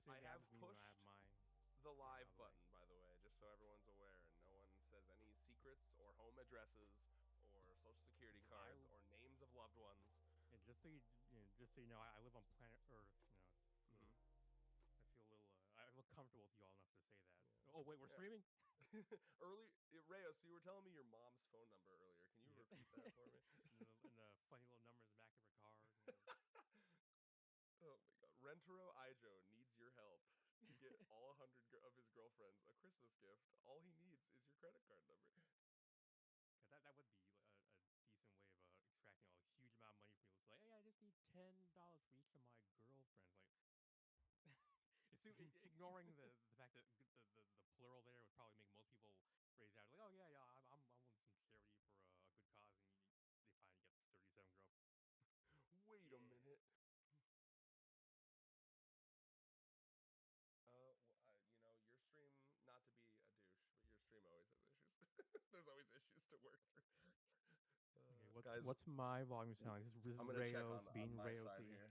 I saying that, have just mean when I have pushed my the live probably. button, by the way, just so everyone's aware and no one says any secrets or home addresses or social security Because I, cards or names of loved ones. and just so you know, I live on planet Earth. It's a little. Hmm. I feel a little. I feel comfortable with you all enough to say that. Oh wait, we're Yeah. streaming. Reyes, you were telling me your mom's phone number earlier. Can you Yep. repeat that for me? And the funny little numbers in the back of her card. Oh my god. Rentaro Ijo needs your help to get all 100 of his girlfriends a Christmas gift. All he needs is your credit card number. That would be a decent way of extracting a huge amount of money from you. It's like, hey, I just need $10 for each of my girlfriends. Like, ignoring the fact that the plural there would probably make most people raise out like, oh yeah, I'm willing some charity for a good cause, and they finally get 37 girls. Wait a Yeah. minute. Your stream, not to be a douche, but your stream always has issues. There's always issues to work through. Okay, Guys, what's my volume sound? This is I'm gonna check Rails on being my side Railsy. here.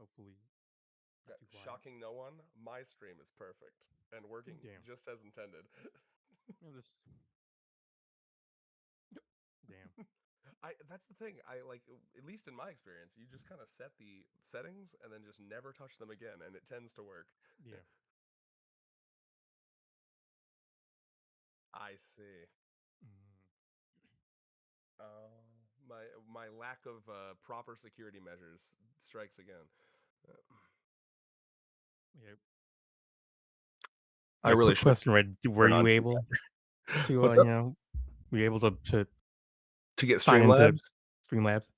Hopefully, not Yeah, too quiet. shocking no one, my stream is perfect and working Damn. just as intended. This. Damn. I That's the thing. I like, at least in my experience, you just kind of set the settings and then just never touch them again, and it tends to work. Yeah. I see. Mm. Uh, my lack of proper security measures strikes again. Uh, Yeah. I Yeah. really Quick should question, right? Were turn you on. able to, What's up? were you able to To get sign into Streamlabs? Streamlabs?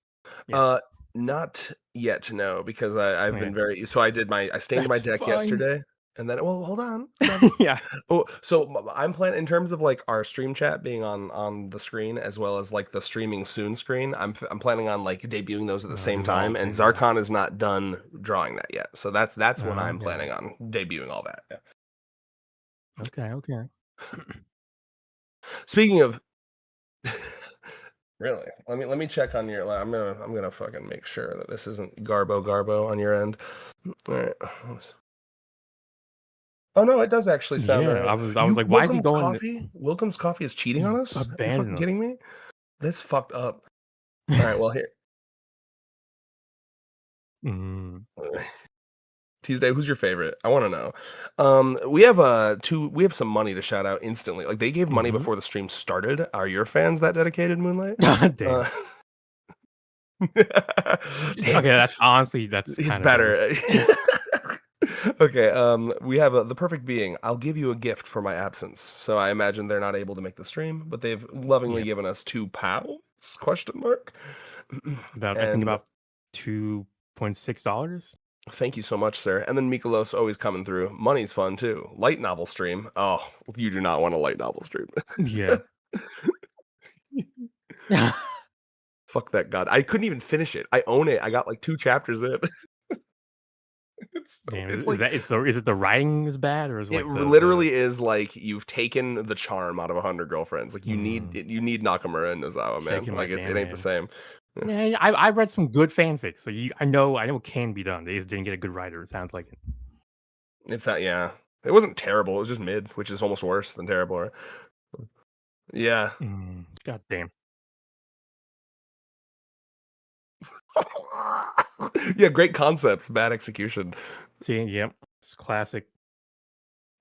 Yeah. Uh, Not yet, no, because I've Okay. been very. So I stained my That's deck fine. yesterday, and then, well, hold on, hold on. Yeah. Oh, so I'm planning in terms of like our stream chat being on the screen as well as like the streaming soon screen. I'm planning on like debuting those at the same Doing it all at time, the and same time. Zarkon is not done drawing that yet. So that's when Oh, I'm okay. planning on debuting all that. Yeah. Okay. Okay. Speaking of, really, let me check on your. I'm gonna fucking make sure that this isn't Garbo on your end. All right. Oh no, it does actually sound all Yeah. right. I was You like, why is he Wilkins going? Coffee? Wilkins Coffee is cheating He's on us? Are you abandoned fucking kidding us. me? This fucked up. All right, well here. Mm. Tuesday, who's your favorite? I want to know. We have some money to shout out instantly. Like they gave money Mm-hmm. before the stream started. Are your fans that dedicated, Moonlight? Damn. Uh, Okay. damn, That's it's kind of better. better. Okay, we have the perfect being. I'll give you a gift for my absence. So I imagine they're not able to make the stream, but they've lovingly Yeah. given us £2? Question mark. I think And about $2.6. thank you so much, sir. And then Mikolos always coming through. Money's fun too. Light novel stream. Oh, you do not want a light novel stream. Yeah. Fuck that god. I couldn't even finish it. I own it. I got like 2 chapters in. Damn. It's like Is it the writing is bad, or is it it like the literally is like you've taken the charm out of 100 girlfriends. Like you need Nakamura and Nozawa, man. shaking my Like it damn ain't the head? same. Yeah, I read some good fanfics, so I know it can be done. They just didn't get a good writer. It sounds like it. It's not, yeah. It wasn't terrible. It was just mid, which is almost worse than terrible. Right? Yeah. God damn. Yeah, great concepts, bad execution. See, yep, it's classic.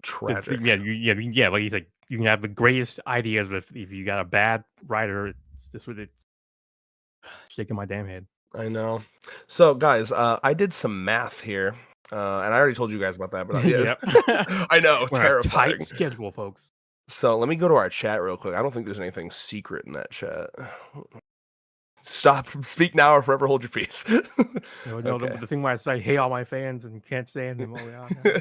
Tragic. Yeah. Like you said, you can have the greatest ideas, but if you got a bad writer, it's just what it's shaking my damn head. I know. So, guys, I did some math here, and I already told you guys about that, but yeah, Yep. I know, We're on a tight terrifying. schedule, folks. So let me go to our chat real quick. I don't think there's anything secret in that chat. Stop, speak now, or forever hold your peace. No, Okay. the thing where I say, "Hey, all my fans," and can't stand them. Oh yeah.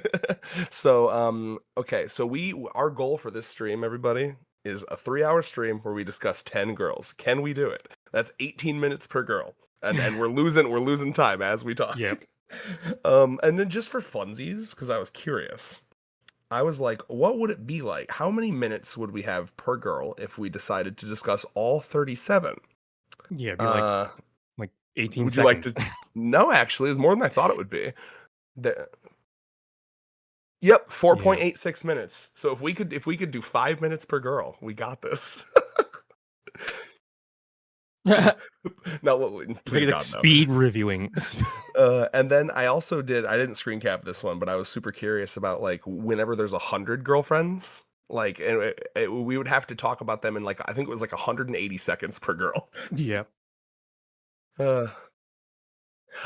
So, okay, so our goal for this stream, everybody, is a 3-hour stream where we discuss 10 girls. Can we do it? That's 18 minutes per girl. And we're losing time as we talk. Yep. And then just for funsies, because I was curious, I was like, what would it be like? How many minutes would we have per girl if we decided to discuss all 37? Yeah, it'd be Uh, like 18 would you like seconds. to? No, actually, it's more than I thought it would be. Yep, Yeah. 4.86 minutes. So if we could do 5 minutes per girl, we got this. No, It's like please God, no. speed reviewing. And then I didn't screen cap this one, but I was super curious about like whenever there's 100 girlfriends, like we would have to talk about them in like I think it was like 180 seconds per girl. Yeah. Uh,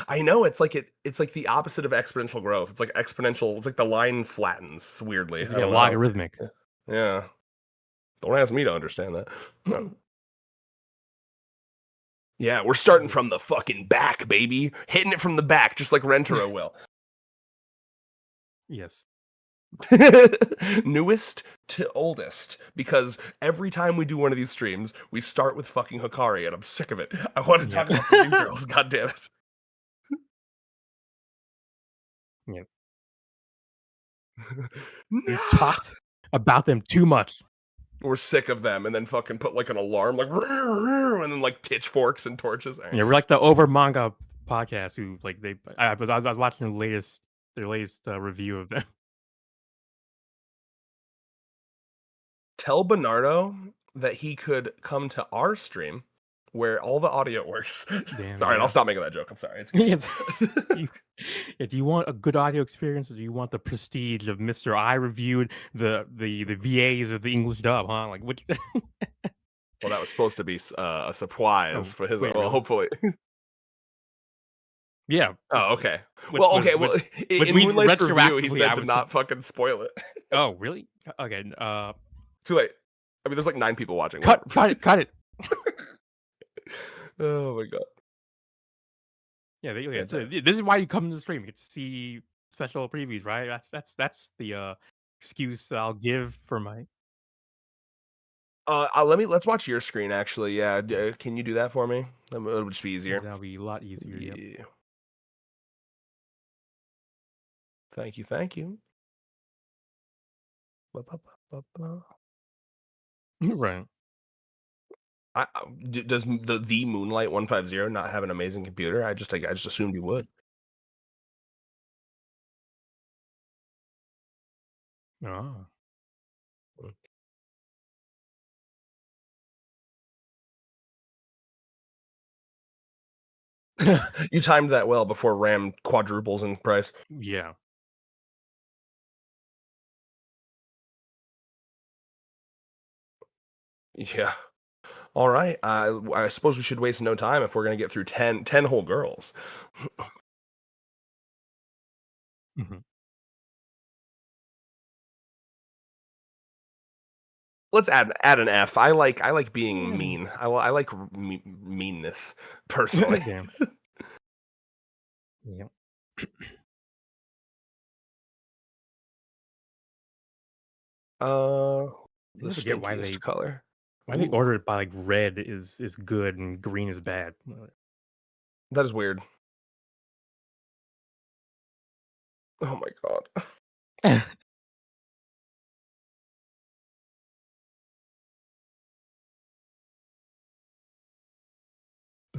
I know it's like the opposite of exponential growth. It's like exponential. It's like the line flattens weirdly. It's I like a don't know how. logarithmic. Yeah, don't ask me to understand that. No. Yeah, we're starting from the fucking back, baby, hitting it from the back, just like Rentaro will. Yes. Newest to oldest, because every time we do one of these streams, we start with fucking Hikari, and I'm sick of it. I want to Yep. talk about the new girls. God damn it. Yep. No! We've talked about them too much. We're sick of them, and then fucking put like an alarm, like, and then like pitchforks and torches. Yeah, we're like the Over Manga podcast who like I was watching their latest review of them. Tell Bernardo that he could come to our stream where all the audio works. Damn, All right, yeah. I'll stop making that joke. I'm sorry. It's Yes. Yeah, do you want a good audio experience, or do you want the prestige of Mr. I reviewed the VAs of the English dub, huh? Like, what? Well, that was supposed to be a surprise Oh, for his. wait, Well, really? hopefully. Yeah, Oh, okay. which Well, was okay. Well, which in means Moonlight's review, he retroactively I said to was. not fucking spoil it. Oh, really? Okay. Too late. I mean, there's like 9 people watching. Cut it. Oh my god. Yeah, Yeah, so this is why you come to the stream. You get to see special previews, right? That's the excuse I'll give for my. let's watch your screen. Actually, yeah. Can you do that for me? It'll just be easier. That'll be a lot easier. Yep. Yeah. Thank you. Thank you. Ba-ba-ba-ba-ba. Right. Does the Moonlight 150 not have an amazing computer? I just assumed you would. Oh. You timed that well before RAM quadruples in price. Yeah. Yeah. All right. I suppose we should waste no time if we're gonna get through 10 whole girls. Mhm. Let's add an F. I like being Yeah. mean. I like meanness personally. Damn. Yeah. Uh, I the never get stinkiest color. why they Ooh, order it by like red is good and green is bad. that is weird. Oh my god.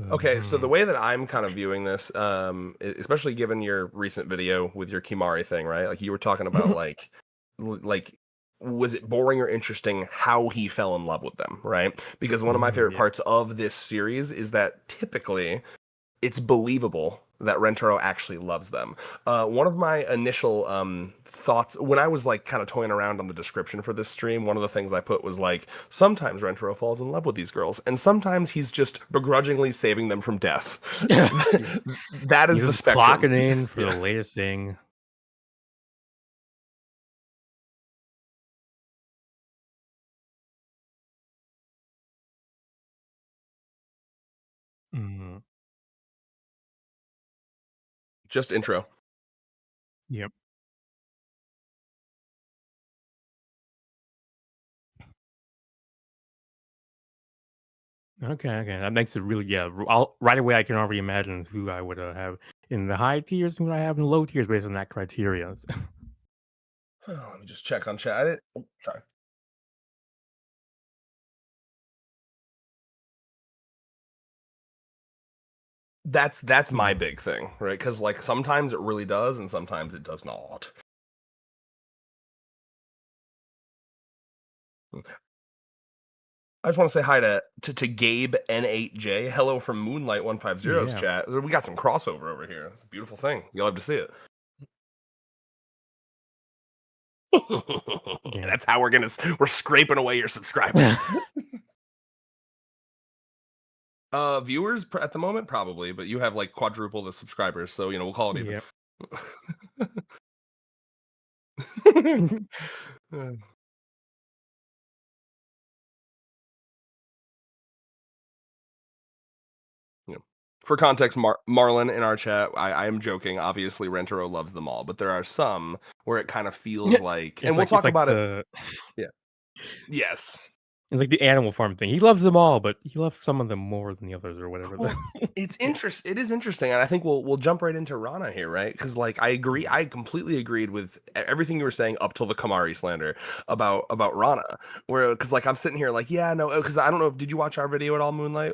Okay, so the Mhm. way that I'm kind of viewing this, especially given your recent video with your Kimari thing, right? Like you were talking about, like, like, was it boring or interesting how he fell in love with them, right? Because one of my Mhm, favorite yeah. parts of this series is that typically it's believable that Rentaro actually loves them. One of my initial thoughts when I was like kind of toying around on the description for this stream, one of the things I put was like, sometimes Rentaro falls in love with these girls, and sometimes he's just begrudgingly saving them from death. He's That is he's the just spectrum. clocking in for the Yeah. latest thing. Mhm. Just intro. Yep. Okay, that makes it really right away, I can already imagine who I would, have in the high tiers and who I have in the low tiers based on that criteria. Let me just check on chat. Sorry. That's my Mhm. big thing, right? Because like sometimes it really does, and sometimes it does not. I just want to say hi to Gabe N8J. Hello from Moonlight 150's Yeah. chat. We got some crossover over here. It's a beautiful thing. You'll have to see it. Yeah. That's how we're scraping away your subscribers. Viewers at the moment, probably, but you have like quadruple the subscribers, so we'll call it even. Yep. Yeah. For context, Marlon in our chat, I am joking. Obviously, Rentaro loves them all, but there are some where it kind of feels like, and we'll talk about it. Yeah. Yes. It's like the Animal Farm thing. He loves them all, but he loves some of them more than the others, or whatever. Well, it is interesting, and I think we'll jump right into Rana here, right? Because like I agree, I completely agreed with everything you were saying up till the Kamari slander about Rana, where because like I'm sitting here like yeah no because I don't know if did you watch our video at all, Moonlight?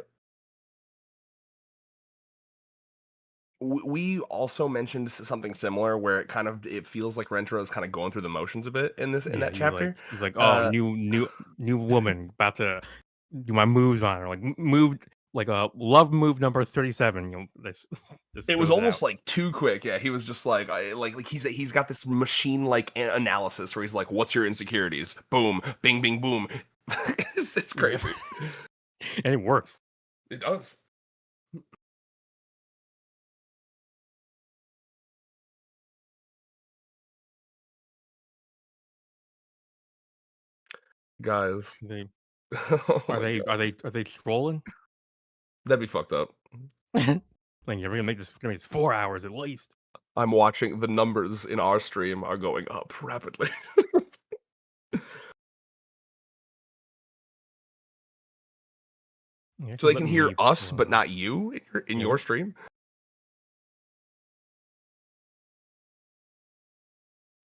We also mentioned something similar where it feels like Rentaro is kind of going through the motions a bit in that chapter. He's like, oh, new woman about to do my moves on her, like moved like a love move number 37. This it was almost like too quick. Yeah, he was just like he's got this machine like analysis where he's like, "What's your insecurities?" Boom, bing, bing, boom. It's crazy, and it works. It does. Guys, are they trolling? That'd be fucked up. Like you're gonna make this 4 hours at least. I'm watching the numbers in our stream are going up rapidly. So they can hear us, but not you in your stream?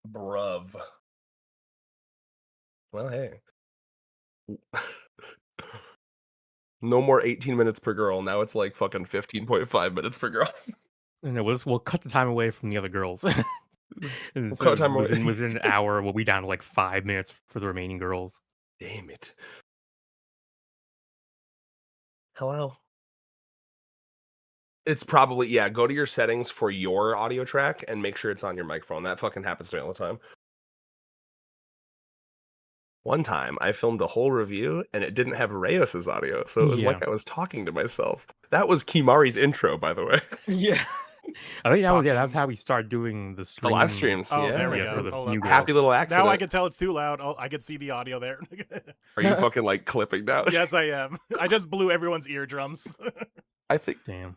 Bruv. Well, hey. No more 18 minutes per girl. Now it's like fucking 15.5 minutes per girl. And we'll cut the time away from the other girls. We'll cut time within an hour, we'll be down to like 5 minutes for the remaining girls. Damn it. Hello. It's probably, yeah, go to your settings for your audio track and make sure it's on your microphone. That fucking happens to me all the time. One time I filmed a whole review and it didn't have Reyos's audio, so it was like I was talking to myself. That was Kimari's intro, by the way. Yeah. I think that's how we start doing the live streams. Oh, there we go. For the new happy little accident. Now I can tell it's too loud. I can see the audio there. Are you fucking like clipping now? Yes, I am. I just blew everyone's eardrums. I think. Damn.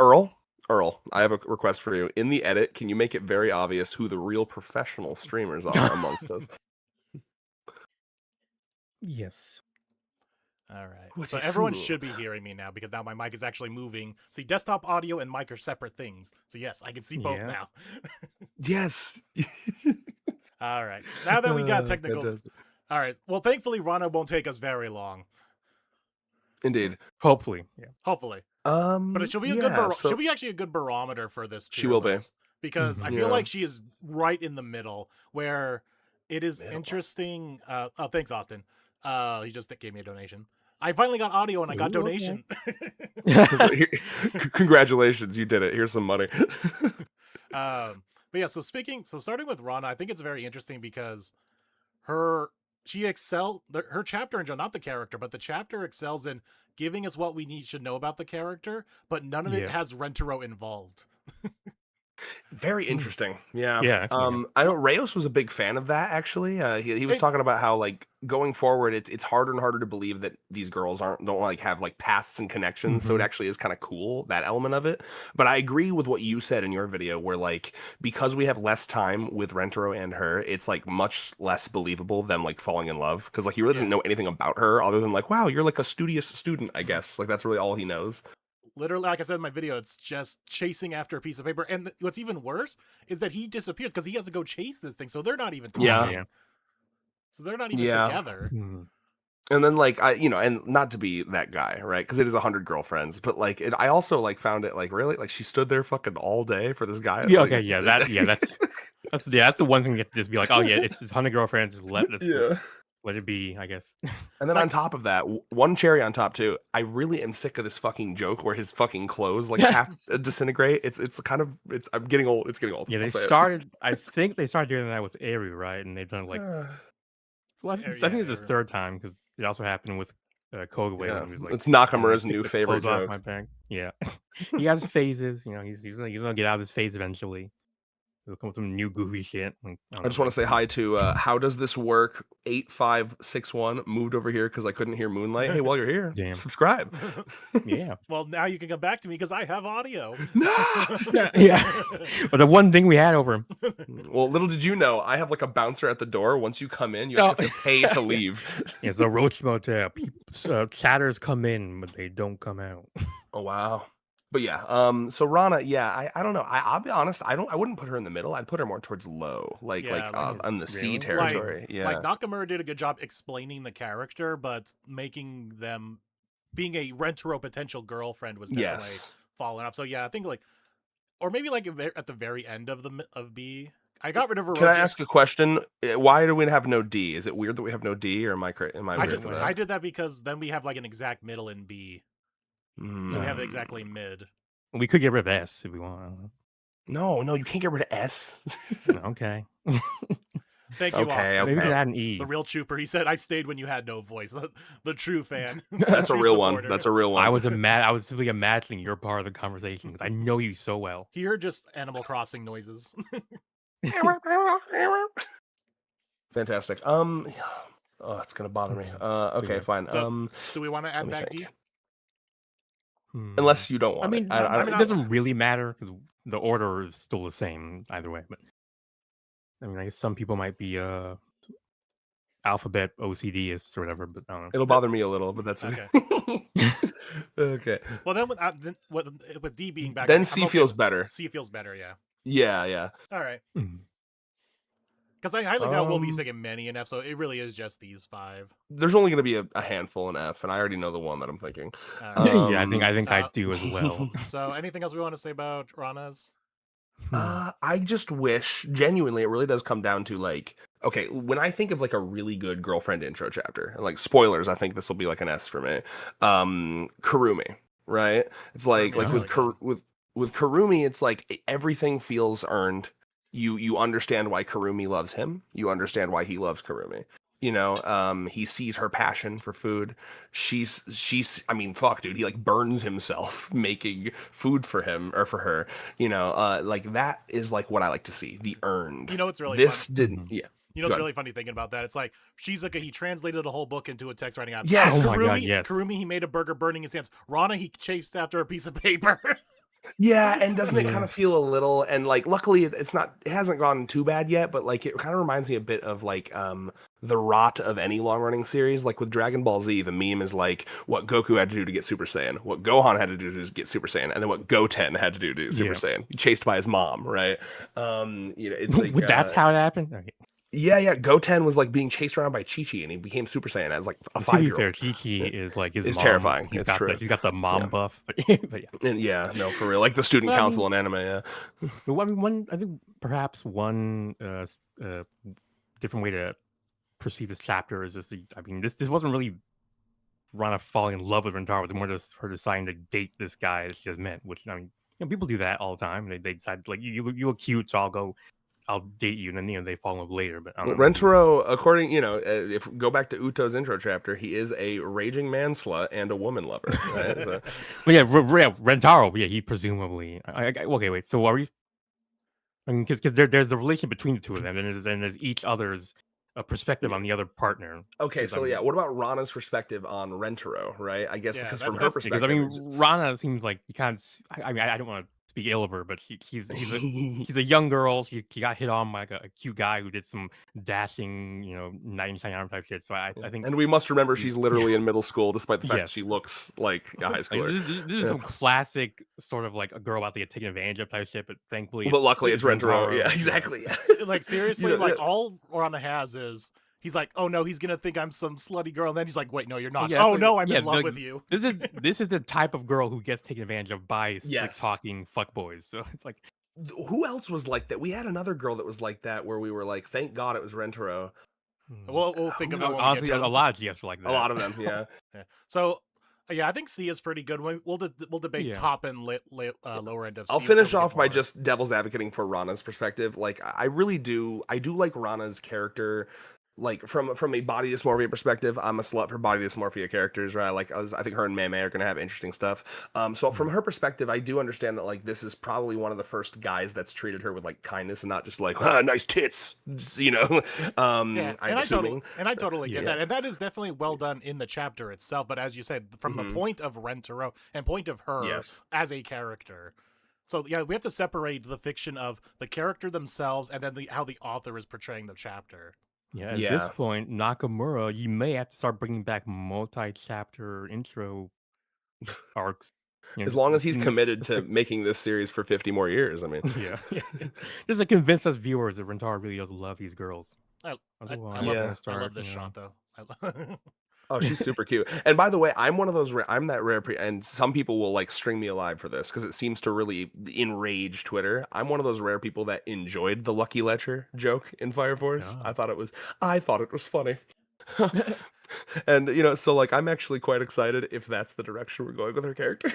Earl, I have a request for you. In the edit, can you make it very obvious who the real professional streamers are amongst us? Yes. All right. So everyone should be hearing me now because now my mic is actually moving. See, desktop audio and mic are separate things. So yes, I can see both now. Yes. All right. Now that we got technical. All right. Well, thankfully, Rana won't take us very long. Indeed. Hopefully. Yeah. Hopefully. But she'll be she'll be actually a good barometer for this. She will be. Because I feel like she is right in the middle where it is interesting. Oh, thanks, Austin. He just gave me a donation. I finally got audio and I got donation. Okay. Congratulations, you did it. Here's some money. But yeah, starting with Rana, I think it's very interesting because her chapter in not the character, but the chapter excels in giving us what we should know about the character, but none of it has Rentaro involved. Very interesting. Yeah. Yeah. I know Reyos was a big fan of that, actually. He was talking about how, like, going forward, it's harder and harder to believe that these girls don't like have like pasts and connections. So it actually is kind of cool, that element of it. But I agree with what you said in your video, where like because we have less time with Rentaro and her, it's like much less believable than like falling in love, because like he really doesn't know anything about her other than like, wow, you're like a studious student, I guess. Like that's really all he knows. Literally, like I said in my video, it's just chasing after a piece of paper. And what's even worse is that he disappears because he has to go chase this thing. So they're not even talking. Yeah. So they're not even together. And then like and not to be that guy, right? Because it is 100 girlfriends, but like I also like found it like really like she stood there fucking all day for this guy. Yeah. Like, Okay. Yeah. That's the one thing you have to just be like, oh yeah, it's 100 girlfriends. Just let this. Yeah. let it be, I guess. And then It's on top of that, one cherry on top too. I really am sick of this fucking joke where his fucking clothes like half disintegrate. It's kind of I'm getting old. It's getting old. Yeah, they I'll say it. started. I think they started doing that with Aru, right? And they've done like. Well, I think, Yeah, I think it's his Aru. third time because it also happened with Kogaway Yeah, when he was like. it's "Yeah, I Nakamura's took new the favorite clothes off joke. my back." Yeah, he has phases. You know, he's gonna get out of his phase eventually. He'll come with some new goofy shit. Like, I just want to say hi to How Does This Work 8561 moved over here because I couldn't hear Moonlight. Hey, while you're here, Damn. subscribe. Yeah. Well, now you can come back to me because I have audio. No! Yeah. But the one thing we had over him. Well, little did you know, I have like a bouncer at the door. Once you come in, you Oh. actually have to pay to leave. Yeah, it's a roach motel. Chatters come in, but they don't come out. Oh wow. But yeah, so Rana, yeah, I don't know. I'll be honest, I wouldn't put her in the middle. I'd put her more towards low, like Yeah, on the C really? territory. Yeah. Like Nakamura did a good job explaining the character, but making them being a Rentaro potential girlfriend was definitely Yes. falling off. So yeah, I think like, or maybe like at the very end of B. I got rid of her. Can I ask a question? Why do we have no D? Is it weird that we have no D, or am I weird just, to that? I did that because then we have like an exact middle in B, so we have it exactly mid. We could get rid of S if we want. I don't know. No, you can't get rid of S. Okay. Thank you, Okay, Austin. Maybe we okay. could add an E. The real trooper. He said, "I stayed when you had no voice." The true fan. That's a True real one. supporter. That's a real one. I was simply imagining you're part of the conversation because I know you so well. He heard just Animal Crossing noises. Fantastic. Oh, it's gonna bother me. Okay, Yeah. fine. So, Do we want to add me back think. D? Unless you don't want I mean, it. I it doesn't really matter because the order is still the same either way. But I mean, I guess some people might be alphabet OCDists or whatever. But I don't know. It'll bother me a little, but that's okay. Okay. Well, then with D being back, Then I'm C okay feels with- better. C feels better, yeah. Yeah. All right. Mhm. Because I highly doubt we'll be sticking many in F, so it really is just these 5. There's only gonna be a handful in F, and I already know the one that I'm thinking. Yeah, I think I uh, do as well. So, anything else we want to say about Rana's? I just wish, genuinely, it really does come down to like, okay, when I think of like a really good girlfriend intro chapter, and like spoilers, I think this will be like an S for me. Karumi, right? It's like Karumi's with really good. with Karumi, it's like everything feels earned. You understand why Karumi loves him. You understand why he loves Karumi. You know, he sees her passion for food. She's I mean, fuck, dude, he like burns himself making food for him or for her. You know, like that is like what I like to see, the earned. You know what's really this fun? didn't, yeah. You know Go what's ahead. really funny thinking about that? It's like Shizuka, he translated a whole book into a text writing app. Yes! Oh my God, yes. Karumi, he made a burger burning his hands. Rana, he chased after a piece of paper. Yeah, and doesn't it Yeah. kind of feel a little, and like luckily it hasn't gone too bad yet, but like it kind of reminds me a bit of like the rot of any long running series. Like with Dragon Ball Z, the meme is like what Goku had to do to get Super Saiyan, what Gohan had to do to get Super Saiyan, and then what Goten had to do to get Super Saiyan. Chased by his mom, right? You know, it's like That's how it happened. Okay. yeah. Goten was like being chased around by Chi-Chi, and he became Super Saiyan as like a To be 5-year-old. fair, Chi-Chi is like his It's mom. terrifying. He's It's got true. he's got the mom Yeah. buff, but yeah. And yeah, no, for real, like the student Well, I council in anime. Yeah. But I mean, I think perhaps one different way to perceive this chapter is just, I mean, this wasn't really Rana falling in love with Rentaro. It's more just her deciding to date this guy that she just met, which, I mean, you know, people do that all the time. They decide, like, you look cute, so I'll date you, and then, you know, they fall in love later. But I don't know. Rentaro, according, you know, if go back to Uto's intro chapter, he is a raging man slut and a woman lover. Right? So, But yeah, Rentaro, yeah, he presumably. Okay, wait. So are we? I mean, because there's a relation between the two of them, and there's each other's perspective on the other partner. okay, 'Cause, I so mean- yeah, what about Rana's perspective on Rentaro? Right? I guess Yeah, because that- from her that's- perspective, Because I mean, it's- Rana seems like you can't. I mean, I don't want to speak ill of her, but she's a young girl. She got hit on by like a cute guy who did some dashing, you know, knight in shining armor type shit. So I think and we must remember she's literally in middle school, despite the fact Yes. she looks like a high like, schooler. this is some classic sort of like a girl about to get taken advantage of type shit. But thankfully, But luckily, it's Rentaro. Rentaro. Yeah, exactly. Yeah. Like, seriously, You know, like, yeah. all Rana has is, he's like, oh no, he's gonna think I'm some slutty girl, and then he's like, wait, no, you're not. Yeah, Oh it's no, like- I'm yeah, in love like, with you. This is the type of girl who gets taken advantage of by slick Yes. talking fuckboys. So it's like, Who else was like that? We had another girl that was like that, where we were like, thank God it was Rentaro. We'll think of that when Honestly, we get a to 'em. lot of GFs are like that. A lot of them, yeah. Yeah. So, yeah, I think C is pretty good. We'll debate Yeah. top and lower end of C. I'll as finish we get off by more. just devil's advocating for Rana's perspective. Like I really do, I do like Rana's character. Like from a body dysmorphia perspective, I'm a slut for body dysmorphia characters, right? I think her and Mei Mei are gonna have interesting stuff. So from her perspective, I do understand that like this is probably one of the first guys that's treated her with like kindness and not just like nice tits, you know. Yeah, I'm assuming. I totally get Yeah. that, and that is definitely well done in the chapter itself. But as you said, from the Mhm. point of Rentaro and point of her Yes. as a character, so yeah, we have to separate the fiction of the character themselves and then how the author is portraying the chapter. Yeah, at this Yeah. point, Nakamura, you may have to start bringing back multi-chapter intro arcs. You know, As long as he's just committed just to making this series for 50 more years, I mean. yeah, just to convince us viewers that Rentaro really does love these girls. I Otherwise, love, Yeah. we're gonna I start, love this you know, shot though. Oh, she's super cute. And by the way, I'm one of those. I'm that rare. And some people will like string me alive for this because it seems to really enrage Twitter. I'm one of those rare people that enjoyed the Lucky Letcher joke in Fire Force. Ah. I thought it was funny. And so like I'm actually quite excited if that's the direction we're going with her character.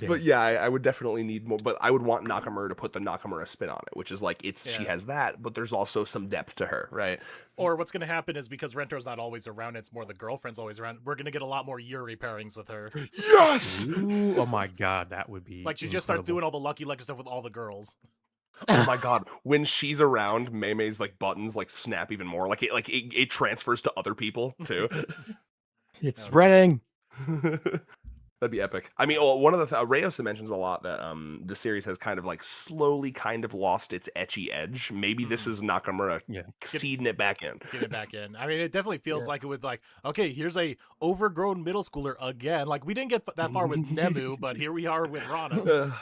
But yeah, I would definitely need more. But I would want Nakamura to put the Nakamura spin on it, which is like she Yeah. has that, but there's also some depth to her, right? Or what's going to happen is because Rento's not always around, it's more the girlfriend's always around. We're going to get a lot more Yuri pairings with her. Yes. Ooh, oh my god, that would be Like she just starts incredible. doing all the Lucky Lucky stuff with all the girls. Oh my god, when she's around, Mei Mei's like buttons like snap even more. It transfers to other people too. It's spreading. That'd be epic. I mean, one of the Reyos mentions a lot that the series has kind of like slowly kind of lost its etchy edge. Maybe this is Nakamura Yeah. seeding it back in. Get it back in. I mean, it definitely feels Yeah. like it would like, okay, here's a overgrown middle schooler again. Like we didn't get that far with Nemu, but here we are with Rana.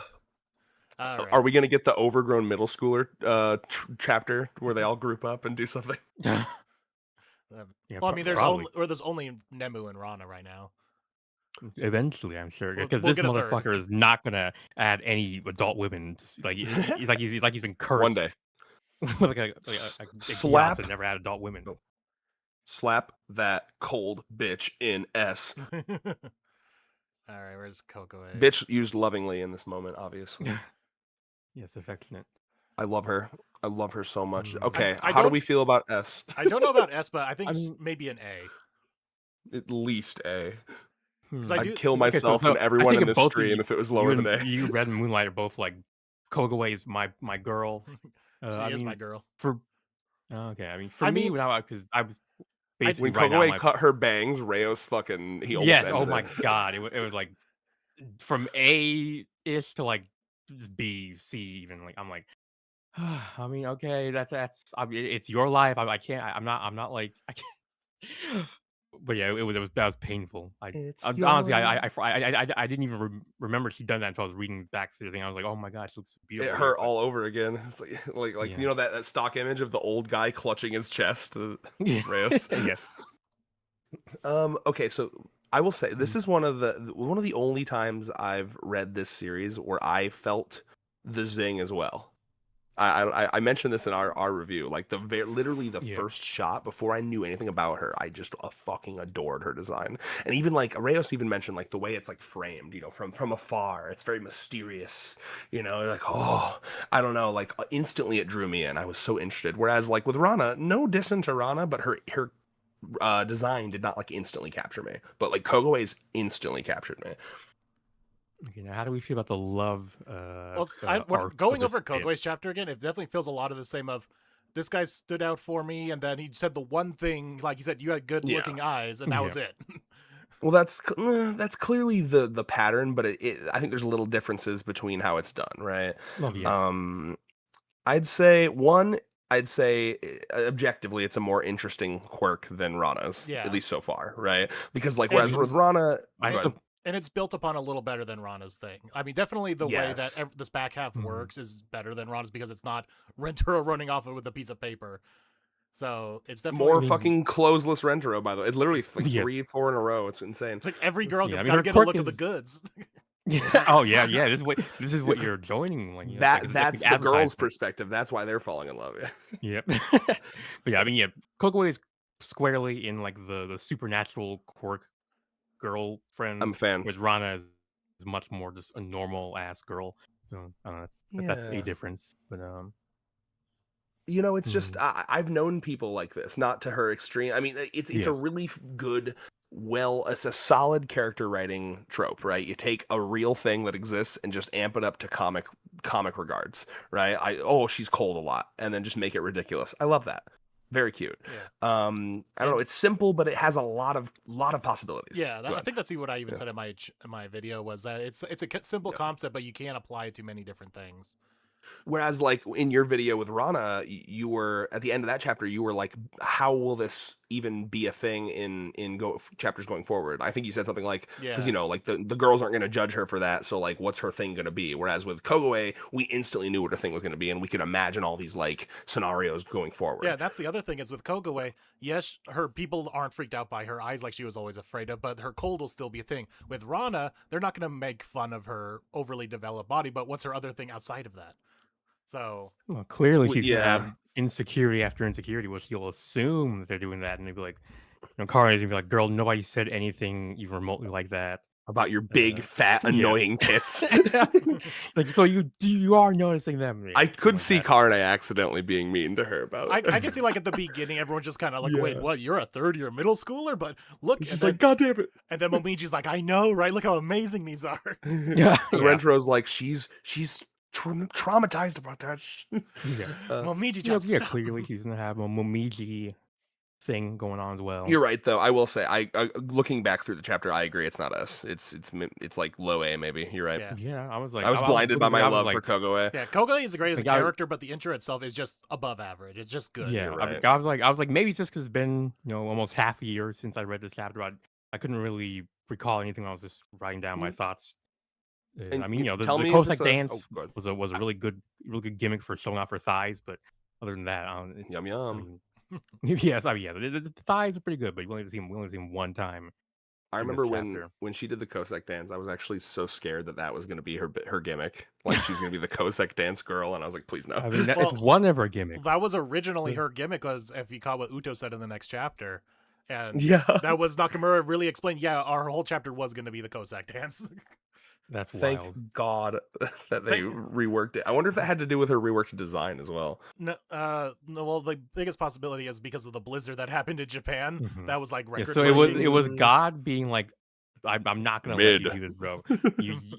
All right. Are we gonna get the overgrown middle schooler chapter where they all group up and do something? Yeah, Well, I mean, there's probably. only Nemu and Rana right now. Eventually, I'm sure, We'll because get this a third. motherfucker is not gonna add any adult women. Like he's like he's been cursed. One day, like a Slap. Gyatso never had adult women. slap that cold bitch in S. All right, where's Coco? Bitch used lovingly in this moment, obviously. Yes, affectionate. I love her. I love her so much. Mm. Okay, I how do don't- we feel about S? I don't know about S, but I think I mean- maybe an A. At least A. Because Hmm. I I'd do. kill Okay, myself so and I everyone think in if this both of stream you- if it was lower you, than A. you, Red and Moonlight are both like Kogaway is my girl. She I is mean, my girl. for okay. I mean, for I me, mean- because I was basically When right now. Kogaway cut her bangs, Reyos fucking he almost Yes. ended Oh my it. god. It was like from A ish to like B, C even. Like I'm like, I mean, okay, that's. I mean, it's your life. I can't. I'm not like I can't. But yeah, that was painful. It's Honestly, your I didn't even remember she'd done that until I was reading back through the thing. I was like, oh my gosh, it looks It beautiful. hurt all over again. It's like Yeah. that stock image of the old guy clutching his chest. Reyes. Yes. Okay, so I will say this is one of the only times I've read this series where I felt the zing as well. I mentioned this in our review. Like literally the Yeah. first shot before I knew anything about her, I just fucking adored her design. And even like Reyos even mentioned like the way it's like framed, from afar. It's very mysterious. Like I don't know, like instantly it drew me in. I was so interested. Whereas like with Rana, no dissing to Rana, but her design did not like instantly capture me. But like Kogaway's instantly captured me. Okay, now how do we feel about the love? Well, arc of going this over bit? Kogaway's chapter again, it definitely feels a lot of the same of this guy stood out for me, and then he said the one thing, like he said, you had good looking eyes, and that Yeah. was it. Well, that's clearly the pattern, but I think there's little differences between how it's done, right? Well, yeah. I'd say objectively it's a more interesting quirk than Rana's, Yeah. at least so far, right? Because like And whereas with it's- Rana, I go sup- ahead. And it's built upon a little better than Rana's thing. I mean, definitely the way that Yes. this back half Mhm. works is better than Rana's because it's not Rentaro running off with a piece of paper. So it's definitely more mean- fucking closeless Rentaro, by the way. It's literally like Yes. 3-4 in a row. It's insane. It's like every girl Yeah, I just mean, gotta her get a quirk look at the is- goods. Oh yeah. This is what you're joining when you. It's like, That's an the girl's advertisement. perspective. That's why they're falling in love. Yeah. Yep. But yeah, I mean, yeah, Kokoe is squarely in like the supernatural quirk girlfriend, I'm a fan. whereas Rana is much more just a normal ass girl. So I don't know, that's a Yeah. difference. But You know, it's just Hmm. I've known people like this, not to her extreme. I mean, it's a Yes. really good, it's a solid character writing trope, right? You take a real thing that exists and just amp it up to comic regards, right? She's cold a lot, and then just make it ridiculous. I love that. Very cute. Yeah. I don't know. It's simple, but it has a lot of possibilities. Yeah, Go I ahead. think that's what I even Yeah. said in my video was that it's a simple Yeah. concept, but you can't apply it to many different things. Whereas, like in your video with Rana, you were at the end of that chapter. You were like, "How will this even be a thing in chapters going forward?" I think you said something like, "Because Yeah. like the girls aren't going to judge her for that. So like, what's her thing going to be?" Whereas with Kogoe, we instantly knew what her thing was going to be, and we could imagine all these like scenarios going forward. Yeah, that's the other thing is with Kogoe, yes, her people aren't freaked out by her eyes like she was always afraid of, but her cold will still be a thing. With Rana, they're not going to make fun of her overly developed body, but what's her other thing outside of that? So well, clearly she's yeah. gonna have insecurity after insecurity, which you'll assume that they're doing that, and they'll be like, Kari's gonna be like, "Girl, nobody said anything even remotely like that." About your big, fat, yeah. annoying tits. Like, so you are noticing them. I could like see that. Karne accidentally being mean to her about it. I can see like at the beginning, everyone's just kind of like, wait, Yeah. what? You're a third-year middle schooler? But look, She's like, "God damn it!" and then Momiji's like, I know, right? Look how amazing these are. Yeah. Rentro's like, she's traumatized about that. Yeah. Momiji, Yeah, just yeah, stop. clearly he's gonna have a Momiji thing going on as well. You're right, though. I will say, I looking back through the chapter, I agree. It's not us. It's like low A, maybe. You're right. Yeah. Yeah, I was like, I was blinded by looking my at it, I was love like, for Kogoe. Yeah, Kogoe is great as a Like, I- character, but the intro itself is just above average. It's just good. Yeah, You're right. I was like, maybe it's just because it's been almost half a year since I read this chapter. I couldn't really recall anything. I was just writing down my thoughts. And I mean, the tell me if Cossack it's dance good. was a really good gimmick for showing off her thighs, but other than that, Yum I yum. mean, yes, I mean, yeah, the thighs are pretty good, but we only see them one time. I in this remember chapter. when she did the Cossack dance, I was actually so scared that was going to be her gimmick. Like she's going to be the Cossack dance girl, and I was like, please no. I mean, it's Well, one of her gimmicks. That was originally her gimmick, was if you caught what Uto said in the next chapter. And Yeah. that was Nakamura really explained, yeah, our whole chapter was going to be the Cossack dance. That's Thank wild. God that they reworked it. I wonder if that had to do with her reworked design as well. No, well, the biggest possibility is because of the blizzard that happened in Japan. Mhm. That was like Yeah, record. so it was God being like, I'm not gonna let you Mid. do this, bro.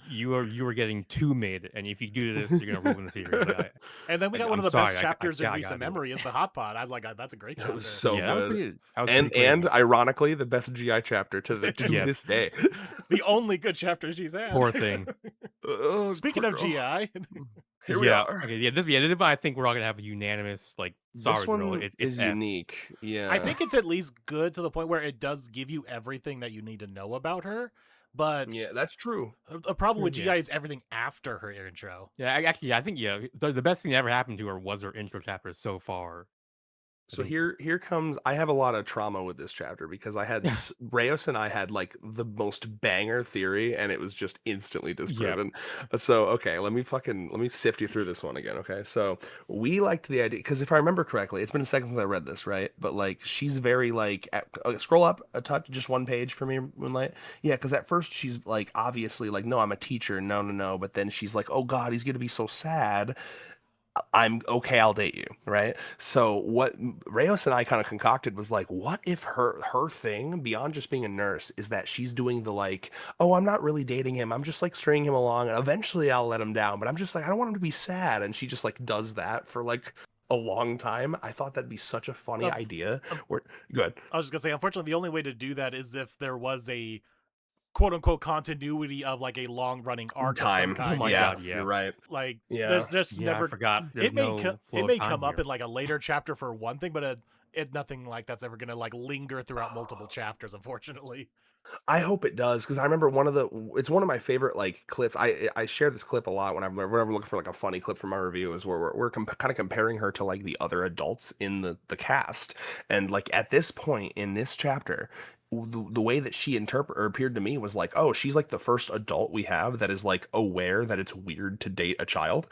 You are getting too mid, and if you do this, you're gonna ruin the series. Like, And then we got I'm one of the sorry, best I chapters in gotta recent do it. memory is the Hot Pot. I was like, that's a great That chapter. was so yeah, that was good. pretty, that was And pretty crazy. ironically, the best GI chapter to Yes. this day. The only good chapter she's had. Poor thing. Oh, Speaking poor of girl. GI, Here we yeah, are. okay, yeah, this I think we're all gonna have a unanimous like. Sorry, This one girl, it's is F. unique. Yeah. I think it's at least good to the point where it does give you everything that you need to know about her. But Yeah, that's true. a problem with GI Yeah. is everything after her intro. Yeah, I think the best thing that ever happened to her was her intro chapter so far. So think- here comes. I have a lot of trauma with this chapter because I had Reyes and I had like the most banger theory, and it was just instantly disproven. So okay, let me sift you through this one again. Okay, so we liked the idea because if I remember correctly, it's been a second since I read this, right? But like she's very like scroll up a touch, just one page for me, Moonlight. Yeah, because at first she's like obviously like, no, I'm a teacher, no, but then she's like, oh God, he's gonna be so sad. I'm okay, I'll date you, right? So what Reyes and I kind of concocted was like, what if her thing beyond just being a nurse is that she's doing the like, oh, I'm not really dating him, I'm just like stringing him along, and eventually I'll let him down, but I'm just like, I don't want him to be sad, and she just like does that for like a long time. I thought that'd be such a funny idea. Good. I was just gonna say, unfortunately, the only way to do that is if there was a quote unquote continuity of like a long running arc Time. of some kind. my yeah, God, yeah. You're right. Like Yeah. there's just Yeah, never I forgot. There's it may no flow it of may time come up here. in like a later chapter for one thing, but it nothing like that's ever gonna like linger throughout multiple chapters, unfortunately. I hope it does because I remember it's one of my favorite like clips. I share this clip a lot whenever I'm looking for like a funny clip for my review, is where we're kind of comparing her to like the other adults in the cast, and like at this point in this chapter, the way that she appeared to me was like, oh, she's like the first adult we have that is like aware that it's weird to date a child.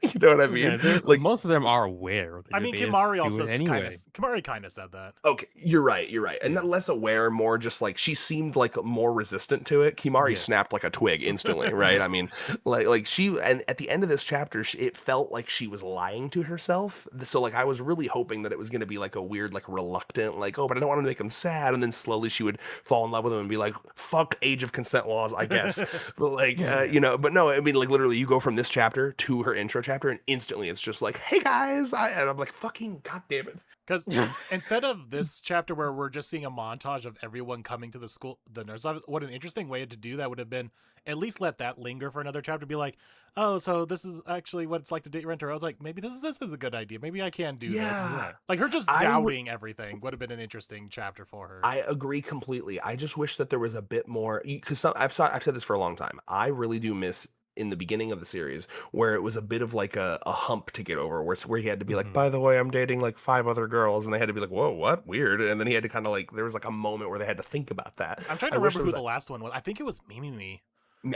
You know what I Yeah, mean? Like, most of them are aware. I mean, they just Kimari do also it anyway. Kimari kind of said that. okay, you're right, and Yeah. not less aware, more just like she seemed like more resistant to it. Kimari Yes. snapped like a twig instantly, right? I mean, like she, and at the end of this chapter, it felt like she was lying to herself. So like I was really hoping that it was going to be like a weird, like reluctant, like, oh, but I don't want to make him sad, and then slowly she would fall in love with him and be like, fuck age of consent laws, I guess. But like, you know, but no, I mean, like literally, you go from this chapter to her intro chapter, and instantly it's just like, hey guys, and I'm like, fucking goddamn it. Because instead of this chapter where we're just seeing a montage of everyone coming to the nurse office, what an interesting way to do that would have been at least let that linger for another chapter. Be like, oh, so this is actually what it's like to date Rentaro. I was like, maybe this is a good idea. Maybe I can do this. Yeah. Like her just I would- doubting everything would have been an interesting chapter for her. I agree completely. I just wish that there was a bit more, because I've said this for a long time. I really do miss in the beginning of the series where it was a bit of like a hump to get over, where he had to be like, Mhm. by the way, I'm dating like 5 other girls, and they had to be like, whoa, what, weird, and then he had to kind of like, there was like a moment where they had to think about that. I'm trying I to wish remember there who was the last one was. I think it was Mimi.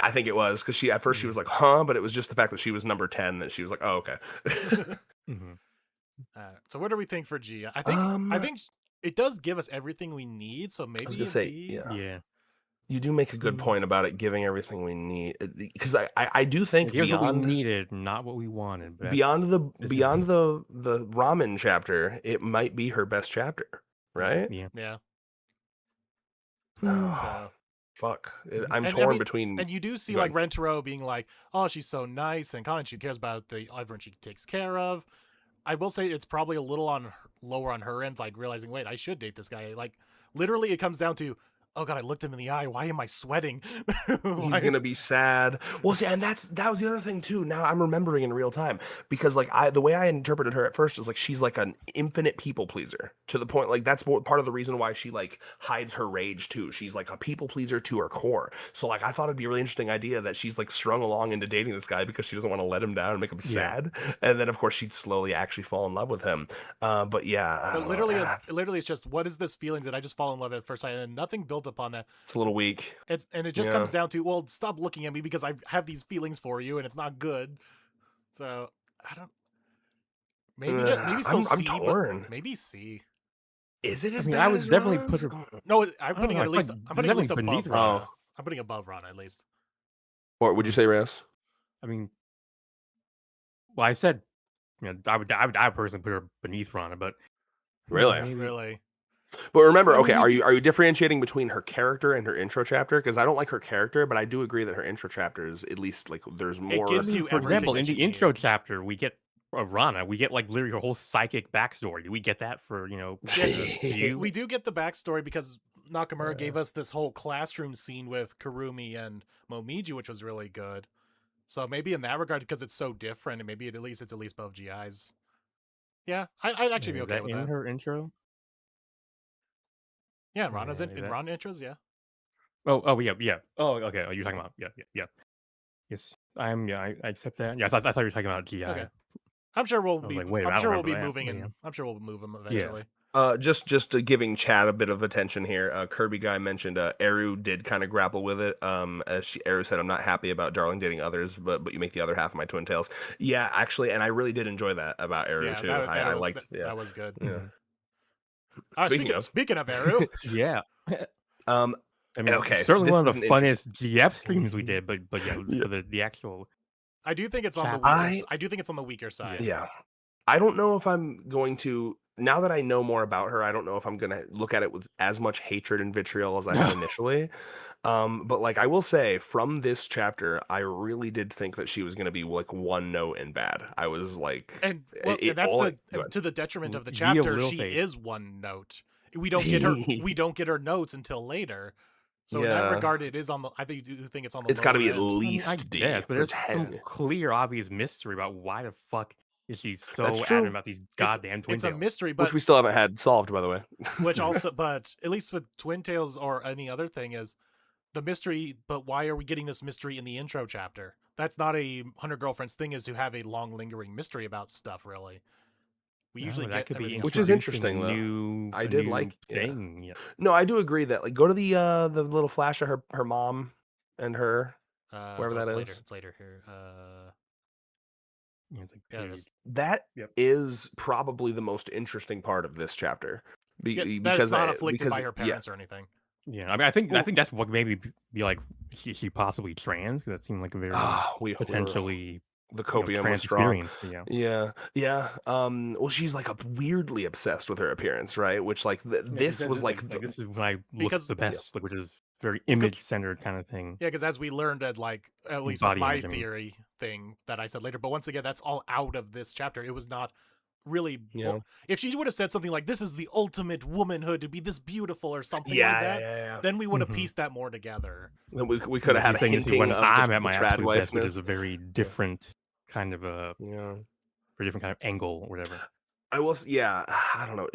I think it was because she at first she was like, huh, but it was just the fact that she was number 10 that she was like, oh, okay. Mhm. So what do we think for Gia? I think it does give us everything we need. So maybe I was gonna a say, B. yeah. Yeah. You do make a good point about it giving everything we need, because I do think Here's what we beyond needed, not what we wanted. But beyond that's- the this is- beyond the ramen chapter, it might be her best chapter, right? Yeah. Yeah. Oh, So fuck, I'm And I torn mean- between. and you do see Go like ahead. Rentaro being like, oh, she's so nice, and Colin, she cares about everyone she takes care of. I will say it's probably a little lower on her end, like realizing, wait, I should date this guy. Like literally, it comes down to, oh god, I looked him in the eye. Why am I sweating? He's gonna be sad. Well, see, and that was the other thing too. Now I'm remembering in real time, because like the way I interpreted her at first is like she's like an infinite people pleaser, to the point like that's part of the reason why she like hides her rage too. She's like a people pleaser to her core. So like I thought it'd be a really interesting idea that she's like strung along into dating this guy because she doesn't want to let him down and make him Yeah. sad, and then of course she'd slowly actually fall in love with him. But yeah, I But don't know. literally, it's just, what is this feeling? Did I just fall in love at first sight? And nothing built upon that. It's a little weak. And it just Yeah. comes down to, well, stop looking at me because I have these feelings for you, and it's not good. So I don't. Maybe maybe still I'm C, torn. but maybe C. Is it as mean, bad I would as definitely Ron's? put her- No, I'm don't putting know, it at I feel least. like I'm putting it at least definitely above beneath Rana. Rana. I'm putting above Rana at least. Or would you say Reyes? I mean, well, I said, I would personally put her beneath Rana, but Really? maybe- Really. But remember, Well, okay, we are you differentiating between her character and her intro chapter? Because I don't like her character, but I do agree that her intro chapter is at least like there's more. gives you For everything example, that in the you intro need. chapter, we get Rana. We get like literally her whole psychic backstory. Do we get that for you? We do get the backstory because Nakamura gave us this whole classroom scene with Kurumi and Momiji, which was really good. So maybe in that regard, because it's so different, and maybe it's at least above GI's. Yeah, I'd actually be Is okay that with in that. her intro? Yeah, Rana's Yeah, in is that- Rana intros, yeah. Oh, yeah. Oh, okay. Oh, you're talking about yeah. Yes, I accept that. Yeah, I thought you were talking about GI. Okay. I'm sure we'll was be. like, wait, I I'm don't sure we'll be remember that, moving, but and yeah. I'm sure we'll move him eventually. Just giving Chad a bit of attention here. Kirby guy mentioned Eru did kind of grapple with it. As Eru said, I'm not happy about Darling dating others, but you make the other half of my twin tails. Yeah, actually, and I really did enjoy that about Eru Yeah, too. that I liked. that was good. Yeah. Speaking of Eru, Yeah. Um. I mean, Okay, certainly this one is of an the funnest GF streams we did, but yeah, Yeah. for the actual. I do think it's on the Chapter. weaker. I do think it's on the weaker side. Yeah. I don't know if I'm going to, now that I know more about her, I don't know if I'm going to look at it with as much hatred and vitriol as I did initially. But like I will say, from this chapter, I really did think that she was going to be like one note and bad. I was like, And, well, it- and that's all the it- go ahead. to the detriment of the Via chapter. Little She Faith. is one note. We don't get her. we don't get her notes until later. So in that Yeah. regard, it is on the. I think do think it's on the. it's got to be lower at end. least I D. guess, but or there's some 10. clear, obvious mystery about why the fuck is she so That's true. adamant about these goddamn twin It's a tails? mystery, but Which we still haven't had solved, by the way. which also, but at least with Twin Tails or any other thing is the mystery. But why are we getting this mystery in the intro chapter? That's not a 100 Girlfriends thing. Is to have a long lingering mystery about stuff, really. We Oh, usually that get could be everything else Which is first. interesting, though. I A did new like- yeah. thing. Yeah. No, I do agree that like go to the little flash of her mom and her. Wherever So that it's later. is. It's later here. Yeah, it's like Yeah, it period. is. That Yep. is probably the most interesting part of this chapter. Yeah, that Because it's not afflicted by because- her yeah. parents or anything. Yeah, I mean, I think Well- that's what maybe be like. She possibly trans because that seemed like a very we were- potentially the you know, copium was trans strong. experience. Yeah. Yeah. Well, she's like weirdly obsessed with her appearance, right? Which like this was like, this is when I look Because- the best, like which is very image centered kind of thing. Yeah, because as we learned at at least with Body my image, I mean. theory thing that I said later, but once again, that's all out of this chapter. It was not really. Yeah. If she would have said something like, "This is the ultimate womanhood to be this beautiful" or something yeah, like that, yeah. then we would have Mhm. pieced that more together. Then we could have had You're a saying this is hinting when of I'm the, at my the trad absolute best, which wifeness. is a very different kind of a Yeah. very different kind of angle or whatever. I will. Yeah. I don't know.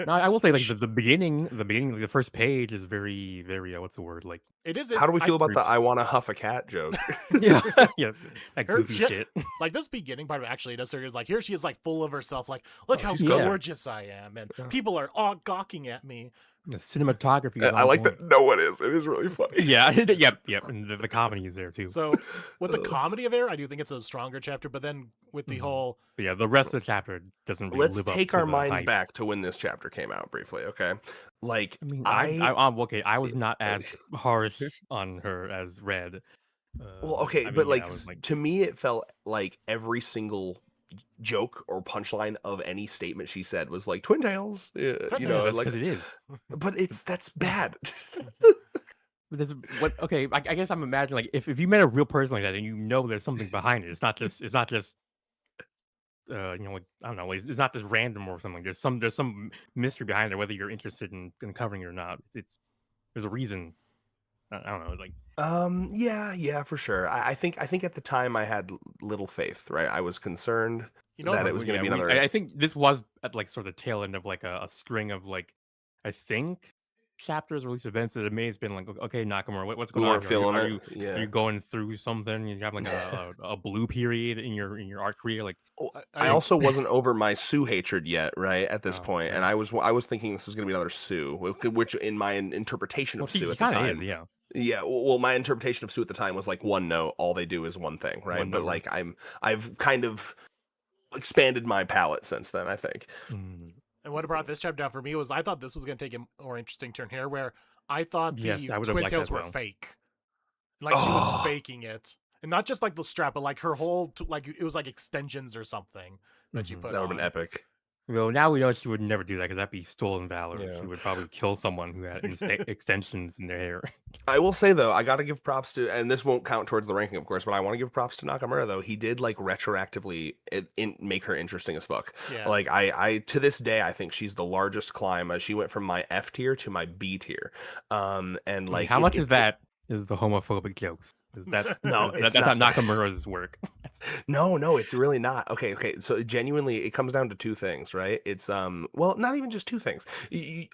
No, I will say like the beginning, like, the first page is very, very what's the word like? It is. How do we feel about the "I Groups. want to huff a cat" joke? Yeah, yeah, that Her goofy shit- shit. Like this beginning part of actually does is like here she is like full of herself, like look Oh, how she's good. gorgeous I am, and Yeah. people are all gawking at me. The cinematography. Is I on like point. that. No one is. It is really funny. Yeah, yep, and the comedy is there too. So with the Ugh. comedy of Air, I do think it's a stronger chapter. But then with the Mhm. whole But yeah, the rest of the chapter doesn't really Let's live up take to our the minds hype. back to when this chapter came out briefly, okay? Like I mean, I okay. I was not as harsh on her as Red. well, okay, I mean, but yeah, like, I was like, to me it felt like every single joke or punchline of any statement she said was like Twin Tails, you know, that's like because it is. but that's bad. But there's what? Okay, I guess I'm imagining like if you met a real person like that and you know there's something behind it. It's not just you know, like, I don't know, it's not just random or something. There's some mystery behind it, whether you're interested in covering it or not. There's a reason. I don't know, like Yeah, for sure. I think at the time I had little faith, right? I was concerned you know that it was going to be another. I think this was at like sort of the tail end of like a string of like I think chapters or at least events that it may have been like okay Nakamura, what's we going on? weren't feeling Are it. you Yeah. are you going through something? You have like a blue period in your art career, like I also wasn't over my Sue hatred yet, right? At this Oh, point, and okay. I was thinking this was going to be another Sue, which in my interpretation well, of she Sue at the kind of time, is, yeah. yeah. Well, my interpretation of Sue at the time was like one note, all they do is one thing, right? One But note, like I've kind of expanded my palette since then. I think. Mm. And what brought this chapter down for me was I thought this was going to take a more interesting turn here, where I thought Yes, the I would have Twin liked Tails that were well. fake. Like she was Oh. faking it. And not just like the strap, but like her whole, like it was like extensions or something that she Mhm. put That would have on. been epic. Well, now we know she would never do that because that'd be stolen valor. Yeah. She would probably kill someone who had extensions in their hair. I will say though, I got to give props to, and this won't count towards the ranking, of course, but I want to give props to Nakamura though. He did like retroactively make her interesting as fuck. Yeah. Like I to this day, I think she's the largest climb. She went from my F tier to my B tier. And like How much is that? Is the homophobic jokes? Is that No, it's that's not not. Nakamura's work. No, it's really not. Okay. So genuinely, it comes down to two things, right? It's well, not even just two things.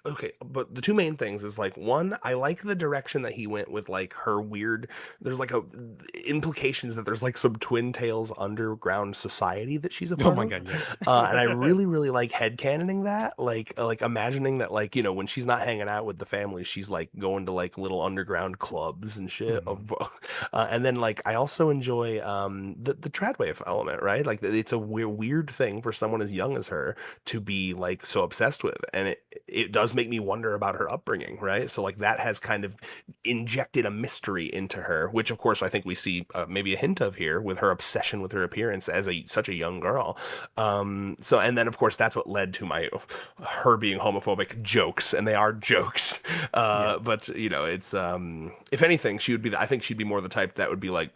Okay, but the two main things is like one, I like the direction that he went with like her weird. There's like implications that there's like some Twin Tails underground society that she's a part Oh my of. god, yeah. And I really like headcanoning that, like imagining that like when she's not hanging out with the family, she's like going to like little underground clubs and shit. And then like I also enjoy the tradwave element, right? Like it's a weird thing for someone as young as her to be like so obsessed with, and it does make me wonder about her upbringing, right? So like that has kind of injected a mystery into her, which of course I think we see maybe a hint of here with her obsession with her appearance as such a young girl. So and then of course that's what led to her being homophobic jokes, and they are jokes. But it's if anything, I think she'd be more the type that would be like,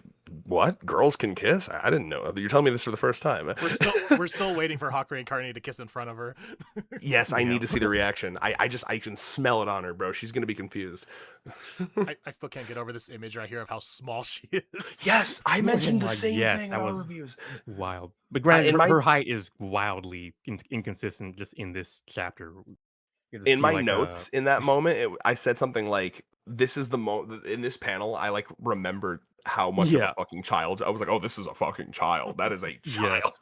what? Girls can kiss? I didn't know. You're telling me this for the first time. We're still waiting for Hawkeye and Carney to kiss in front of her. Yes, I Yeah. need to see the reaction. I can smell it on her, bro. She's gonna be confused. I still can't get over this image right here of how small she is. Yes, I mentioned the my- same yes, thing in that our was- reviews. Wild. But granted, in her, my- her height is wildly inconsistent just in this chapter. You just In see, my like, notes in that moment, I said something like, "This is the moment in this panel." I like remembered how much of Yeah. a fucking child. I was like, "Oh, this is a fucking child. That is a Yeah. child."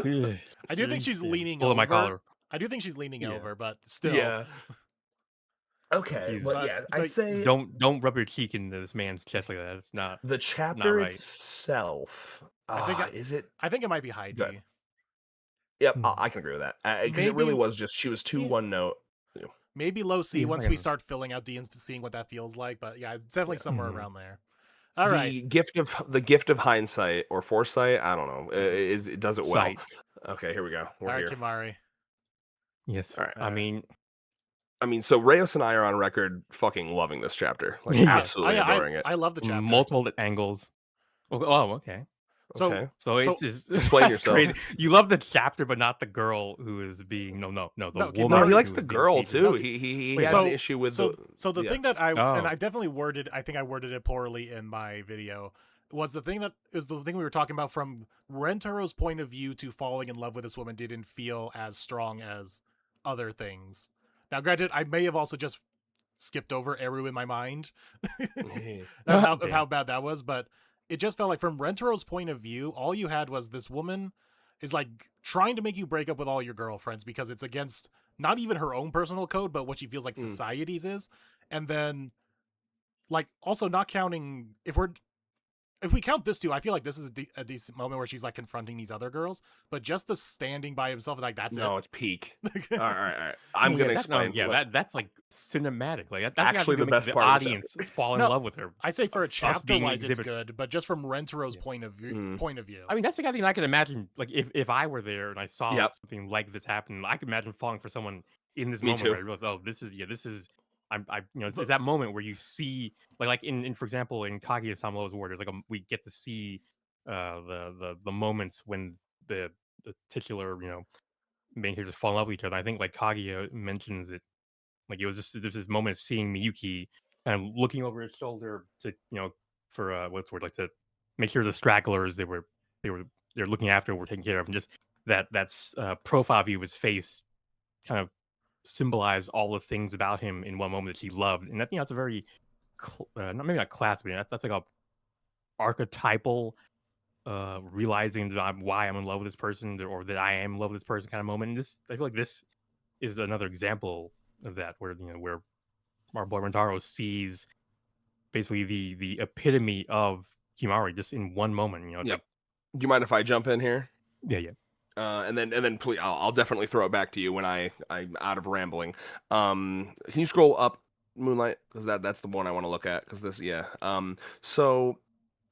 Ugh. I do think she's Yeah, leaning pull over. my collar. I do think she's leaning Yeah. over, but still. Yeah. Okay, He's- but But, yeah, like, I'd say Don't rub your cheek into this man's chest like that. It's not. the chapter right. itself. I think Is it? I think it might be Heidi. Good. Yep, Hmm. I can agree with that. Because it really Maybe- was just she was too Yeah. one note. Maybe low C Yeah, once I we can- start filling out D and seeing what that feels like. But yeah, it's definitely somewhere Mhm. around there. All right. The gift of hindsight or foresight. I don't know. It does it well. Sight. Okay, here we go. We're All right, here. Kimari. Yes. All right. I mean, I mean, so Reyes and I are on record fucking loving this chapter, like Yeah. absolutely adoring it. I love the chapter. multiple angles. Oh, okay. So- Okay. So So- it's Explain that's yourself. Crazy. You love the chapter, but not the girl who is being the No, woman. keep No, he Kimari likes who the is being girl hated. too. No, He Wait, had so- an issue with So the yeah. thing that I and Oh. I definitely worded it poorly in my video was the thing we were talking about from Rentaro's point of view to falling in love with this woman didn't feel as strong as other things. Now, granted, I may have also just skipped over Eru in my mind of Okay. how bad that was, but it just felt like from Rentaro's point of view, all you had was this woman is like trying to make you break up with all your girlfriends because it's against not even her own personal code, but what she feels like Mm. society's is. And then like also not counting if we count this too, I feel like this is a decent moment where she's like confronting these other girls, but just the standing by himself, like that's No, it. it's peak. All right. I'm Yeah, gonna that- no, explain. yeah, that's like cinematic. Like that's Actually the the best the part of the audience fall in No, love with her. I say for a Us chapter being wise, it's exhibits. good, but just from Rentero's Yeah. point of view, Mm. I mean, that's the kind of thing I can imagine. Like if I were there and I saw Yep. something like this happen, I could imagine falling for someone in this Me moment too. where I realize, oh, this is. It's that moment where you see, like in for example, in Kaguya-sama Love's War, there's like we get to see the moments when the titular main characters fall in love with each other. I think like Kaguya mentions it, like it was just there's this moment of seeing Miyuki kind of looking over his shoulder to for what's the word, like to make sure the stragglers they're looking after were taken care of, and just that's profile view of his face kind of symbolize all the things about him in one moment that she loved, and I think that's a very maybe not classic, but that's like a archetypal realizing that why I'm in love with this person, or that I am in love with this person kind of moment. And I feel like this is another example of that, where where our boy Rentaro sees basically the epitome of Kimari just in one moment. It's Yep. like, Do you mind if I jump in here? yeah. And then please, I'll definitely throw it back to you when I'm out of rambling. Can you scroll up, Moonlight? Because that's the one I want to look at. Because this, yeah. So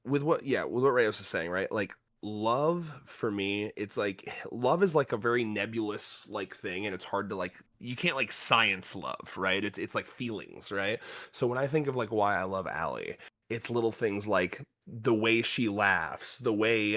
with what Reyes is saying, right? Like love for me, it's like love is like a very nebulous like thing, and it's hard to like you can't like science love, right? It's like feelings, right? So when I think of like why I love Allie, it's little things like the way she laughs, the way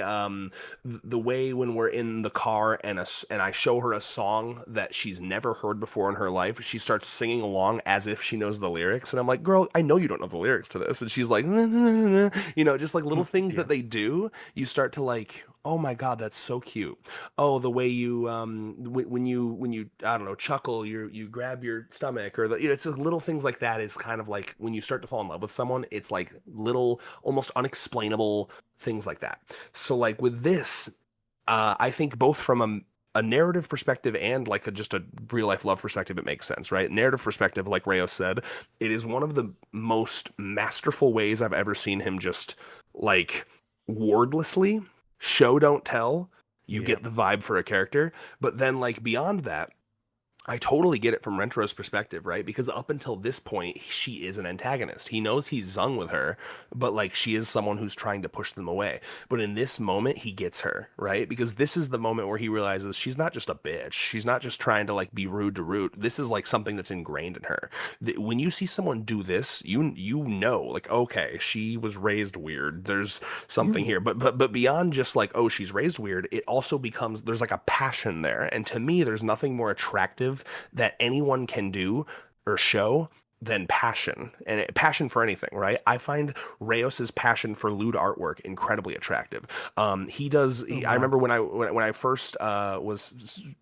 when we're in the car and I show her a song that she's never heard before in her life, she starts singing along as if she knows the lyrics, and I'm like, girl, I know you don't know the lyrics to this, and she's like, just like little things Yeah. that they do, you start to like, oh my god, that's so cute. Oh, the way you when you I don't know, chuckle, you grab your stomach, or it's just little things like that is kind of like when you start to fall in love with someone, it's like little almost unexplainable things like that. So like with this, I think both from a narrative perspective and like just a real life love perspective, it makes sense, right? Narrative perspective, like Rayo said, it is one of the most masterful ways I've ever seen him just like wordlessly show don't tell. You Yeah. get the vibe for a character, but then like beyond that, I totally get it from Rentero's perspective, right? Because up until this point, she is an antagonist. He knows he's Zung with her, but like she is someone who's trying to push them away. But in this moment, he gets her, right? Because this is the moment where he realizes she's not just a bitch. She's not just trying to like be rude to Root. This is like something that's ingrained in her. When you see someone do this, you know, like, okay, she was raised weird. There's something here. But beyond just like, oh, she's raised weird, it also becomes, there's like a passion there. And to me, there's nothing more attractive that anyone can do or show than passion and passion for anything, right? I find Reyos's passion for lewd artwork incredibly attractive. I Wow. remember when I first was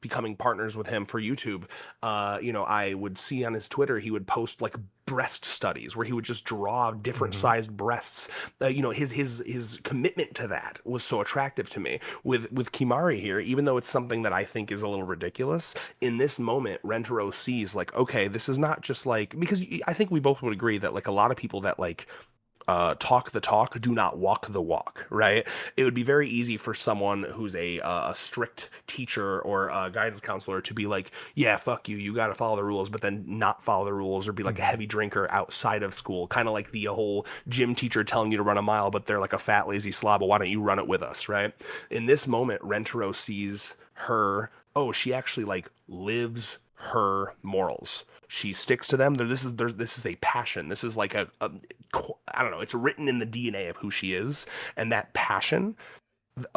becoming partners with him for YouTube, I would see on his Twitter he would post like breast studies where he would just draw different Mhm. sized breasts. His commitment to that was so attractive to me. With Kimari here, even though it's something that I think is a little ridiculous, in this moment, Rentaro sees like, okay, this is not just like, because I think we both would agree that like a lot of people that like talk the talk do not walk the walk, right? It would be very easy for someone who's a strict teacher or a guidance counselor to be like, yeah, fuck you, you got to follow the rules, but then not follow the rules, or be like a Mhm. heavy drinker outside of school, kind of like the whole gym teacher telling you to run a mile, but they're like a fat lazy slob. Well, why don't you run it with us, right? In this moment, Rentaro sees her. Oh, she actually like lives her morals. She sticks to them. This is a passion. This is like I don't know. It's written in the DNA of who she is, and that passion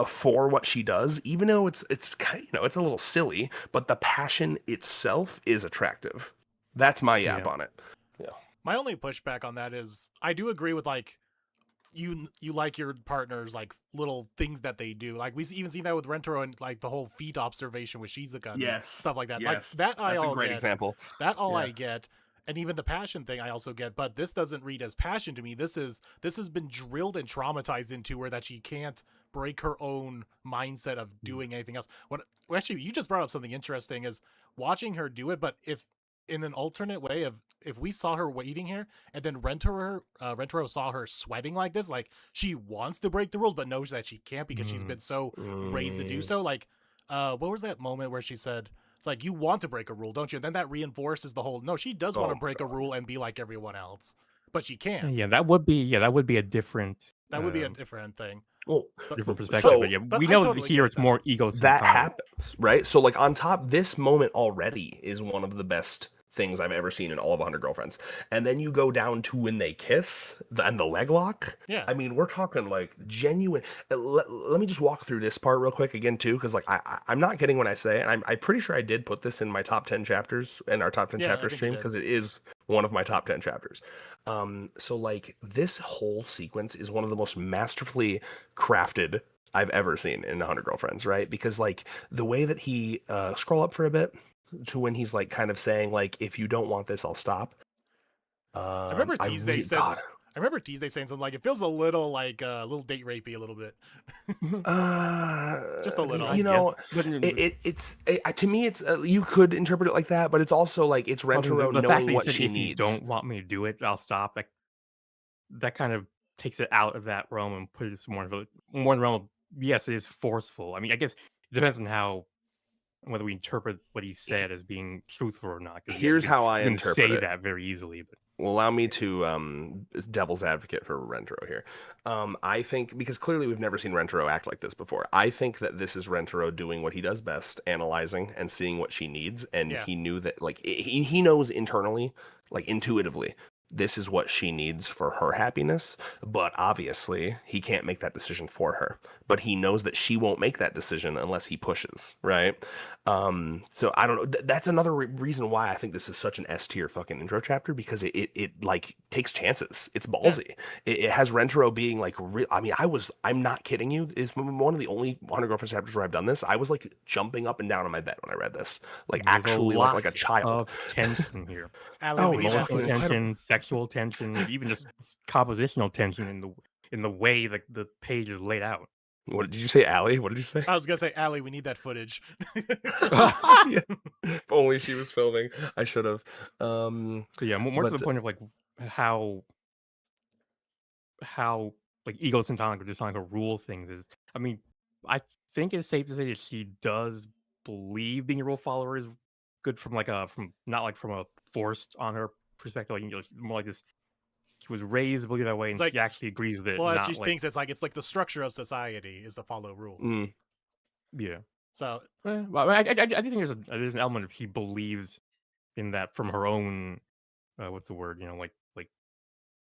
for what she does, even though it's it's a little silly, but the passion itself is attractive. That's my yap Yeah. on it. Yeah. My only pushback on that is I do agree with like you like your partner's like little things that they do. Like even seen that with Rentaro and like the whole feet observation with Shizuka and Yes. stuff like that. Like Yes. that I That's a all great get. example. That all Yeah. I get. And even the passion thing I also get, but this doesn't read as passion to me. This has been drilled and traumatized into her that she can't break her own mindset of doing anything else. Well, actually, you just brought up something interesting is watching her do it, but if in an alternate way of if we saw her waiting here and then Rentaro saw her sweating like this, like she wants to break the rules but knows that she can't because she's been so raised to do so. Like, what was that moment where she said, "It's like you want to break a rule, don't you?" And then that reinforces the whole. No, she does want Oh to break a rule and be like everyone else, but she can't. Yeah, that would be a different That would be a different thing. Well, But different so perspective. But yeah, but we I know totally here get it's that. more that egocentric. happens, right? So like on top, this moment already is one of the best things I've ever seen in all of 100 Girlfriends. And then you go down to when they kiss and the leg lock. Yeah. I mean, we're talking like genuine. Let me just walk through this part real quick again too, because like I'm not kidding when I say, and I'm pretty sure I did put this in my top 10 chapters in our top 10 Yeah, I chapter think you stream did. because it is one of my top 10 chapters. So like this whole sequence is one of the most masterfully crafted I've ever seen in 100 Girlfriends, right? Because like the way that he scroll up for a bit to when he's like kind of saying like, if you don't want this, I'll stop. I remember Tuesday said. God, I remember Tuesday saying something like it feels a little date rapey a little bit. Just a little. you know, but to me, it's you could interpret it like that, but it's also like it's I mean, Rentaro the fact that knowing he what said she if you needs. don't want me to do it, I'll stop. That kind of takes it out of that realm and puts it more in the realm of, yes, it is forceful. I mean, I guess it depends on whether we interpret what he said as being truthful or not. 'Cause, yeah, Here's how I you can interpret say it. that very easily, but Well, allow me to devil's advocate for Rentaro here. I think because clearly we've never seen Rentaro act like this before. I think that this is Rentaro doing what he does best, analyzing and seeing what she needs, and Yeah. he knew that like he knows internally, like intuitively, this is what she needs for her happiness, but obviously he can't make that decision for her. But he knows that she won't make that decision unless he pushes, right? So I don't know. That's another reason why I think this is such an S tier fucking intro chapter, because it like takes chances. It's ballsy. It has Rentaro being like, I mean, I'm not kidding you. It's one of the only 100 Girlfriends chapters where I've done this. I was like jumping up and down on my bed when I read this, like there's actually a like a lot child. of tension here. Allie, Oh, we it's need that fucking footage. incredible. Tension, sexual tension, even just compositional tension in the way that the page is laid out. What did you say, Allie? What did you say? I was gonna say, Allie, we need that footage. Yeah. If only she was filming. I should have. So yeah, more to But- the point of like how like egocentric or just trying to rule things is. I mean, I think it's safe to say that she does believe being a rule follower is good from not like from a forced on her perspective, like more like this. She was raised to believe that way, and Like- she actually agrees with it. Well, as not she like, thinks it's like the structure of society is to follow rules. Mm. yeah. So Well, I do think there's an element of she believes in that from her own what's the word? Like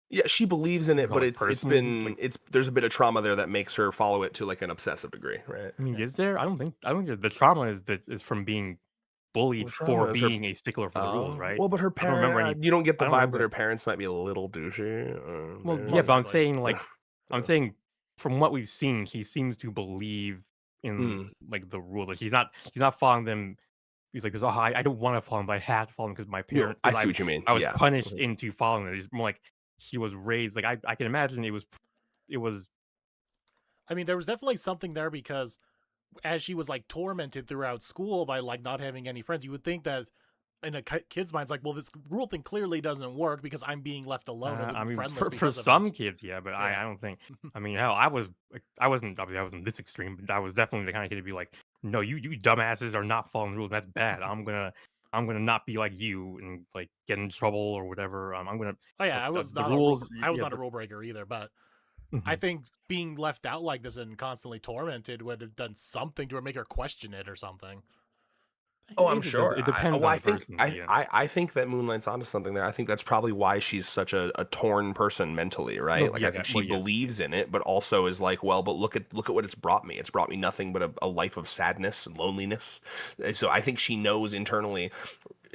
Yeah, she believes in it, Call but it it's personally, been like- there's a bit of trauma there that makes her follow it to like an obsessive degree, right? I mean, is there? I don't think the trauma is from being bullied What's for wrong? Is her- being a stickler for the rules, right? Well, but her I don't remember parents, any. you don't get I the don't vibe that remember. her parents might be a little douchey. Well, maybe. yeah, but I'm Possibly. saying like, I'm saying from what we've seen, he seems to believe in like the rule. Like he's not following them. He's like, oh, I don't want to follow them, but I had to follow them because my Yeah, parents. I 'cause see what you mean. I was Yeah. punished into following them. He's more like he was raised. Like I can imagine it was. I mean, there was definitely something there because as she was like tormented throughout school by like not having any friends, you would think that in a kid's mind's like, well, this rule thing clearly doesn't work because I'm being left alone and I mean, friendless. for because of some it. kids, yeah, but Yeah. I don't think. I mean, hell, I wasn't obviously I wasn't this extreme, but I was definitely the kind of kid to be like, no, you dumbasses are not following the rules. That's bad. I'm gonna not be like you and like get in trouble or whatever. I'm gonna. Oh yeah, I the- was the not rules. a rule, I was yeah, not a the- rule breaker either, but Mhm. I think being left out like this and constantly tormented would have done something to make her question it or something. Oh, I'm It does- sure. It depends well, on I the think person. I, yeah. I think that Moonlight's onto something there. I think that's probably why she's such a torn person mentally, right? Well, Like yeah, I think she well, yes. believes in it, but also is like, well, but look at what it's brought me. It's brought me nothing but a life of sadness and loneliness. So I think she knows internally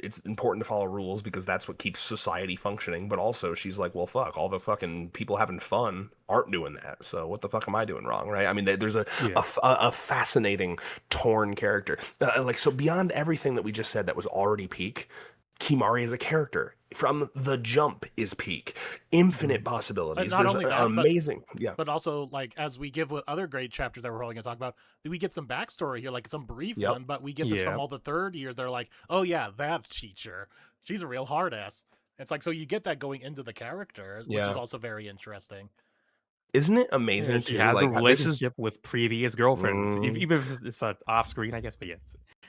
it's important to follow rules because that's what keeps society functioning. But also she's like, well, fuck, all the fucking people having fun aren't doing that. So what the fuck am I doing wrong, right? I mean, there's Yeah. a fascinating torn character. Like, so beyond everything that we just said that was already peak, Kimari as a character from the jump is peak. Infinite possibilities. not There's only an that, but- amazing, yeah. But also, like, as we give with other great chapters that we're probably going to talk about, we get some backstory here, like some brief Yep. one, but we get this from Yeah. all the third years. They're like, oh, yeah, that teacher. She's a real hard ass. It's like, so you get that going into the character, which Yeah. is also very interesting. Isn't it Yeah, amazing she too? has Like, a this is relationship with previous girlfriends, Mm. even if it's off screen, I guess. But yes,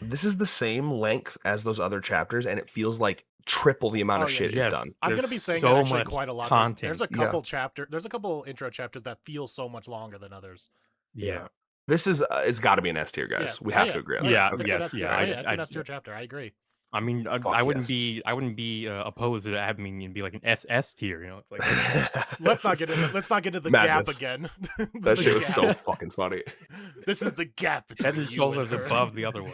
this is the same length as those other chapters, and it feels like triple the amount Oh, of yeah, shit yes. is done. I'm going to There's be saying so that actually much quite a lot. There's a content. couple there's a couple intro chapters that feel so much longer than others. Yeah. This is it's got to be an S tier, guys. Yeah. We Oh, have yeah. to agree on Oh, that. Yeah, Okay. It's an yes, S tier. yeah, Oh, I- yeah, it's an I- S tier chapter. I agree. I mean, Fuck I wouldn't yes. be opposed to having it be like an SS tier. You know, it's like Let's not get into the Madness. gap again. That The shit was gap. so fucking funny. This is the gap head between and you and shoulders her. above the other one.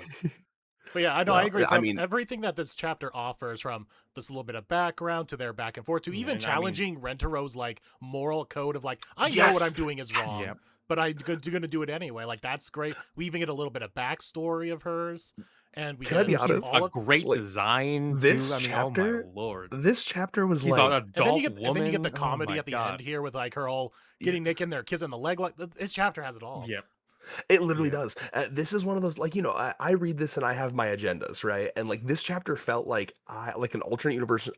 But yeah, I know, Well, I agree. I mean- Everything that this chapter offers, from this little bit of background to their back and forth to Yeah, even and I mean- challenging Rentero's like moral code of like, I know Yes! what I'm doing is wrong, Yep. but I'm gonna do it anyway. Like, that's great. We even get a little bit of backstory of hers, and we Can I get be He's honest? all a of, great like, design. this too. I mean, chapter- oh my lord, This chapter was he's like an adult and then you get woman. the Oh comedy my at the God. end here with like her all getting naked and they're kissing the leg. Like, this chapter has it all. Yep. It literally Yeah. does. This is one of those, like, you know, I read this and I have my agendas, right? And like this chapter felt like like an alternate universe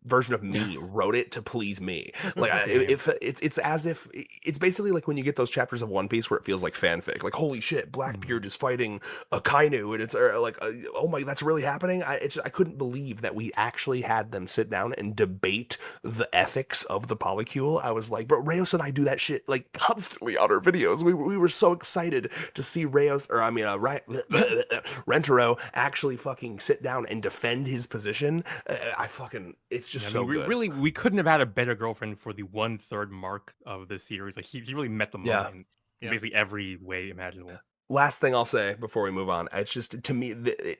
version of me wrote it to please me. Like if it's as if it's basically like when you get those chapters of One Piece where it feels like fanfic. Like, holy shit, Blackbeard is fighting a Kainu, and it's like, oh my, that's really happening. I couldn't believe that we actually had them sit down and debate the ethics of the polycule. I was like, but Reyes and I do that shit like constantly on our videos. We were so excited to see Rentaro actually fucking sit down and defend his position. It's just I so mean, good. we couldn't have had a better girlfriend for the 1/3 mark of the series. Like he really met the Yeah. moment in Yeah. basically every way imaginable. Last thing I'll say before we move on, it's just, to me,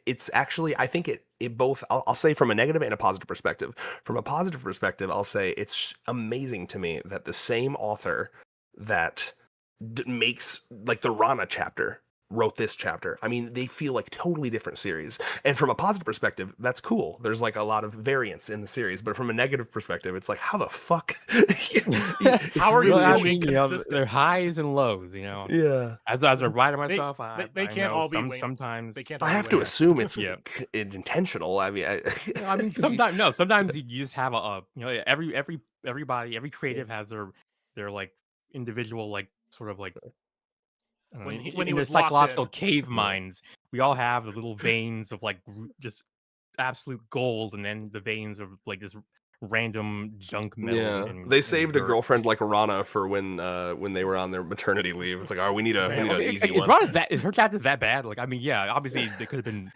it's actually, I think it both, I'll say from a negative and a positive perspective. From a positive perspective, I'll say it's amazing to me that the same author that makes like the Rana chapter wrote this chapter. I mean, they feel like totally different series. And from a positive perspective, that's cool. There's like a lot of variance in the series. But from a negative perspective, it's like, how the fuck? How are you Well, so I mean, you know, inconsistent? they're highs and lows. You know, Yeah. as a writer myself, they I can't know all be wing- sometimes. They can't. I all have be to winners. assume it's Yeah. it's intentional. I mean, I mean, sometimes you just have you know, every creative has their like individual like sort of like I don't know, When he in was the locked psychological in. cave minds, we all have the little veins of like just absolute gold, and then the veins of like this random junk metal. yeah, and- they and saved a dirt. girlfriend like Rana for when they were on their maternity leave. It's like, oh, we need Yeah, an easy is one. Rana is her chapter that bad? Like, I mean, yeah, obviously they could have been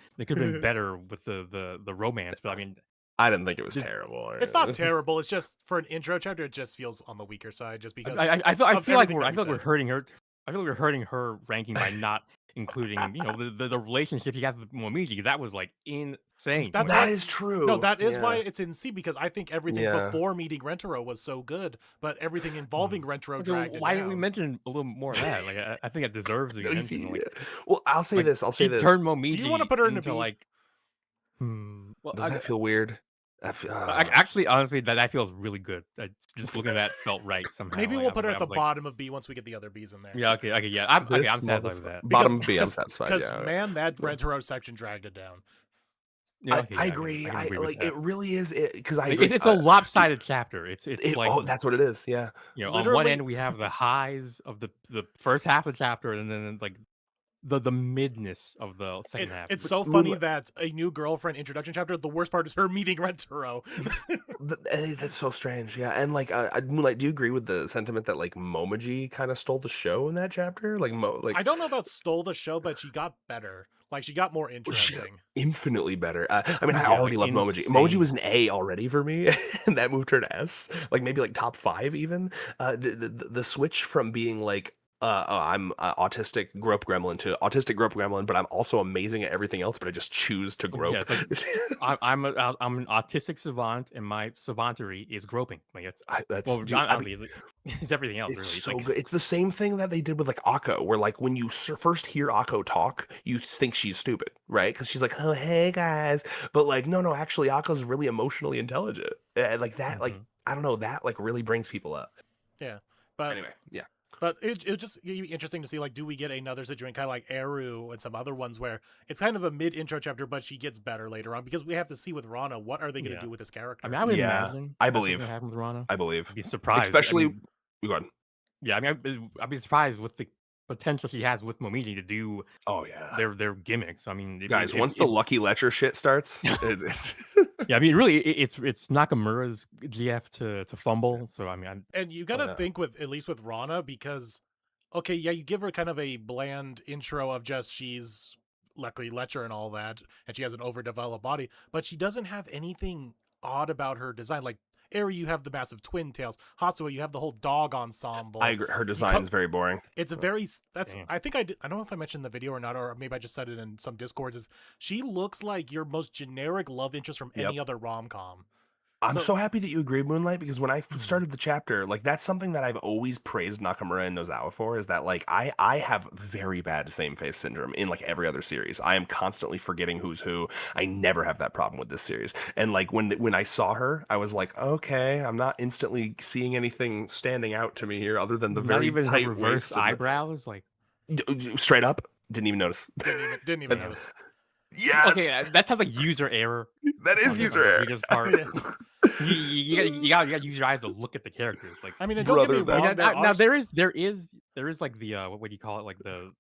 better with the romance, but I mean, I didn't think it was Did- terrible. It's not terrible. It's just for an intro chapter, it just feels on the weaker side. Just because I of feel like everything we're that we hurting her. I feel like we're hurting her ranking by not including the relationship he has with Momiji. That was like insane. That's That why- is true. No, that is why Yeah. it's in C, because I think everything Yeah. before meeting Rentaro was so good, but everything involving Rentaro So dragged it why down. didn't we mention a little more of that? Like, I think it deserves to be No, you see, mentioned. Like, well, I'll say like, this. I'll say she this. turned Momiji wanna put her in a into B? like. Well, Doesn't that feel weird? actually, honestly, that feels really good. Just looking at that felt right somehow. Maybe Like, we'll I put her was- at I the was like, bottom of B once we get the other Bs in there. Yeah, okay, yeah. I'm This satisfied with motherfucker- that. Bottom B, I'm satisfied. Because Yeah. man, that Rentaro section dragged it down. Yeah, I, okay, I yeah, agree. can I agree with like that. it. Really is it because I. Like, Agree. it's a lopsided chapter. It's like oh, that's what it is. Yeah. on one literally- end we have the highs of the first half of the chapter, and then like the midness of the second half. It's so But funny Moonlight- that a new girlfriend introduction chapter, the worst part is her meeting Rentaro. That's so strange. Yeah, and like Moonlight, do you agree with the sentiment that like Momoji kind of stole the show in that chapter? Like I don't know about stole the show, but she got better. Like she got more She got interesting. infinitely better. I mean, I Yeah, already like, love Momoji. insane. Momoji was an A already for me, and that moved her to S, like maybe like top 5 even. The switch from being like I'm autistic grope gremlin to autistic grope gremlin, but I'm also amazing at everything else, but I just choose to grope. Yeah, it's like, I'm an autistic savant, and my savantery is groping. Like it's That's well, dude, I mean, honestly, it's everything else. it's Really, so like, good. It's the same thing that they did with like Akko, where like when you first hear Akko talk, you think she's stupid, right? Because she's like, "Oh, hey guys," but like, no, actually, Akko's really emotionally intelligent. Like that, like Mhm. I don't know, that like really brings people up. Yeah. But Anyway, yeah, But it just be interesting to see, like, do we get another situation kind of like Eru and some other ones where it's kind of a mid-intro chapter, but she gets better later on, because we have to see with Rana, what are they going to Yeah. do with this character? I mean, I would Yeah, imagine. I that's what's believe. gonna happen with Rana. I believe, I'd be surprised. especially. I mean, Go on. yeah, I mean, I'd be surprised with the potential she has with Momiji to do Oh yeah, their gimmicks. I mean, guys. Once the Lucky Ledger shit starts, it's yeah, I mean, really, it's Nakamura's GF to fumble. So I mean, And you got to yeah. think with, at least with Rana, because, okay, yeah, you give her kind of a bland intro of just she's luckily Ledger and all that, and she has an overdeveloped body, but she doesn't have anything odd about her design. Like, Eri, you have the massive twin tails. Hatsuo, you have the whole dog ensemble. I agree. Her design's very boring. It's a very that's Damn. I think I don't know if I mentioned in the video or not, or maybe I just said it in some discords. Is she looks like your most generic love interest from any other rom-com. I'm So- so happy that you agreed, Moonlight, because when I started the chapter, like that's something that I've always praised Nakamura and Nozawa for, is that like I have very bad same face syndrome in like every other series. I am constantly forgetting who's who. I never have that problem with this series. And like when I saw her, I was like, okay, I'm not instantly seeing anything standing out to me here other than the not very even tight her reverse waist and the- eyebrows. Like, straight up. Didn't even notice. Didn't even notice. Yes, okay, that's how like user error. that is on the- user on the error. reader's part. you gotta use your eyes to look at the characters. Like, I mean, and don't get me Brother, that- wrong. now there are there is like the what do you call it? Like the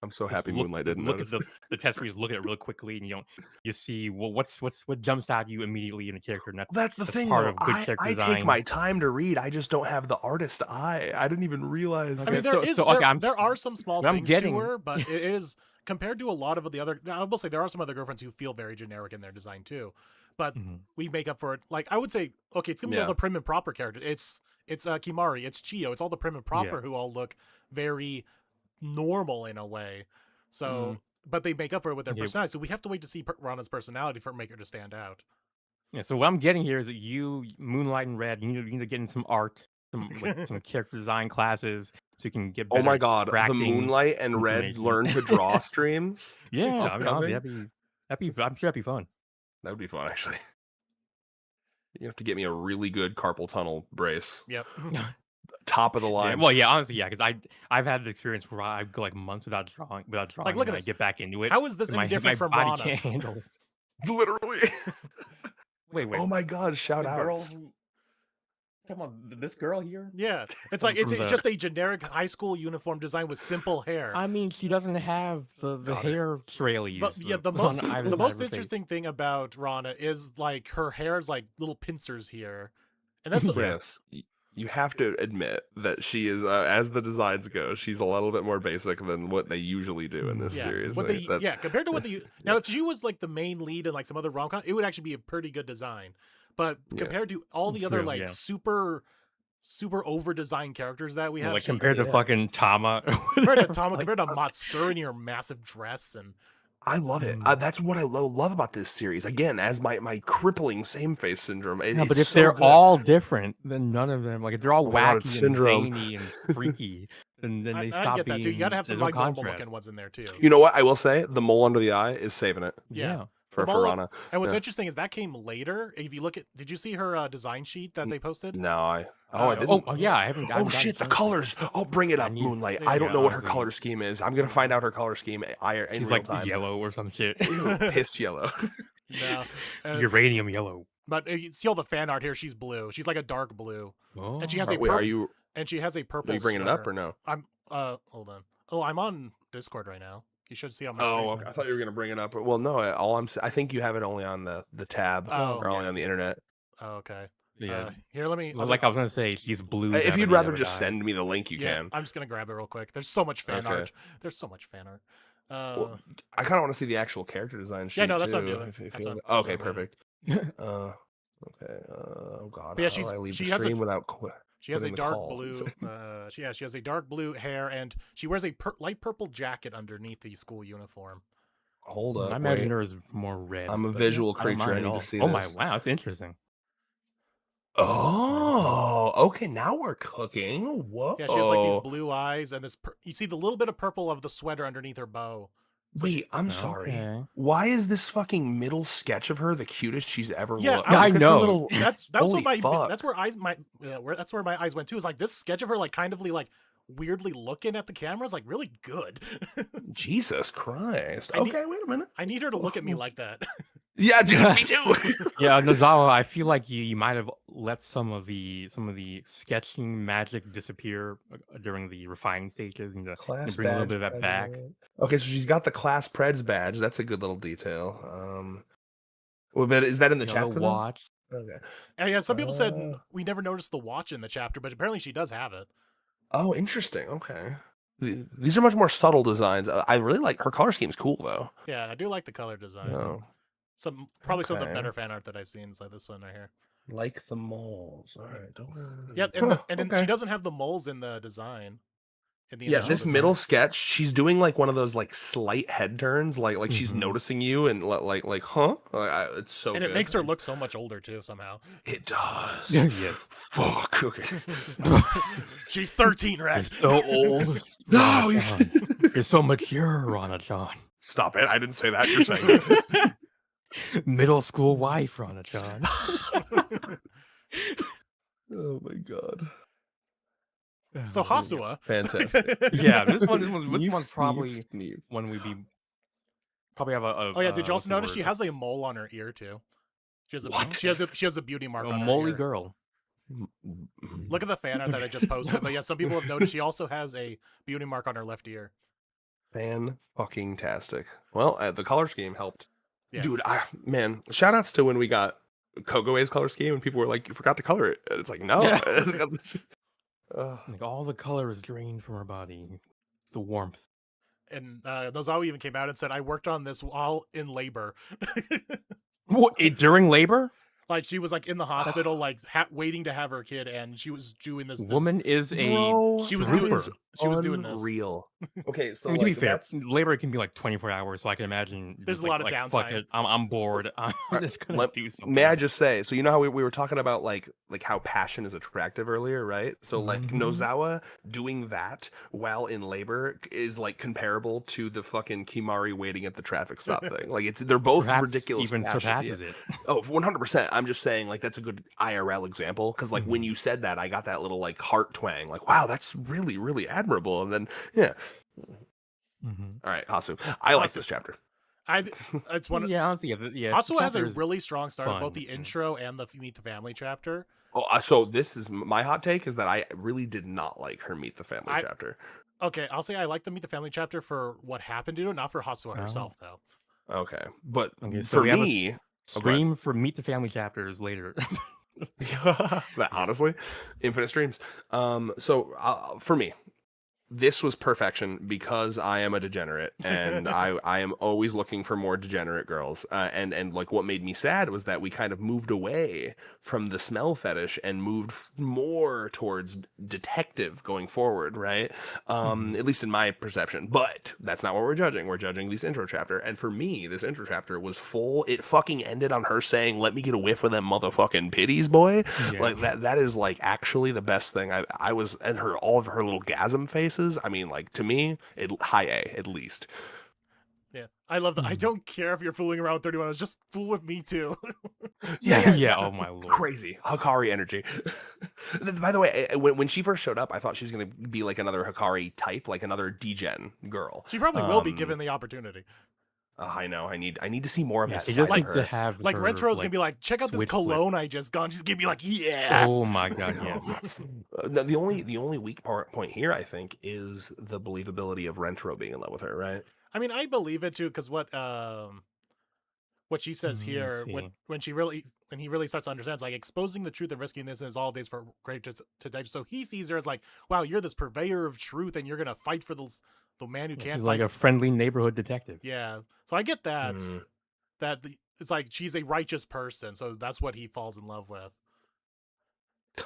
I'm so just happy Moonlight didn't look notice. at the test where you look at it really quickly, and you see what jumps out at you immediately in a character. And That's the that's thing, part though. of good character I take design. my time to read. I just don't have the artist eye. I didn't even realize. I mean, Okay, there are some small what I'm things getting- to her, but it is compared to a lot of the other. I will say there are some other girlfriends who feel very generic in their design too, but Mhm. we make up for it. Like I would say, okay, it's gonna be all Yeah. the prim and proper characters. It's Kimari, it's Chio, it's all the prim and proper who all look very normal in a way. So, but they make up for it with their Yeah. personality. So we have to wait to see Rana's personality for make her to stand out. Yeah, so what I'm getting here is that you, Moonlight and Red, you need to get in some art, some character design classes, so you can get better Oh my at god, the extracting Moonlight and Red information. learn to draw streams. Yeah, I mean, honestly, upcoming? I'm sure that'd be fun. That would be fun, actually. You have to get me a really good carpal tunnel brace, Yep. top of the Yeah, line. well, yeah, honestly, yeah, because I've had the experience where I go like months without drawing, look and at then I this. get back into it. How is this and any different from body Rana? can't handle it. Literally. Wait, Oh my god, shout the girl outs. who- Come on, this girl here. Yeah, it's like it's From the- just a generic high school uniform design with simple hair. I mean, she doesn't have the Got it. hair trailies. But yeah, the on most either the side most of her interesting face. thing about Rana is like her hair is like little pincers here, and that's Yeah. Yes. You have to admit that she is, as the designs go, she's a little bit more basic than what they usually do in this yeah. series. What Like, they, that- yeah, compared to what they now, if she was like the main lead in like some other rom-com, it would actually be a pretty good design. But Yeah. compared to all the other True, like yeah. super super over designed characters that we have. Like She- compared to yeah. fucking Tama. compared to Tama, Like, compared to Matsuri and your massive dress, and I love it. That's what I love about this series. Again, as my crippling same face syndrome. yeah, but it's if so they're good. all different, then none of them, like if they're all Oh my God, wacky it's and syndrome. zany and freaky, then they I stop get being. that too. You gotta have some there's no like normal contrast. looking ones in there too. You know what I will say? The mole under the eye is saving it Yeah. for The mole- Rana. And what's Yeah. interesting is that came later. If you look at, did you see her design sheet that they posted? No, I Oh, didn't. Oh yeah, I haven't. Oh gotten shit, the a chance to. colors. Oh, bring it I up, need- Moonlight. yeah, I don't know what her honestly. color scheme is. I'm gonna find out her color scheme in She's real like time. yellow or some shit. Ew, piss yellow. No. And it's- Uranium yellow. But you see all the fan art here. She's blue. She's like a dark blue, Oh. and she has a Wait, purple. are you purple. bringing it up sweater. or no? I'm hold on. Oh, I'm on Discord right now. You should see on my Oh, stream. okay. I thought you were gonna bring it up. Well, no. I think you have it only on the tab Oh, or only on the internet. Oh, okay. Yeah. Here, let me. Like I was gonna say, she's blue. If Ebony you'd rather never just died. send me the link, you yeah, can. I'm just gonna grab it real quick. There's so much fan Okay. art. There's so much fan art. Well, I kind of want to see the actual character design sheet. Yeah, no, that's what I'm too, doing. if That's you- what- that's okay, what I'm doing. perfect. Okay. Oh God. But yeah, how do I leave she the has a- stream without? She has a putting the dark call. blue. She has a dark blue hair, and she wears a light purple jacket underneath the school uniform. Hold up. I imagine wait. her as more red. I'm a but visual I don't creature, I mind need at to all. see Oh my! this. Wow, it's interesting. Oh, okay. Now we're cooking. Whoa. Yeah, she has like these blue eyes, and this. You see the little bit of purple of the sweater underneath her bow. Wait, I'm sorry. Okay. Why is this fucking middle sketch of her the cutest she's ever Yeah, looked? I Look at her know. little- That's Holy what my fuck. that's where that's where my eyes went too. Is like this sketch of her like kind of like weirdly looking at the camera is like really good. Jesus Christ. I need- Okay, wait a minute. I need her to look at me like that. Yeah, dude, me too. Yeah, Nozawa, I feel like you might have let some of the sketching magic disappear during the refining stages and to Class bring a little badge bit of that back. president. Okay, so she's got the class preds badge. That's a good little detail. Well, but is that in the You know, chapter? the though? watch. Okay. And yeah, some people said Uh. we never noticed the watch in the chapter, but apparently she does have it. Oh, interesting. Okay. These are much more subtle designs. I really like her color scheme's cool though. Yeah, I do like the color design. Oh, Probably some of the okay. better fan art that I've seen. So this one right here. like the moles. All right. Don't worry. Yeah, and then Okay. she doesn't have the moles in the design. In the Yeah, initial this design. middle sketch, she's doing like one of those like slight head turns, like she's Mhm. noticing you and like huh? It's so and good. it makes her look so much older too somehow. It does. Yes. Fuck. Okay. She's 13, You're right? so old. No, you Rana-chan. You're so mature, Rana-chan. stop it! I didn't say that. You're saying it. Middle school wife, Rana-chan. Oh my god. So Hasua. Fantastic. Yeah, this one's Sneef, probably sneef, sneef. one we'd be probably have a. Oh yeah, did you what's also the notice word? she has a mole on her ear too? She has a What? she has a beauty mark a on her moly ear. girl. Look at the fan art that I just posted. But yeah, some people have noticed she also has a beauty mark on her left ear. Fan fucking tastic. Well, the color scheme helped. Yeah. Dude, man, shout outs to when we got Kogoe's color scheme and people were like, you forgot to color it. And it's like, no. Yeah. Ugh. Like all the color is drained from her body. The warmth. And Nozawa even came out and said, "I worked on this while in labor." What, during labor? Like she was like in the hospital, like waiting to have her kid, and she was doing this. Woman is a Bro, She was that doing- is she was doing this. Unreal. Okay, so I mean, to be like, fair, that's- labor can be like 24 hours, so I can imagine. There's just a lot of Fuck downtime. it, I'm bored. I'm just gonna let- do something. May I just say, so you know how we were talking about like how passion is attractive earlier, right? So like Mhm. Nozawa doing that while in labor is like comparable to the fucking Kimari waiting at the traffic stop thing. Like they're both Perhaps ridiculous. even passion. surpasses Yeah. it. Oh, 100%. I'm just saying like that's a good IRL example because like when Mhm. you said that, I got that little like heart twang. Like wow, that's really really admirable. And then yeah. Mhm. All right, Hasu. I like Hasu. this chapter. It's one. Yeah, honestly, yeah. Also has a chapter is- really strong start, both fun, the yeah. intro and the Meet the Family chapter. Oh, so this is my hot take is that I really did not like her meet the family I- chapter. Okay, I'll say I like the Meet the Family chapter for what happened to her, not for Hasua Oh. herself though. Okay, but Okay, so for we have a me, Stream for Meet the Family chapters later. but honestly, infinite streams. So for me, this was perfection because I am a degenerate and I am always looking for more degenerate girls. And like what made me sad was that we kind of moved away from the smell fetish and moved more towards detective going forward, right? At least in my perception. But that's not what we're judging. We're judging this intro chapter. And for me, this intro chapter was full. It fucking ended on her saying, "Let me get a whiff of them motherfucking pitties, boy." Yeah. Like that is like actually the best thing. I was, and her, all of her little gasm faces. I mean, like, to me, high A at least. Yeah, I love that. I Mhm. don't care if you're fooling around with 31. Just fool with me too. Yeah, oh my lord. Crazy Hikari energy. By the way, when she first showed up, I thought she was gonna be like another Hikari type, like another degen girl. She probably will be given the opportunity. I know. I need to see more of Yeah, that she side just of needs to her. have Like her, Rentro's gonna like, be like, check out this switch flip. cologne I just got. She's gonna be like, yes. Oh my god, yes. No, the only weak point here, I think, is the believability of Rentro being in love with her, right? I mean, I believe it too, because what she says Let's here see. when he really starts to understand, it's like exposing the truth and risking this is all days for great to digest. So he sees her as like, wow, you're this purveyor of truth, and you're gonna fight for the man who can't She's fight. like a friendly neighborhood detective. Yeah, so I get that. Mm. It's like she's a righteous person, so that's what he falls in love with.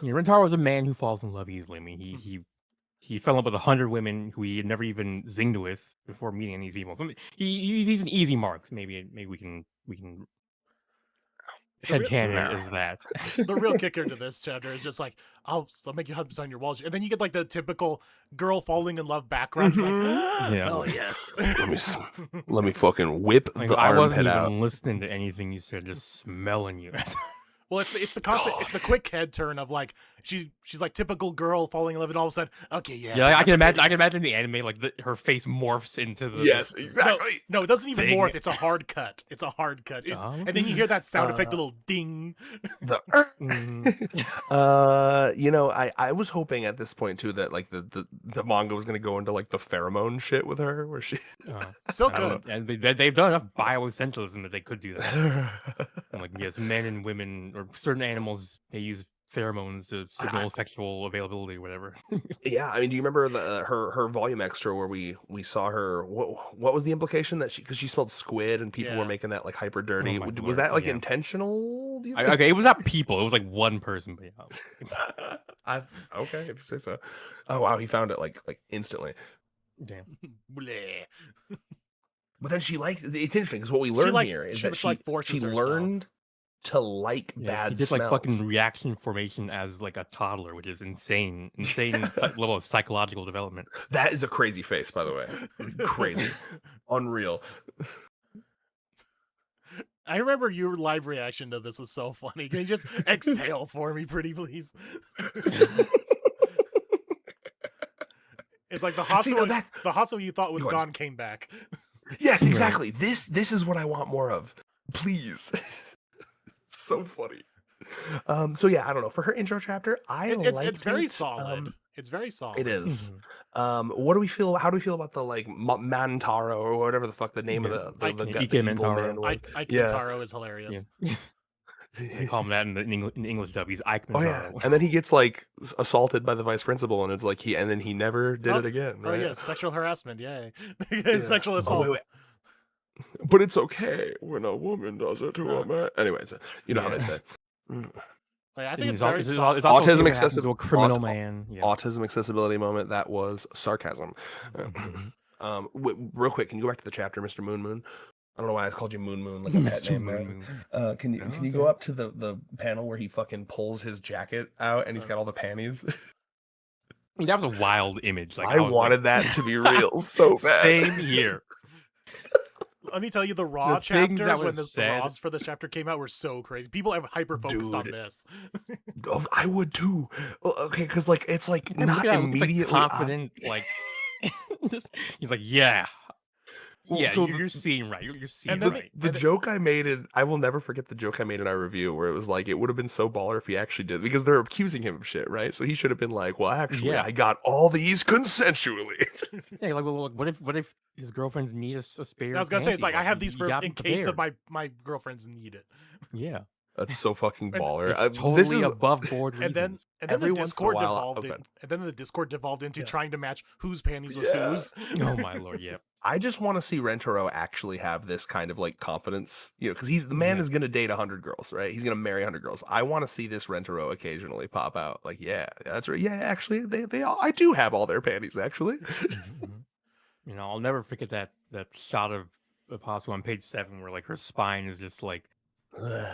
Yeah, Rentaro was a man who falls in love easily. I mean, he fell in love with 100 women who he had never even zinged with before meeting any of these people. So he's an easy mark. Maybe we can headcanon it as that. The real kicker to this chapter is just like, I'll make you hubs on your walls, and then you get like the typical girl falling in love background. It's like, Yeah. oh yes. Let me fucking whip Like, the I wasn't armpit even out. listening to anything you said, just smelling you. Well, it's the constant, it's the quick head turn of like she's like typical girl falling in love, and all of a sudden, okay, yeah. Yeah, I can imagine. I can titties. imagine the anime, like her face morphs into the. Yes, exactly. No, it doesn't even Thing. morph. It's a hard cut. It's a hard cut. Oh, And then you hear that sound effect, the Uh, little ding. The Mm. you know, I was hoping at this point too that like the manga was gonna go into like the pheromone shit with her, where she. So I don't good. know. And they've done enough bioessentialism that they could do that. And like, yes, men and women or certain animals, they use pheromones to signal sexual availability or whatever. Yeah, I mean, do you remember her volume extra where we saw her? What was the implication that because she smelled squid and people were Yeah. making that like hyper dirty? my Was lord, that like yeah. intentional? Do you Okay, it was not people. It was like one person, but yeah. Okay, if you say so. Oh wow, he found it like instantly. Damn. Bleh. But then she likes. It's interesting because what we learned like- here is she that like forces she herself. learned to like Yeah, bad she did like smells. fucking reaction formation as like a toddler, which is insane level of psychological development. That is a crazy face, by the way. Crazy, unreal. I remember your live reaction to this was so funny. Can you just exhale for me, pretty please? It's like the hospital. that- The hospital you thought was Go on. gone came back. Yes, Right. exactly. This is what I want more of. Please. It's so funny. So yeah, I don't know. For her intro chapter, It's very solid. It's very solid. It is. Mhm. What do we feel? How do we feel about the like Mantaro or whatever the fuck the name Yeah. of the Ike evil Mantaro. man was? Ike Yeah. Mantaro is hilarious. Yeah. They call him that in the English dub. He's Ike Oh yeah, Mantaro. and then he gets like assaulted by the vice principal, and it's like and then he never did Oh, it again. Oh Right? yeah, sexual harassment. Yay. Yeah. Sexual Oh, assault. wait. But it's okay when a woman does it to a man. Anyways, you know how they say. Like, I I think mean, it's very it's solid. also Autism okay what happens to a excessive- criminal aut- man. Yeah. Autism accessibility moment. That was sarcasm. Mhm. Real quick, can you go back to the chapter, Mr. Moon Moon? I don't know why I called you Moon Moon like a pet Mr. name there. Moon Moon. Can you Oh, can you go okay. up to the panel where he fucking pulls his jacket out and he's got all the panties? I mean, that was a wild image. Like I was wanted that to be real so bad. Same here. Let me tell you, the Raw The things that chapters when was the said- Raws for this chapter came out were so crazy. People have hyper focused on Dude. this. Oh, I would too. Okay, because like it's like And not look at how, like, immediately confident. Like he's like, yeah, Well, yeah. so You're seeing right. You're seeing And then right. The joke I made I will never forget the joke I made in our review where it was like it would have been so baller if he actually did because they're accusing him of shit, right? So he should have been like, well, actually, Yeah. I got all these consensually. Yeah, like, well, what if his girlfriends need a spare? I was gonna say, it's panty? like I have these you for got in them case of prepared. my girlfriends need it. Yeah. That's so fucking And baller. It's This totally is above board and then reasons. every the once in a Discord while- devolved okay. in, and then the Discord devolved into Yeah. trying to match whose panties was Yeah. whose. Oh my lord, yeah. I just want to see Rentaro actually have this kind of like confidence, because he's the man Yeah. is gonna date 100 girls, right? He's gonna marry 100 girls. I want to see this Rentaro occasionally pop out, like, yeah, that's right. Yeah, actually, they all, I do have all their panties, actually. Mhm. You know, I'll never forget that shot of Apostle on page 7 where like her spine is just like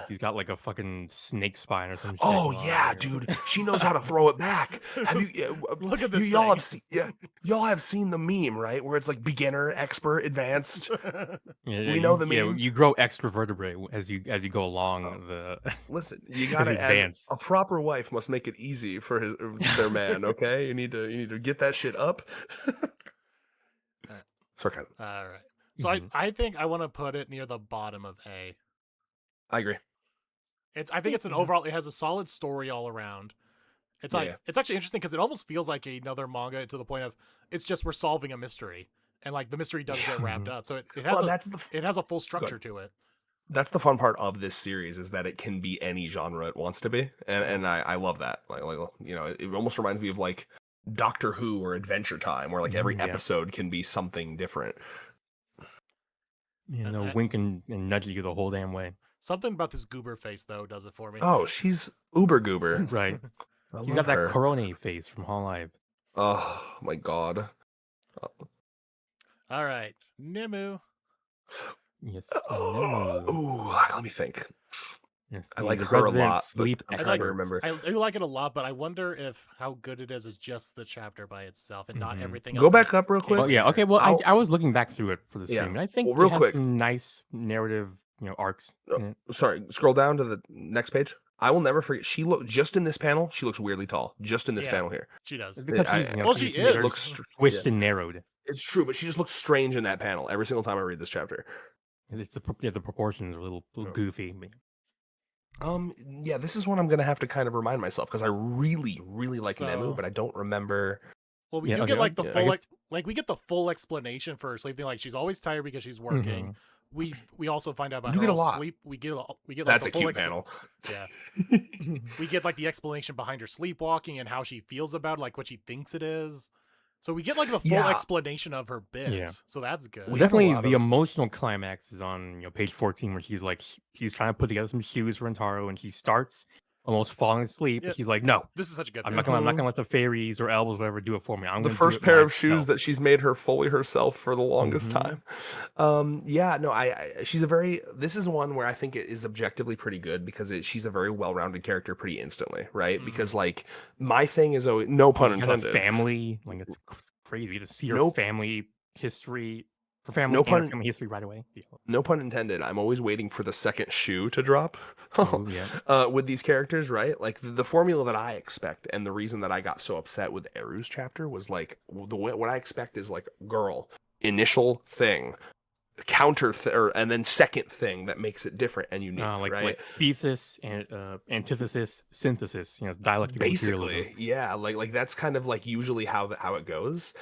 she's got like a fucking snake spine or some shit. Oh going on yeah, there. dude, she knows how to throw it back. Have you? Look at this y'all thing. have seen, y'all have seen the meme, right? Where it's like beginner, expert, advanced. Yeah, We know the yeah, meme. you grow extra vertebrae as you go along Oh. the. Listen, you As gotta you advance. a proper wife must make it easy for their man. Okay, you need to get that shit up. Sarcasm. All right. So Mhm. I think I want to put it near the bottom of A. I agree. I think it's an Yeah. overall. It has a solid story all around. It's like Yeah. it's actually interesting because it almost feels like another manga to the point of it's just we're solving a mystery and like the mystery does get wrapped Mhm. up. So it has Well, a, that's the it has a full structure to it. that's the fun part of this series is that it can be any genre it wants to be, and I love that. Like it almost reminds me of like Doctor Who or Adventure Time, where like every Yeah. episode can be something different. You And know, I- wink and nudge you the whole damn way. Something about this goober face though does it for me. Oh, she's uber goober. Right. I You love got that her. Corone face from Hall Live. Oh my god. All right, Nimu. Yes. Ooh, let me think. Yes, I the- like the her a resident lot, but Sleep I'm I trying like- to expert. remember. I do like it a lot, but I wonder if how good it is just the chapter by itself and not Mhm. everything. Go else back that up real came quick. Well, yeah. later. Okay. Well, I'll- I was looking back through it for the Yeah. stream, and I think Well, real it has quick. some nice narrative, arcs. Oh, in it. Sorry, scroll down to the next page. I will never forget. She looked just in this panel. She looks weirdly tall. Just in this Yeah. panel here. She does. It's because I- she's, well, she she's is. very Looks squished yeah. and narrowed. It's true, but she just looks strange in that panel every single time I read this chapter. It's the proportions are a little Oh. goofy. But Yeah, this is one I'm gonna have to kind of remind myself because I really, really like So- Nemu, but I don't remember. Well, we Yeah, do okay, get like the I full guess- like we get the full explanation for her sleeping. Like she's always tired because she's working. Mhm. We also find out about do her get a all lot. sleep. We get like That's the a full cute panel. Yeah, we get like the explanation behind her sleepwalking and how she feels about it, like what she thinks it is. So we get like the full Yeah. explanation of her bit. Yeah. So that's good. We have a Definitely lot the of- emotional climax is on page 14 where she's like she's trying to put together some shoes for Rentaro and she starts almost falling asleep. Yeah. And she's like, no, This is such a good. I'm bit. not gonna let the fairies or elves or whatever do it for me. I'm The gonna do first it pair of shoes myself." that she's made her fully herself for the longest Mhm. time. Yeah, no, she's a very. This is one where I think it is objectively pretty good because she's a very well-rounded character pretty instantly, right? Mhm. Because like my thing is always no pun She's got a intended. family, like it's crazy. You get to see her Nope. family history, her family, No and her pun- family history right away. Yeah. No pun intended. I'm always waiting for the second shoe to drop. Oh, yeah. With these characters, right? Like the formula that I expect, and the reason that I got so upset with Eru's chapter was like what I expect is like girl initial thing, counter and then second thing that makes it different and unique, Like right? thesis and antithesis, synthesis. Dialectical materialism. Basically, yeah, like that's kind of like usually how it goes.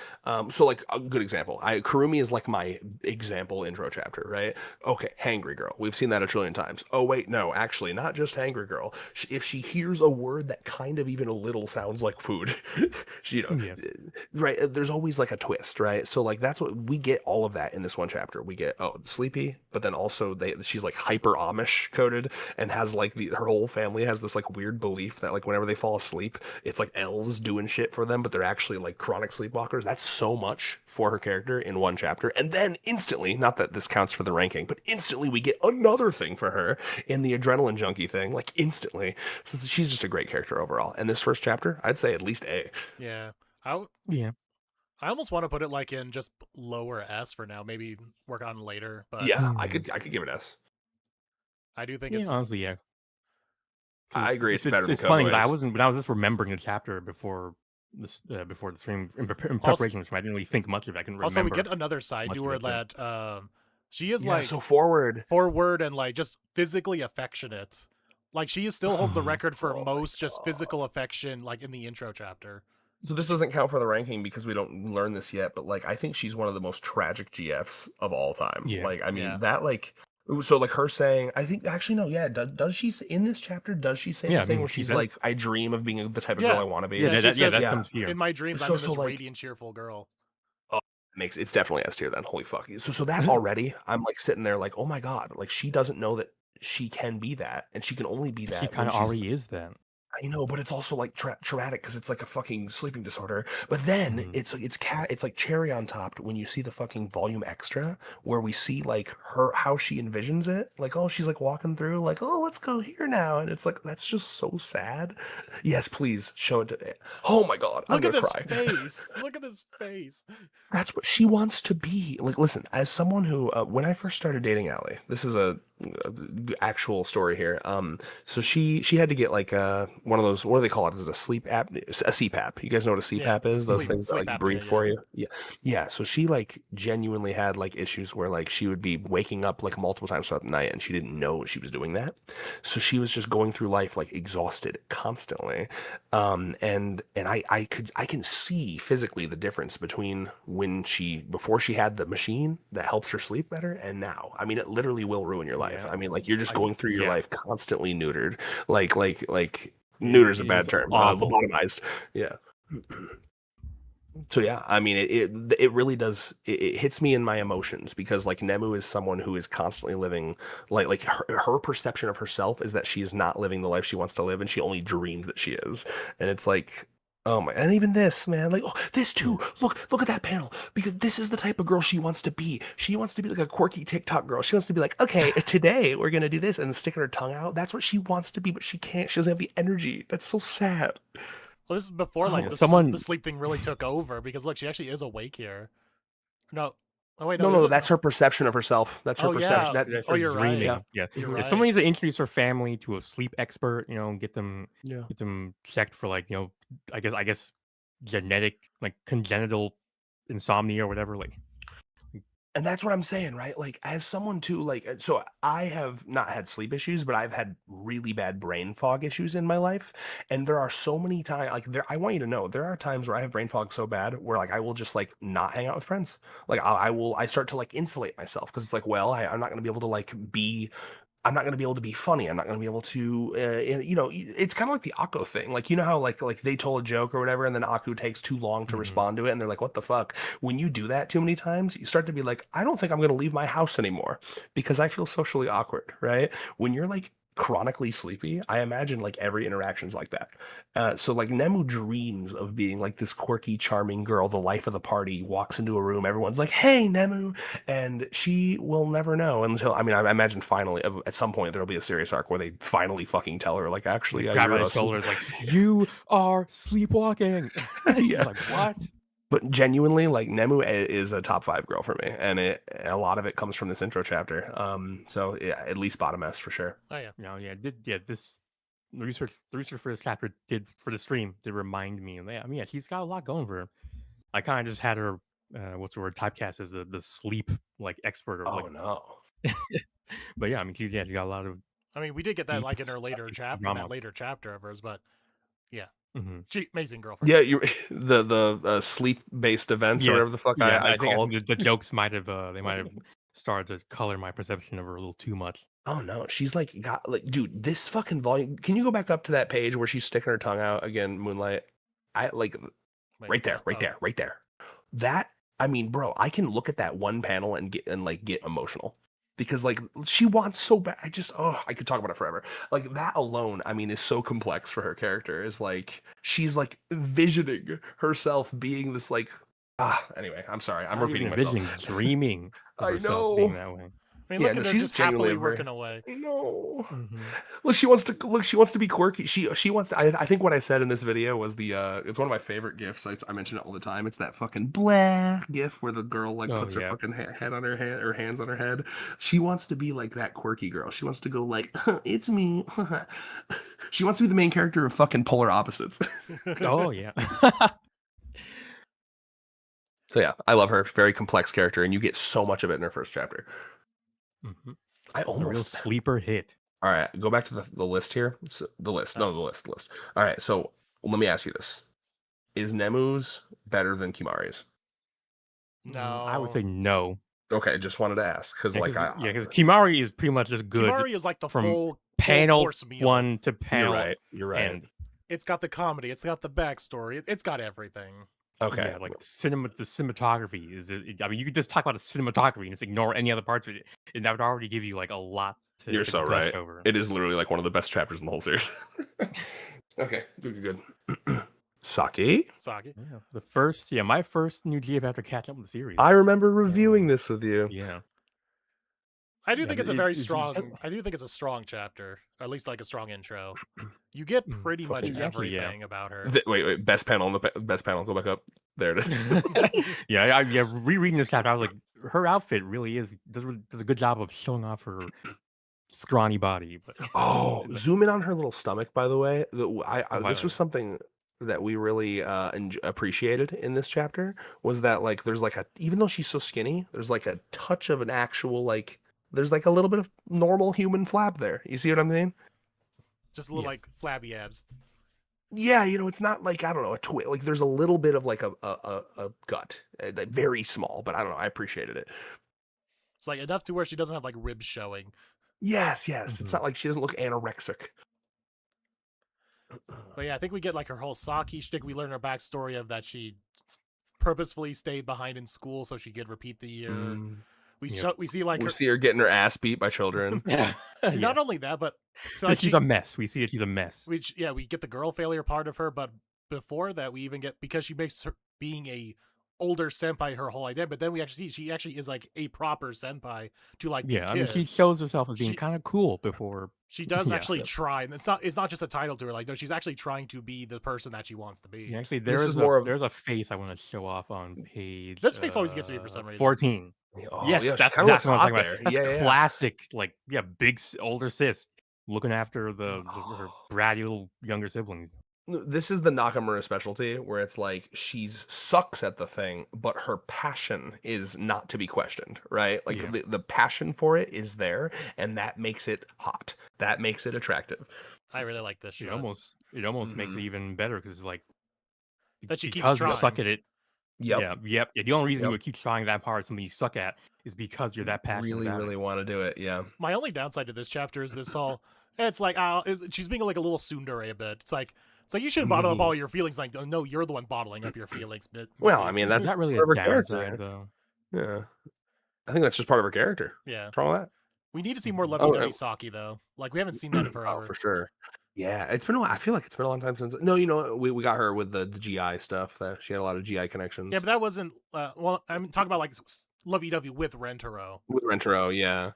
So like a good example, Kurumi is like my example intro chapter, right? Okay, hangry girl, we've seen that a trillion times. Oh wait, no, actually, not just hangry girl. If she hears a word that kind of even a little sounds like food, she, Yes. right? There's always like a twist, right? So like that's what we get all of that in this one chapter. We get sleepy, but then also she's like hyper Amish coded and has like her whole family has this like weird belief that like whenever they fall asleep, it's like elves doing shit for them, but they're actually like chronic sleepwalkers. That's so much for her character in one chapter. And then instantly, not that this counts for the ranking, but instantly we get another thing for her in the adrenaline junkie thing, like instantly. So she's just a great character overall. And this first chapter, I'd say at least A. Yeah. Yeah. I almost want to put it like in just lower S for now. Maybe work on it later. But Yeah, I Mhm. could give it S. I do think Yeah, it's honestly, yeah. I agree. It's better than It's funny 'cause I Cowboys. wasn't, but I was just remembering the chapter before this, before the stream in preparation. I didn't really think much of it. I can also remember. we get another side much to of her it, yeah. that she is Yeah, like so forward. forward and like just physically affectionate. Like she still holds the record for Oh my most just physical affection, like in the intro chapter. So this doesn't count for the ranking because we don't learn this yet, but like I think she's one of the most tragic GFs of all time. Yeah. Like I mean Yeah. that like So like her saying, I think actually no, yeah. Does she in this chapter? Does she say Yeah, the I thing mean, where she she's says- like, I dream of being the type of Yeah. girl I want to be? Yeah, she that says, comes here. in my dreams, So- I'm so, this like- radiant, cheerful girl. It's definitely S tier then. Holy fuck. So that already, I'm like sitting there like, oh my god, like she doesn't know that she can be that, and she can only be that. She kind of already is then. I know, but it's also like traumatic because it's like a fucking sleeping disorder. But then Mhm. it's like cherry on top when you see the fucking volume extra where we see like her how she envisions it. Like, oh, she's like walking through, like, oh, let's go here now, and it's like that's just so sad. Yes, please show it to. Oh my god, Look I'm at gonna this cry. face. Look at this face. That's what she wants to be. Like, listen, as someone who, when I first started dating Allie, this is a actual story here. So she had to get like one of those. What do they call it? Is it a sleep app? A CPAP. You guys know what a Yeah, CPAP is? Those sleep- things that sleep like apnea, breathe yeah. for you. Yeah. So she like genuinely had like issues where like she would be waking up like multiple times throughout the night, and she didn't know she was doing that. So she was just going through life like exhausted constantly. And I can see physically the difference between when before she had the machine that helps her sleep better and now. I mean, it literally will ruin your life. Yeah. I mean, like you're just I- going through your yeah. life constantly neutered, like neuter's a It bad is term, awful. lobotomized. Yeah. So yeah, I mean, it really does. It hits me in my emotions because like Nemu is someone who is constantly living like her perception of herself is that she is not living the life she wants to live, and she only dreams that she is. And it's like, oh my! And even this man, like, oh, this too. Look at that panel because this is the type of girl she wants to be. She wants to be like a quirky TikTok girl. She wants to be like, okay, today we're gonna do this and sticking her tongue out. That's what she wants to be, but she can't. She doesn't have the energy. That's so sad. Well, this is before like Oh, the sleep thing really took over because look, she actually is awake here. No. Oh wait, no. No, is it- that's her perception of herself. That's her Oh, perception. yeah. That, That's Oh, her you're right. dreaming. Yeah. You're If right. someone needs to introduce her family to a sleep expert, get them yeah. checked for like, I guess genetic, like congenital insomnia or whatever. Like, And that's what I'm saying, right? Like, as someone too, like, so I have not had sleep issues, but I've had really bad brain fog issues in my life. And there are so many times, like, I want you to know, there are times where I have brain fog so bad where, like, I will just, like, not hang out with friends. Like, I start to, like, insulate myself because it's like, well, I'm not going to be able to, like, I'm not going to be able to be funny. I'm not going to be able to, it's kind of like the Akko thing. Like, you know how like they told a joke or whatever, and then Akko takes too long to Mhm. respond to it, and they're like, "What the fuck?" When you do that too many times, you start to be like, "I don't think I'm going to leave my house anymore because I feel socially awkward." Right? When you're like chronically sleepy, I imagine like every interaction's like that. So like Nemu dreams of being like this quirky, charming girl, the life of the party. Walks into a room, everyone's like, "Hey, Nemu," and she will never know until I imagine finally at some point there'll be a serious arc where they finally fucking tell her like, actually, yeah, grab you're by a the sleep-" shoulders, like, you are sleepwalking. She's Yeah. like, what? But genuinely, like Nemu is a top 5 girl for me, and a lot of it comes from this intro chapter. So yeah, at least bottom S for sure. Oh yeah. This the research for this chapter for the stream did remind me. She's got a lot going for her. I kind of just had her, what's the word, typecast as the sleep like expert or Oh like, no. but yeah, she's got a lot of. I mean, we did get that Deep like in her later chapter, drama. that later chapter of hers, but Mhm. she amazing girlfriend. Yeah, you the sleep based events or whatever the fuck yeah, I think called. the jokes might have they might have started to color my perception of her a little too much. Oh no, she's like got like, dude, this fucking volume. Can you go back up to that page where she's sticking her tongue out again, Moonlight? I like Wait, right there, oh. right there. That bro, I can look at that one panel and get emotional because like she wants so bad. I could talk about it forever. Like that alone, is so complex for her character. Is like she's like envisioning herself being this like anyway, I'm sorry, I'm Not repeating even myself. envisioning, dreaming of I herself being know. that way. I mean, Yeah, look no, at her she's just genuinely happily a very- working away. I know. Mhm. Well, she wants to be quirky. She wants to. I think what I said in this video was it's one of my favorite gifs. I mention it all the time. It's that fucking blah gif where the girl like Oh, puts her yeah. fucking head on her hand or hands on her head. She wants to be like that quirky girl. She wants to go like, it's me. She wants to be the main character of fucking Polar Opposites. Oh yeah. So yeah, I love her. Very complex character, and you get so much of it in her first chapter. Mhm. I A real almost sleeper hit. All right, go back to the list here. So, the list. No, the list. All right, so let me ask you this. Is Nemu's better than Kimari's? No, I would say no. Okay, just wanted to ask because like because Kimari is pretty much just good Kimari is like the from full panel course meal. 1 to you're panel right. You're right. end. It's got the comedy. It's got the backstory. It's got everything. Okay. Yeah, like the cinematography is. I mean, you could just talk about the cinematography and just ignore any other parts of it, and that would already give you like a lot to. You're to so gush right. over. It is literally like one of the best chapters in the whole series. Okay, good. Saki? Saki. Yeah, my first new GF after catching up with the series. I remember reviewing this with you. Yeah. I do Yeah, think it's a it- very it's- strong. I do think it's a strong chapter, or at least like a strong intro. You get pretty much fucking- actually, yeah. everything about her. Wait, best panel best panel. Go back up. There it is. yeah, rereading this chapter, I was like, her outfit really does a good job of showing off her scrawny body. But Oh, zoom in on her little stomach, by the way. By This the was way. something that we really appreciated in this chapter was that like there's like even though she's so skinny, there's like a touch of an actual like there's like a little bit of normal human flab there. You see what I'm saying? Just a little Yes. like flabby abs. Yeah, it's not like I don't know a twist. Like there's a little bit of like a gut, like, very small, but I don't know. I appreciated it. It's like enough to where she doesn't have like ribs showing. Yes. It's Mhm. not like she doesn't look anorexic. But yeah, I think we get like her whole Saki shtick. We learn her backstory of that she purposefully stayed behind in school so she could repeat the year. Mm. We Yep. we see like We her. see her getting her ass beat by children. yeah, See, not only that, but so that like, she's a mess. We see that she's a mess. we get the girl failure part of her, but before that, we even get because she makes her being a older senpai her whole identity. But then we actually see she actually is like a proper senpai to like these Yeah, I mean, kids. she shows herself as being She- kind of cool before. She does Yeah. actually try, and it's not just a title to her. Like no, she's actually trying to be the person that she wants to be. Yeah, actually, This is there's more of- there's a face I want to show off on page. This face always gets to me for some reason. 14. Oh, Yes, yeah, she that's kinda exactly what I'm looks talking hot about. there. That's Yeah. classic, like big older sis looking after her Oh. bratty little younger siblings. This is the Nakamura specialty where it's like she's sucks at the thing, but her passion is not to be questioned, right? Like Yeah. the passion for it is there, and that makes it hot. That makes it attractive. I really like this It shot. almost makes Mhm. it even better because it's like That she keeps because you suck trying. at it. Yep. Yeah. The only reason Yep. you would keep trying that part, something you suck at, is because you're that passionate. Really, about really it. want to do it. Yeah. My only downside to this chapter is this whole. It's like she's being like a little tsundere a bit. It's like you shouldn't bottle up all your feelings. Like no, you're the one bottling up your feelings. Well, I mean, Is that's that really a part of her character. downside though? Yeah. I think that's just part of her character. yeah. What's wrong with that? We need to see more Oh, lovey-dovey Saki though. Like we haven't seen that in Oh, forever. for sure. Yeah, it's been a while. I feel like it's been a long time since. No, we got her with the GI stuff. That she had a lot of GI connections. Yeah, but that wasn't. Well, I'm talking about like lovey-dovey with Rentaro. With Rentaro, yeah.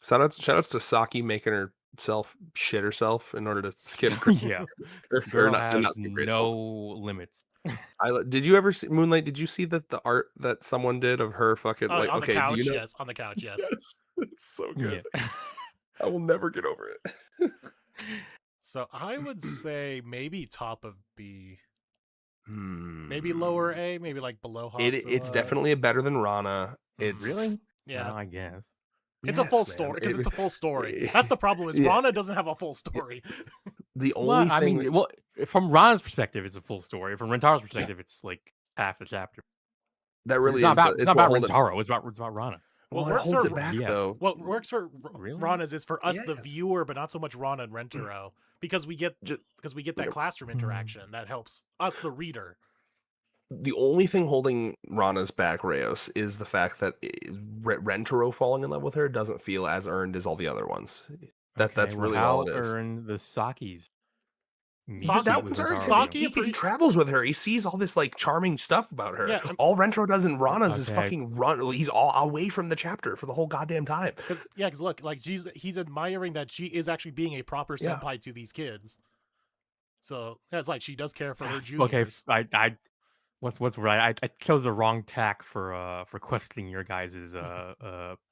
Shoutouts to Saki making herself shit herself in order to skip. Yeah, or girl not has skip grade no school. limits. Did you ever see Moonlight? Did you see the art that someone did of her fucking like? On Okay, the couch, do you know? yes. On the couch, yes. Yes, it's so good. Yeah. I will never get over it. So I would say maybe top of B, Hmm. maybe lower A, maybe like below Hasua. It's definitely better than Rana. It's Really? Yeah. I guess. It's a full Yes, man. story because It- it's a full story. That's the problem. Is Yeah. Rana doesn't have a full story. the Well, only I thing. mean, well, from Ron's perspective, it's a full story. From Rentaro's perspective, it's like half a chapter. that really It's not is. about, It's it's not what about hold it- Rentaro. It's about Rana. Well, What it works holds for- it back yeah. though. What works for Really? Rana's is for us, the Yes. viewer, but not so much Rana and Rentaro, because we get Ju- that Yep. classroom interaction that helps us, the reader. The only thing holding Rana's back, Reyes, is the fact that Rentaro falling in love with her doesn't feel as earned as all the other ones. That's Okay, well, really how all it is. earned the Saki's. Saki- That with one's earned. Rentaro. Saki- He travels with her. He sees all this like charming stuff about her. Yeah, all Rentaro does in Rana's is Okay. fucking run. He's all away from the chapter for the whole goddamn time. Because look, like he's admiring that she is actually being a proper Yeah. senpai to these kids. So yeah, it's like she does care for her Okay, juniors. what's right? I chose the wrong tack for questioning your guys'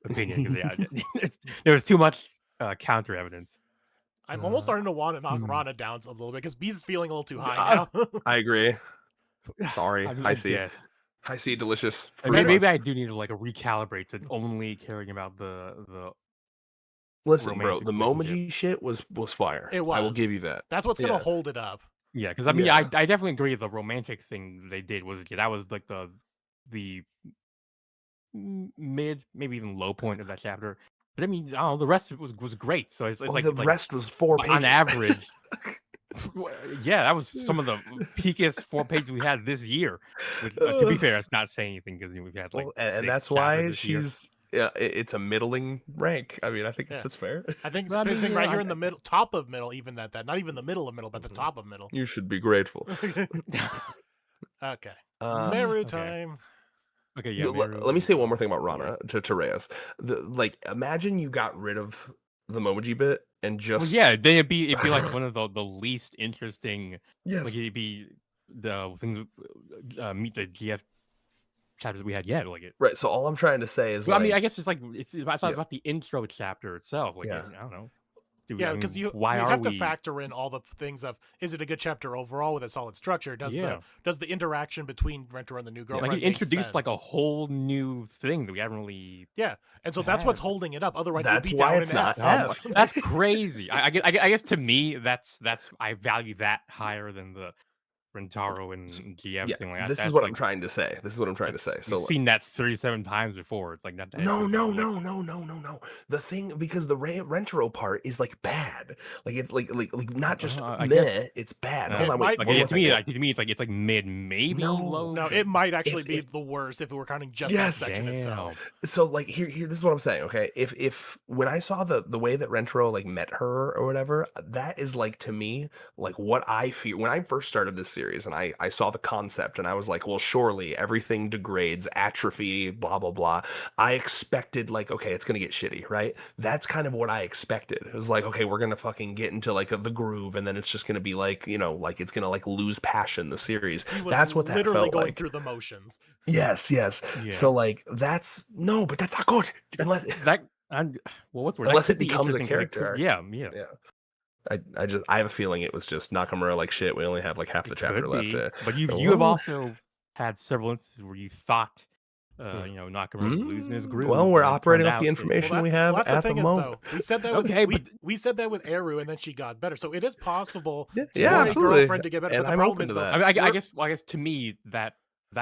opinion because there was too much counter evidence. I'm almost starting to want to knock hmm. Rana down a little bit because B's is feeling a little too high now. I agree. Sorry, I mean, I see. guess. I see. Delicious. I mean, fruit maybe punch. I do need to like recalibrate to only caring about the Listen, bro. romantic The relationship. Momoji shit was fire. It I will was. give you that. That's what's gonna Yeah. hold it up. Yeah, because I mean, Yeah. I definitely agree. The romantic thing they did was that was like the mid, maybe even low point of that chapter. But I mean, I don't know, the rest of it was great. So it's Well, like the rest was 4 pages. on average. Yeah, that was some of the peakiest 4 pages we had this year. Which, to be fair, that's not saying anything because we've had like Well, and 6 that's chapters why this year. she's. It's a middling rank. I mean, I think Yeah. that's fair. I think Well, I it's mean, sitting yeah, right here I- in the middle, top of middle, even at that. Not even the middle of middle, but the Mhm. top of middle. You should be grateful. Okay. Uh, Meru okay. time. Okay, yeah. Let me say one more thing about Rana to Reyes. Like, imagine you got rid of the Momoji bit and just Well, yeah, then it'd be like one of the least interesting. yes, Like it'd be the things meet the GF chapters we had yet. Like it. right. So all I'm trying to say is Well, like, I mean, I guess it's like it's. I thought Yeah. it's about the intro chapter itself. Like Yeah. I don't know. Do Yeah, I because mean, you why are have to we? factor in all the things of, is it a good chapter overall with a solid structure? Does Yeah. the interaction between Rentaro and the new Like girlfriend it make introduced like a sense? whole new thing that we haven't really. Yeah, and so that's what's had. holding it up. Otherwise, That's it'd be why down it's in not F. F. That's crazy. I guess to me that's I value that higher than the Rentaro and GF yeah, thing. Like this is that's what like, I'm trying to say. This is what I'm trying to say. So we've like, seen that 37 times before. It's like not that. no, it's no, like, no, no, no, no, no. The thing because the Rentaro part is like bad. Like it's like not just I meh. guess- It's bad. It Hold on, wait. might- one Okay, more to me, thing. to me, it's like mid, maybe No. low. No, but it might actually If- be if- the worst if we were counting just Yes. that section Damn. itself. So like here this is what I'm saying, okay? If when I saw the way that Rentaro like met her or whatever, that is like to me like what I feel when I first started this series and I saw the concept and I was like, well, surely everything degrades, atrophy, blah blah blah. I expected like, okay, it's gonna get shitty, right? That's kind of what I expected. It was like, okay, we're gonna fucking get into like the groove and then it's just gonna be like, like it's gonna like lose passion, the series. He was That's what that literally felt going like. through the motions. Yes. Yeah. So like that's no, but that's not good unless That well, what's the word? That Unless could it be becomes a interesting 'cause it character could- Yeah, yeah. yeah. I have a feeling it was just Nakamura like shit. We only have like half the It chapter could left. be, but you have Oh. also had several instances where you thought, Nakamura was losing his groove. Well, we're and it operating turned off the out information Well, we have that's at the the thing is, moment. though, we said that Okay, with but- we said that with Eru, and then she got better. So it is possible Yeah, for yeah, a absolutely. girlfriend to get better. And but the I'm problem open is, to though, that. I mean, I we're- guess to me that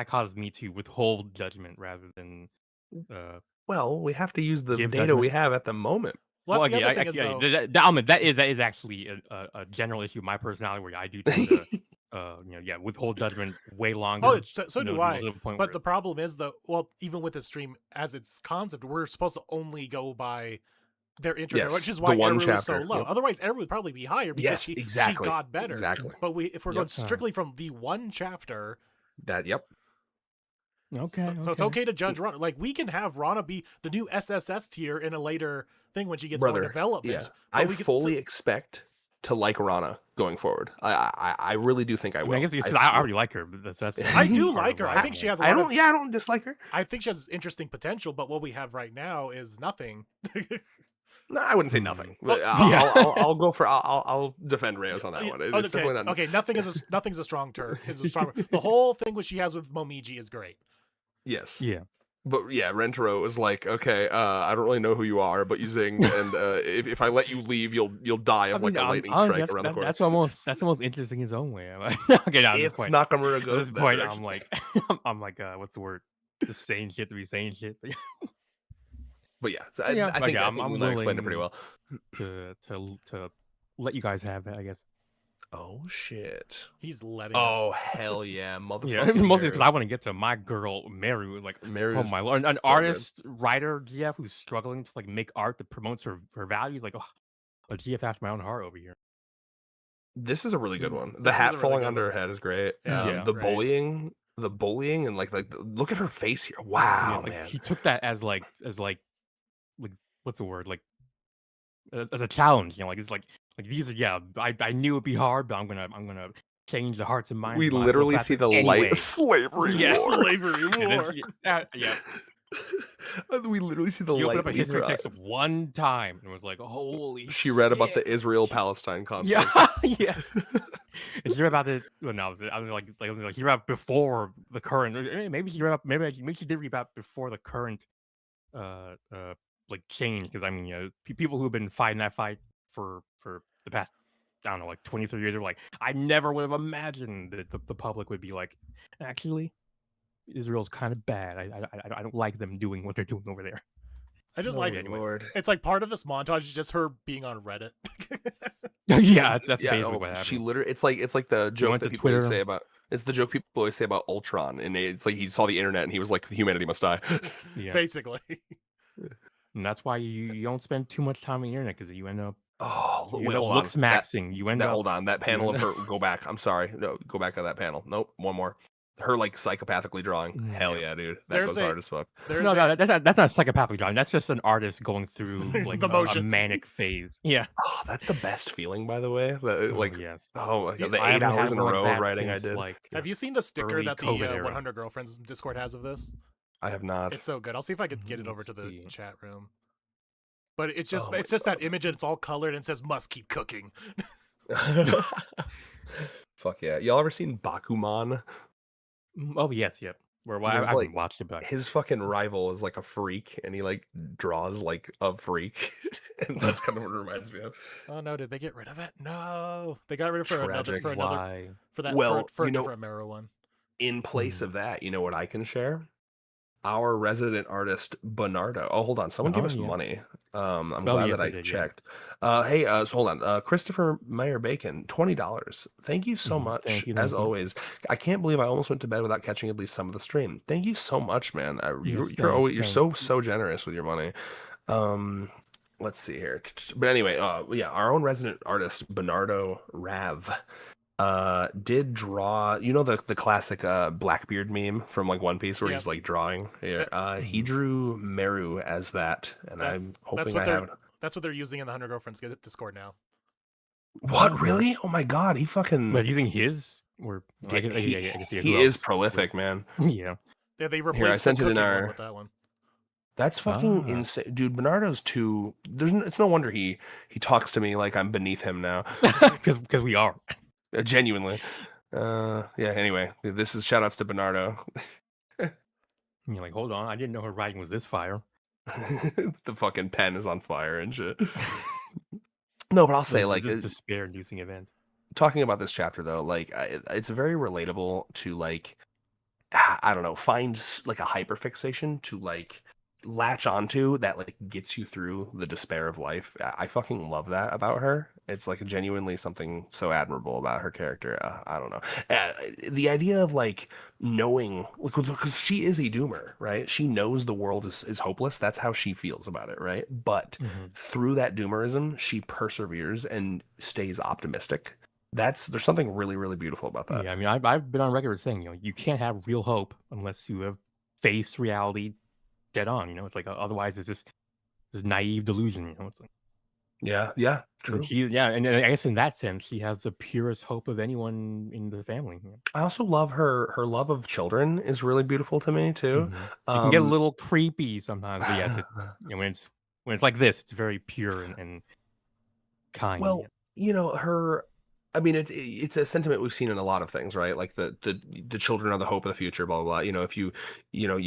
caused me to withhold judgment rather than. Well, we have to use the Give data we have at the moment. well, that's the yeah, other thing is, though, that is actually a general issue of my personality where I do tend to, withhold judgment way longer. oh, so you know, do I. to the point But where- the problem is, though, well, even with the stream as its concept, we're supposed to only go by their internet, Yes, which is the why one Eru is so chapter, low. yep. Otherwise, Eru would probably be higher because Yes, she exactly, got better. exactly. But if we're Yep. going strictly from the one chapter, Yep. okay, so it's okay to judge Rana. Like, we can have Rana be the new SSS tier in a later thing when she gets more Brother, development. yeah. but I we can fully expect to like Rana going forward. I really do think I I will. mean, I guess it's 'cause I already like her, but that's I do part like of her. why I I'm think she like- has a lot of, I don't dislike her. I think she has interesting potential, but what we have right now is nothing. No, I wouldn't say Hmm. nothing. Well, yeah. I'll go for I'll defend Reyes on that one. It's okay, definitely not. okay, nothing's a strong term. Is a strong. The whole thing what she has with Momiji is great. Yes. Yeah. But yeah, Rentaro was like, okay, I don't really know who you are, but you zing, and if I let you leave, you'll die of like a lightning honestly, strike around the corner. that's almost interesting in its own way. I'm like, okay, now at this If point, Nakamura at goes this that point, direction. I'm like, I'm like, what's the word? Just saying shit to be saying shit. But yeah, so Yeah, I think I'm Luna explained it pretty willing- well. to let you guys have that, I guess. Oh shit! He's letting Oh us. hell yeah, motherfucker! Yeah, mostly because I want to get to my girl Meru, like, Mary oh is my lord, an so good. artist, writer, GF who's struggling to like make art that promotes her values. Like, oh, a GF after my own heart over here. This is a really good one. The This is a hat really falling good under one. her head is great. Yeah, Yeah. The great. bullying, and like look at her face here. Yeah, Wow, like, man. she took that as like what's the word, like as a challenge. Like it's like these are I knew it'd be hard, but I'm gonna change the hearts and minds. We of my literally fellow see the classmates light anyway. of slavery. Yes, war. Slavery And then war. yeah. We literally see the She light. opened up a leave history her text eyes. one time and was like, "Holy!" She read about shit." the Israel-Palestine conflict. Yeah, yes. And she read about it. Well, no, I was like she read about before the current. Maybe she read about. Maybe she did read about before the current, like change. Because I mean, people who've been fighting that fight for the past, I don't know, like 23 years are like, I never would have imagined that the public would be like, actually, Israel's kind of bad. I don't like them doing what they're doing over there. I just Oh, like anyway. Lord. it's like part of this montage is just her being on Reddit. Yeah, that's Yeah, basically oh, what happened. she literally. It's like the joke went that to people always Twitter. say about. It's the joke people always say about Ultron, and it's like he saw the internet and he was like, "Humanity must die." Yeah, Basically. and that's why you don't spend too much time on the internet because you end up Oh, you wait, end up hold on. looks maxing. You end up Hold on. That panel of end her. Go back. I'm sorry. No, go back to that panel. Nope. One more. Her like psychopathically drawing. Hell Yeah. yeah, dude. That There's goes a- hard as fuck. There's no, a- no, that's not psychopathic drawing. That's just an artist going through like The a motions. manic phase. Yeah. Oh, that's the best feeling, by the way. Oh, Like, yes. oh my Yeah, God, the I 8 haven't had hours in a one like row that writing I since, did. Like, Have you seen the sticker early that the COVID era. 100 Girlfriends Discord has of this? I have not. It's so good. I'll see if I could get it over Let's to the see. chat room. But it's just Oh my it's just that image and it's all colored and says "must keep cooking." Fuck yeah. Y'all ever seen Bakuman? Oh yes, yep. Where I There's, haven't like, watched it, but His fucking rival is like a freak, and he like draws like a freak, and that's kind of what it reminds me of. Oh no, did they get rid of it? No, they got rid of it for another Tragic. why? for that Well, for a you know- different Mero one. In place of that, you know what I can share? Our resident artist Bernardo. Oh, hold on. Someone give Oh, us yeah. money. I'm Oh, glad yes, that I they did, yeah. checked. Hey, so hold on. Christopher Meyer Bacon, $20. Thank you so Mhm. much. Thank you, As thank you. always, I can't believe I almost went to bed without catching at least some of the stream. Thank you so much, man. You're always so generous with your money. Let's see here. But anyway, yeah, our own resident artist Bernardo Rav did draw, you know, the classic Blackbeard meme from like One Piece where Yep. he's like drawing. Yeah, he Mhm. drew Meru as that, and I'm That's hoping what I they're have. that's what they're using in the 100 Girlfriends Discord now. What, really? Oh my god, he fucking But using his or Yeah, I guess, he, I guess, yeah, he who is else? prolific, man. Yeah. Yeah, they I replaced sent the it in cooking one our- with that one. That's fucking Ah. insane, dude. Bernardo's too. It's no wonder he talks to me like I'm beneath him now. Because we are. Genuinely. Yeah. Anyway, this is shout outs to Bernardo. And you're like, hold on, I didn't know her writing was this fire. The fucking pen is on fire and shit. No, but I'll say, This is like, a despair-inducing event. talking about this chapter though, like, it's very relatable to, like, I don't know, find like a hyperfixation to like latch onto that like gets you through the despair of life. I fucking love that about her. It's like genuinely something so admirable about her character. I don't know. The idea of like knowing, because she is a doomer, right? She knows the world is hopeless. That's how she feels about it, right? But Mhm. through that doomerism, she perseveres and stays optimistic. There's something really, really beautiful about that. Yeah, I mean, I've been on record saying, you can't have real hope unless you have faced reality dead on. It's like otherwise it's just this naive delusion. It's like, Yeah, true. and I guess in that sense, she has the purest hope of anyone in the family. I also love her love of children is really beautiful to me too. Mhm. It can get a little creepy sometimes, but yes, when it's like this, it's very pure and kind. Well, her. I mean, it's a sentiment we've seen in a lot of things, right? Like the children are the hope of the future, blah blah blah. If you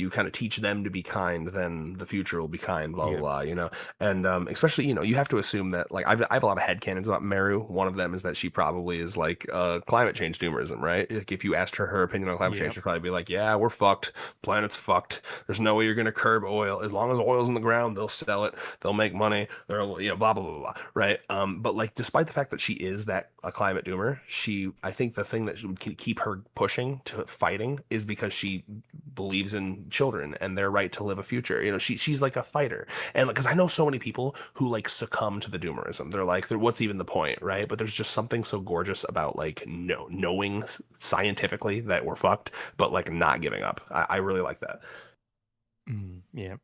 kind of teach them to be kind, then the future will be kind, blah blah blah. And especially you have to assume that, like, I have a lot of headcanons about Meru. One of them is that she probably is like climate change doomerism, right? Like if you asked her opinion on climate change, she'd probably be like, yeah, we're fucked. Planet's fucked. There's no way you're gonna curb oil. As long as oil's in the ground, they'll sell it. They'll make money. They're blah blah blah blah, right? But like despite the fact that she is a climate doomer, I think the thing that would keep her pushing to fighting is because she believes in children and their right to live a future. She's like a fighter, and because I know so many people who like succumb to the doomerism. They're like, what's even the point, right? But there's just something so gorgeous about like knowing scientifically that we're fucked, but like not giving up. I really like that. Yeah.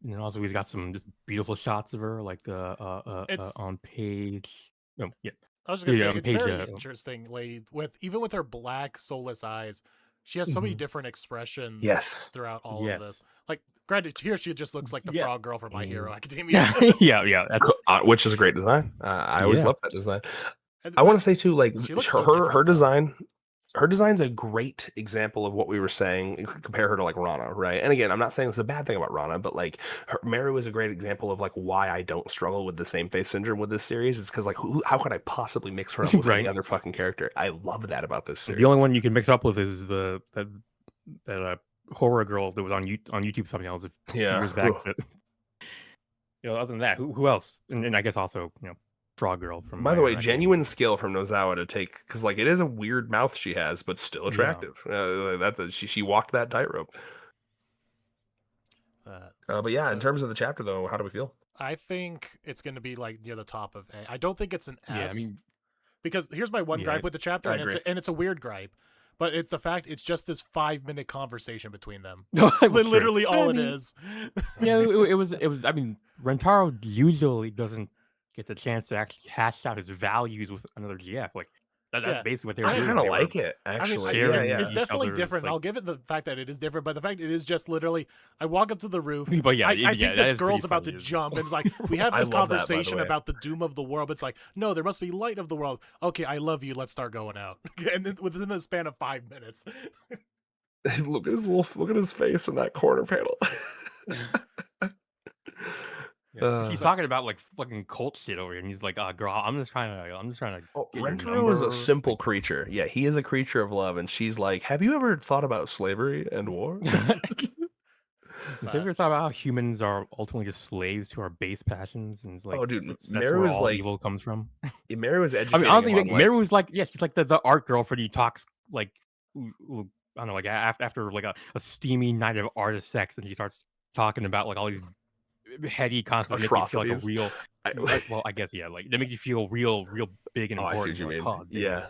And also he's got some just beautiful shots of her, like on page. Oh, yeah. I was just gonna say it's page, very interesting. Like with her black soulless eyes, she has so many different expressions. Yes. Throughout all of this. Like, granted, here she just looks like the frog girl from My Hero Yeah. Academia. yeah. That's Which is a great design. I always love that design. And- I want to say too, like She looks so different, her though. design. Her design's a great example of what we were saying. Compare her to like Rana, right? And again, I'm not saying it's a bad thing about Rana, but like Meru is a great example of like why I don't struggle with the same face syndrome with this series. It's because like how could I possibly mix her up with any Right. other fucking character? I love that about this series. the only one you can mix up with is the horror girl that was on YouTube something else a few Yeah. years back. Ooh. But other than that, who else? And I guess also Frog Girl from. By My the Hero way, Academia. genuine skill from Nozawa to take, because like it is a weird mouth she has, but still Yeah. attractive. She walked that tightrope. But yeah, in So- terms of the chapter though, how do we feel? I think it's going to be like near the top of A. I don't think it's an S. Yeah, I mean, because here's my one Yeah, gripe with the chapter, I and it's a weird gripe, but it's the fact it's just this 5-minute conversation between them. That's true. Literally all I it mean, is. yeah, it was. I mean, Rentaro usually doesn't get the chance to actually hash out his values with another GF. Like that's Yeah. basically what they were I doing. kind of They were- like it I mean, actually. sharing yeah, it's each definitely other's, different. like- I'll give it the fact that it is different, but the fact it is just literally, I walk up to the roof. But yeah, I yeah, think that this is girl's pretty about to funny, isn't it? jump, and it's like we have I this love that, by the conversation way. about the doom of the world. It's like, no, there must be light of the world. Okay, I love you. Let's start going out. And then within the span of 5 minutes, look at his face in that corner panel. He's talking about like fucking cult shit over here, and he's like, "Girl, I'm just trying to." Oh, get your Rentaro is a number." simple creature. Yeah, he is a creature of love, and she's like, "Have you ever thought about slavery and war?" Have you ever thought about how humans are ultimately just slaves to our base passions, and it's like, Oh, dude, that's Meru where is all like- evil comes from. Meru is I educating mean, honestly, him like, on, like, Meru is like, yeah, she's like the art girlfriend who talks like, I don't know, like after like a steamy night of artist sex, and she starts talking about like all these heady concepts that make you feel like a Atrocities. real. Well, I guess yeah, like that makes you feel real big and Oh, I see important. what you You're mean. like, "Oh, damn." Yeah.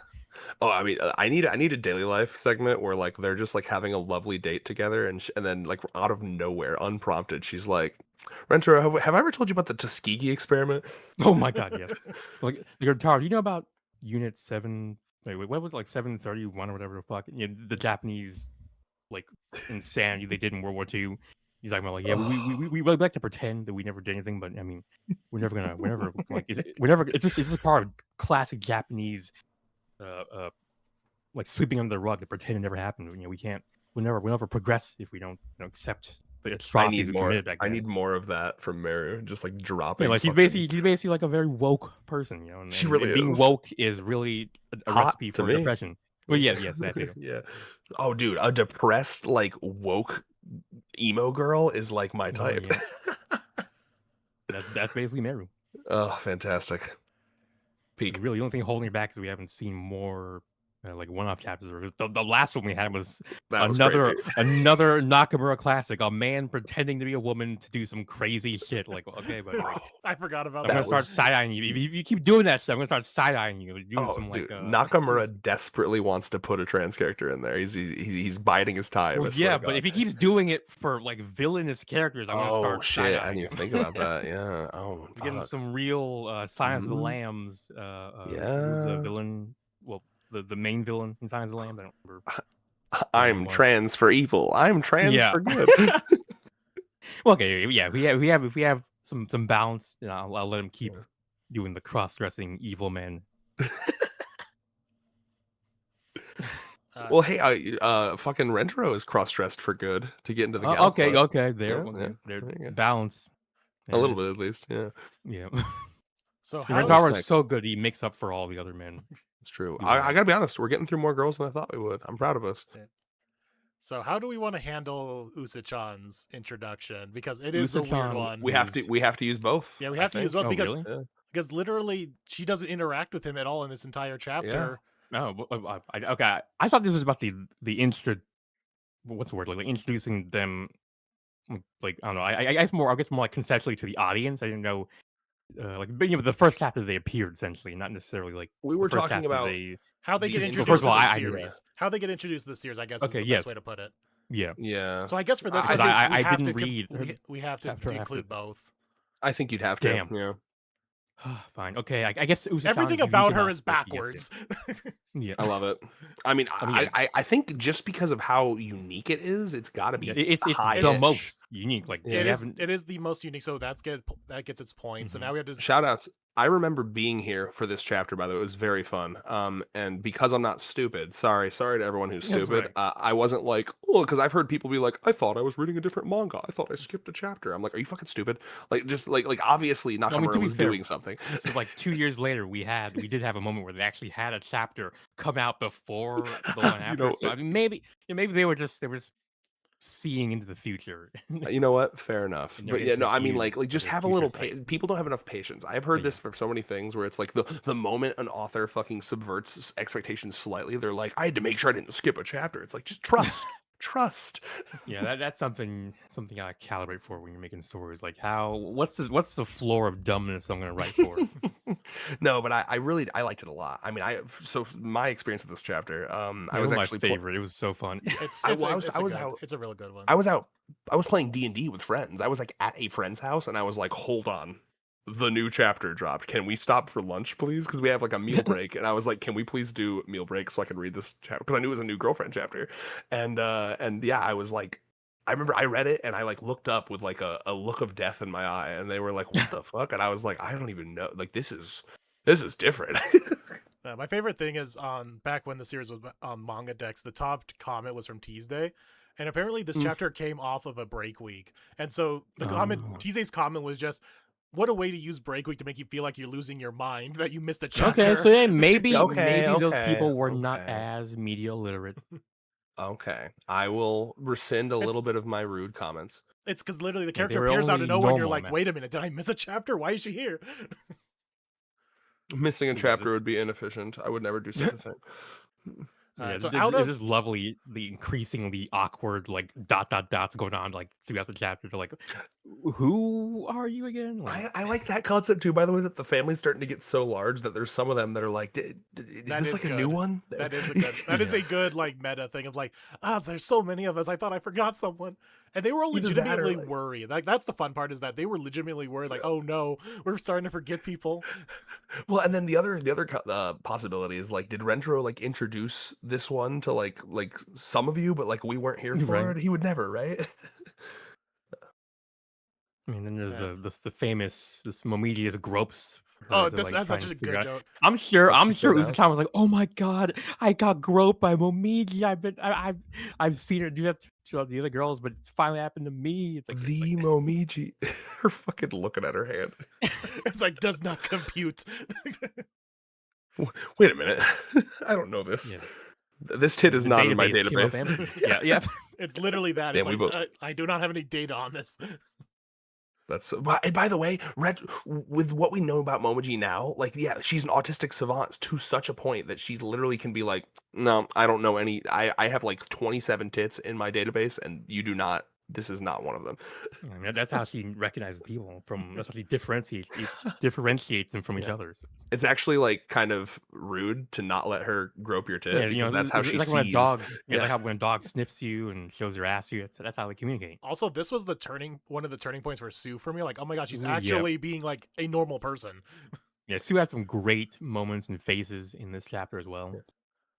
Oh, I mean, I need a daily life segment where like they're just like having a lovely date together, and then like out of nowhere, unprompted, she's like, "Rentaro, have I ever told you about the Tuskegee experiment?" Oh my god, yes. Like your guitar, do you know about Unit 7? Wait, what was it, like 731 or whatever the fuck? The Japanese like insanity they did in World War II. He's talking about like, yeah, we really like to pretend that we never did anything, but I mean, we're never like it's just a part of classic Japanese like sweeping under the rug to pretend it never happened. We'll never progress if we don't accept the I atrocities need we more. committed back I then. need more of that from Meru. Just like dropping. Yeah, like he's basically like a very woke person, and, She and really being is. woke is really a Hot recipe to for me. depression. Well, yes, that too. Yeah. Oh, dude, a depressed like woke emo girl is like my type. That's basically Meru. Oh, fantastic. Peak. Really, the only thing holding it back is we haven't seen more like one-off chapters. The last one we had was That was another crazy. another Nakamura classic. A man pretending to be a woman to do some crazy shit. Like, okay, but Bro, I forgot about I'm that. gonna start was- side-eyeing you. If you keep doing that shit, I'm gonna start side-eyeing you. Doing oh, some dude, like Nakamura desperately wants to put a trans character in there. He's biding his time. Well, I swear yeah, to but God. if he keeps doing it for like villainous characters, I'm gonna Oh start shit! I side-eyeing didn't you. even think about that. Yeah. Oh, We're getting fuck. some real Silence of the Mhm. Lambs. Who's Yeah. a villain? Well, the main villain in Silence of the Lambs. I don't remember. I'm was. trans for evil. I'm trans Yeah. for good. Well, okay, yeah, if we have some balance, I'll let him keep Yeah. doing the cross-dressing evil man. Well, hey, fucking Rentaro is cross-dressed for good to get into the gal Okay, club. okay, there, Yeah, okay, yeah, there, there you go. balance. A little bit at least. Yeah, Yeah. So How- how Rentaro respect. is so good; he makes up for all the other men. it's true. Yeah. I gotta be honest. We're getting through more girls than I thought we would. I'm proud of us. So how do we want to handle Usa-chan's introduction? Because it is a weird Usa-chan, one. We have to use both. Yeah, we I have to use think. both Oh, because really? because literally she doesn't interact with him at all in this entire chapter. Oh, okay. I thought this was about the what's the word? Like introducing them. Like I don't know. I guess more like conceptually to the audience. I didn't know. But the first chapter they appeared essentially, not necessarily like We were the first talking chapter about they. How they The get intro- introduced First to of all, the I didn't- series. How they get introduced to the series, I guess, Okay, is the yes. best way to put it. Yeah. Yeah, So I guess for this I- one, I we have didn't to read we have to chapter after include both. I think you'd have to. Damn. Yeah. Fine. Okay. I guess Usa-chan's Everything unique about her enough is that she gets backwards. it. Yeah. I love it. I mean, I mean, I think just because of how unique it is, it's got to be. Yeah, it's high the ish. most unique. Like Yeah. they haven't. It is the most unique, so that gets its point. So Mhm. now we have to Shout outs I remember being here for this chapter, by the way. It was very fun. And because I'm not stupid, sorry to everyone who's That's stupid. right. I wasn't like, oh, because I've heard people be like, I thought I was reading a different manga. I thought I skipped a chapter. I'm like, are you fucking stupid? Like, just like obviously No, I mean, Nakamura to be was fair, doing something. so like 2 years later, we did have a moment where they actually had a chapter come out before the one You after. know, So I mean, maybe they were just seeing into the future. you know what? Fair enough. And they're But yeah, no, I mean, confused like with just their have a future little. sight. People don't have enough patience. I've heard But this yeah, for so many things where it's like the moment an author fucking subverts expectations slightly, they're like, I had to make sure I didn't skip a chapter. It's like just trust. yeah, that's something I calibrate for when you're making stories. Like, what's the floor of dumbness I'm gonna write for? No, but I really I liked it a lot. I mean, so my experience with this chapter, I Yeah, it was was my actually favorite. It was so fun. It's I it's a, was it's I a was good out it's a really good one. I was out I was playing D&D with friends. I was like at a friend's house and I was like, "Hold on. The new chapter dropped. Can we stop for lunch, please? Because we have like a meal break." And I was like, "Can we please do meal break so I can read this chapter?" Because I knew it was a new girlfriend chapter. And yeah, I was like, I remember I read it and I like looked up with like a look of death in my eye, and they were like, "What the fuck?" And I was like, "I don't even know. Like this is different." My favorite thing is on back when the series was on Manga Dex, the top comment was from Tuesday, and apparently this Mm. chapter came off of a break week, and so the comment Oh. Tuesday's comment was just, "What a way to use break week to make you feel like you're losing your mind that you missed a chapter." Okay, so yeah, maybe Okay, those okay, people were not okay. as media literate. Okay, I will rescind a It's- little bit of my rude comments. It's because literally the Yeah, they character were appears out only of nowhere, and you're normal like, amounts. "Wait a minute, did I miss a chapter? Why is she here?" Missing a Yeah, chapter this would be inefficient. I would never do such a thing. yeah, So out it's of just lovely the increasingly awkward like dots going on like throughout the chapter. To like, who are you again? Like, I like that concept too, by the way, that the family's starting to get so large that there's some of them that are like, is That this is like a new good. one? That is a good. That is Yeah. a good like meta thing of like, there's so many of us. I thought I forgot someone, and they were Either that or, legitimately like- worried. Like that's the fun part is that they were legitimately worried. Like, oh no, we're starting to forget people. Well, and then the other possibility is like, did Rentro like introduce this one to like some of you, but like we weren't here for Right. it? He would never, right? I mean, then there's Yeah. the famous Momidia's gropes. Oh, to, this like, that's try such and a figure good out. joke. I'm sure What she said out. Uzuchan was like, "Oh my god, I got groped by Momiji. I've seen her do that to the other girls, but it finally happened to me." It's like, The Momiji, her fucking looking at her hand. It's like does not compute. Wait a minute, I don't know this. yeah, This tit is the not in my database came up database. empty. yeah. It's literally that. Damn, It's we like both. I do not have any data on this. That's by the way, with what we know about Momiji now, like yeah, she's an autistic savant to such a point that she's literally can be like, no, I don't know any. I have like 27 tits in my database, and you do not. This is not one of them. I mean, that's how she recognizes people from. That's how she differentiates them from each Yeah. other. So, It's actually like kind of rude to not let her grope your tit yeah, because that's how it's she like sees. when a dog. It's Yeah. like how when a dog sniffs you and shows her ass to you. That's how they communicate. Also, this was one of the turning points for Sue for me. Like, oh my god, she's Ooh, yeah. actually being like a normal person. Yeah, Sue had some great moments and faces in this chapter as well.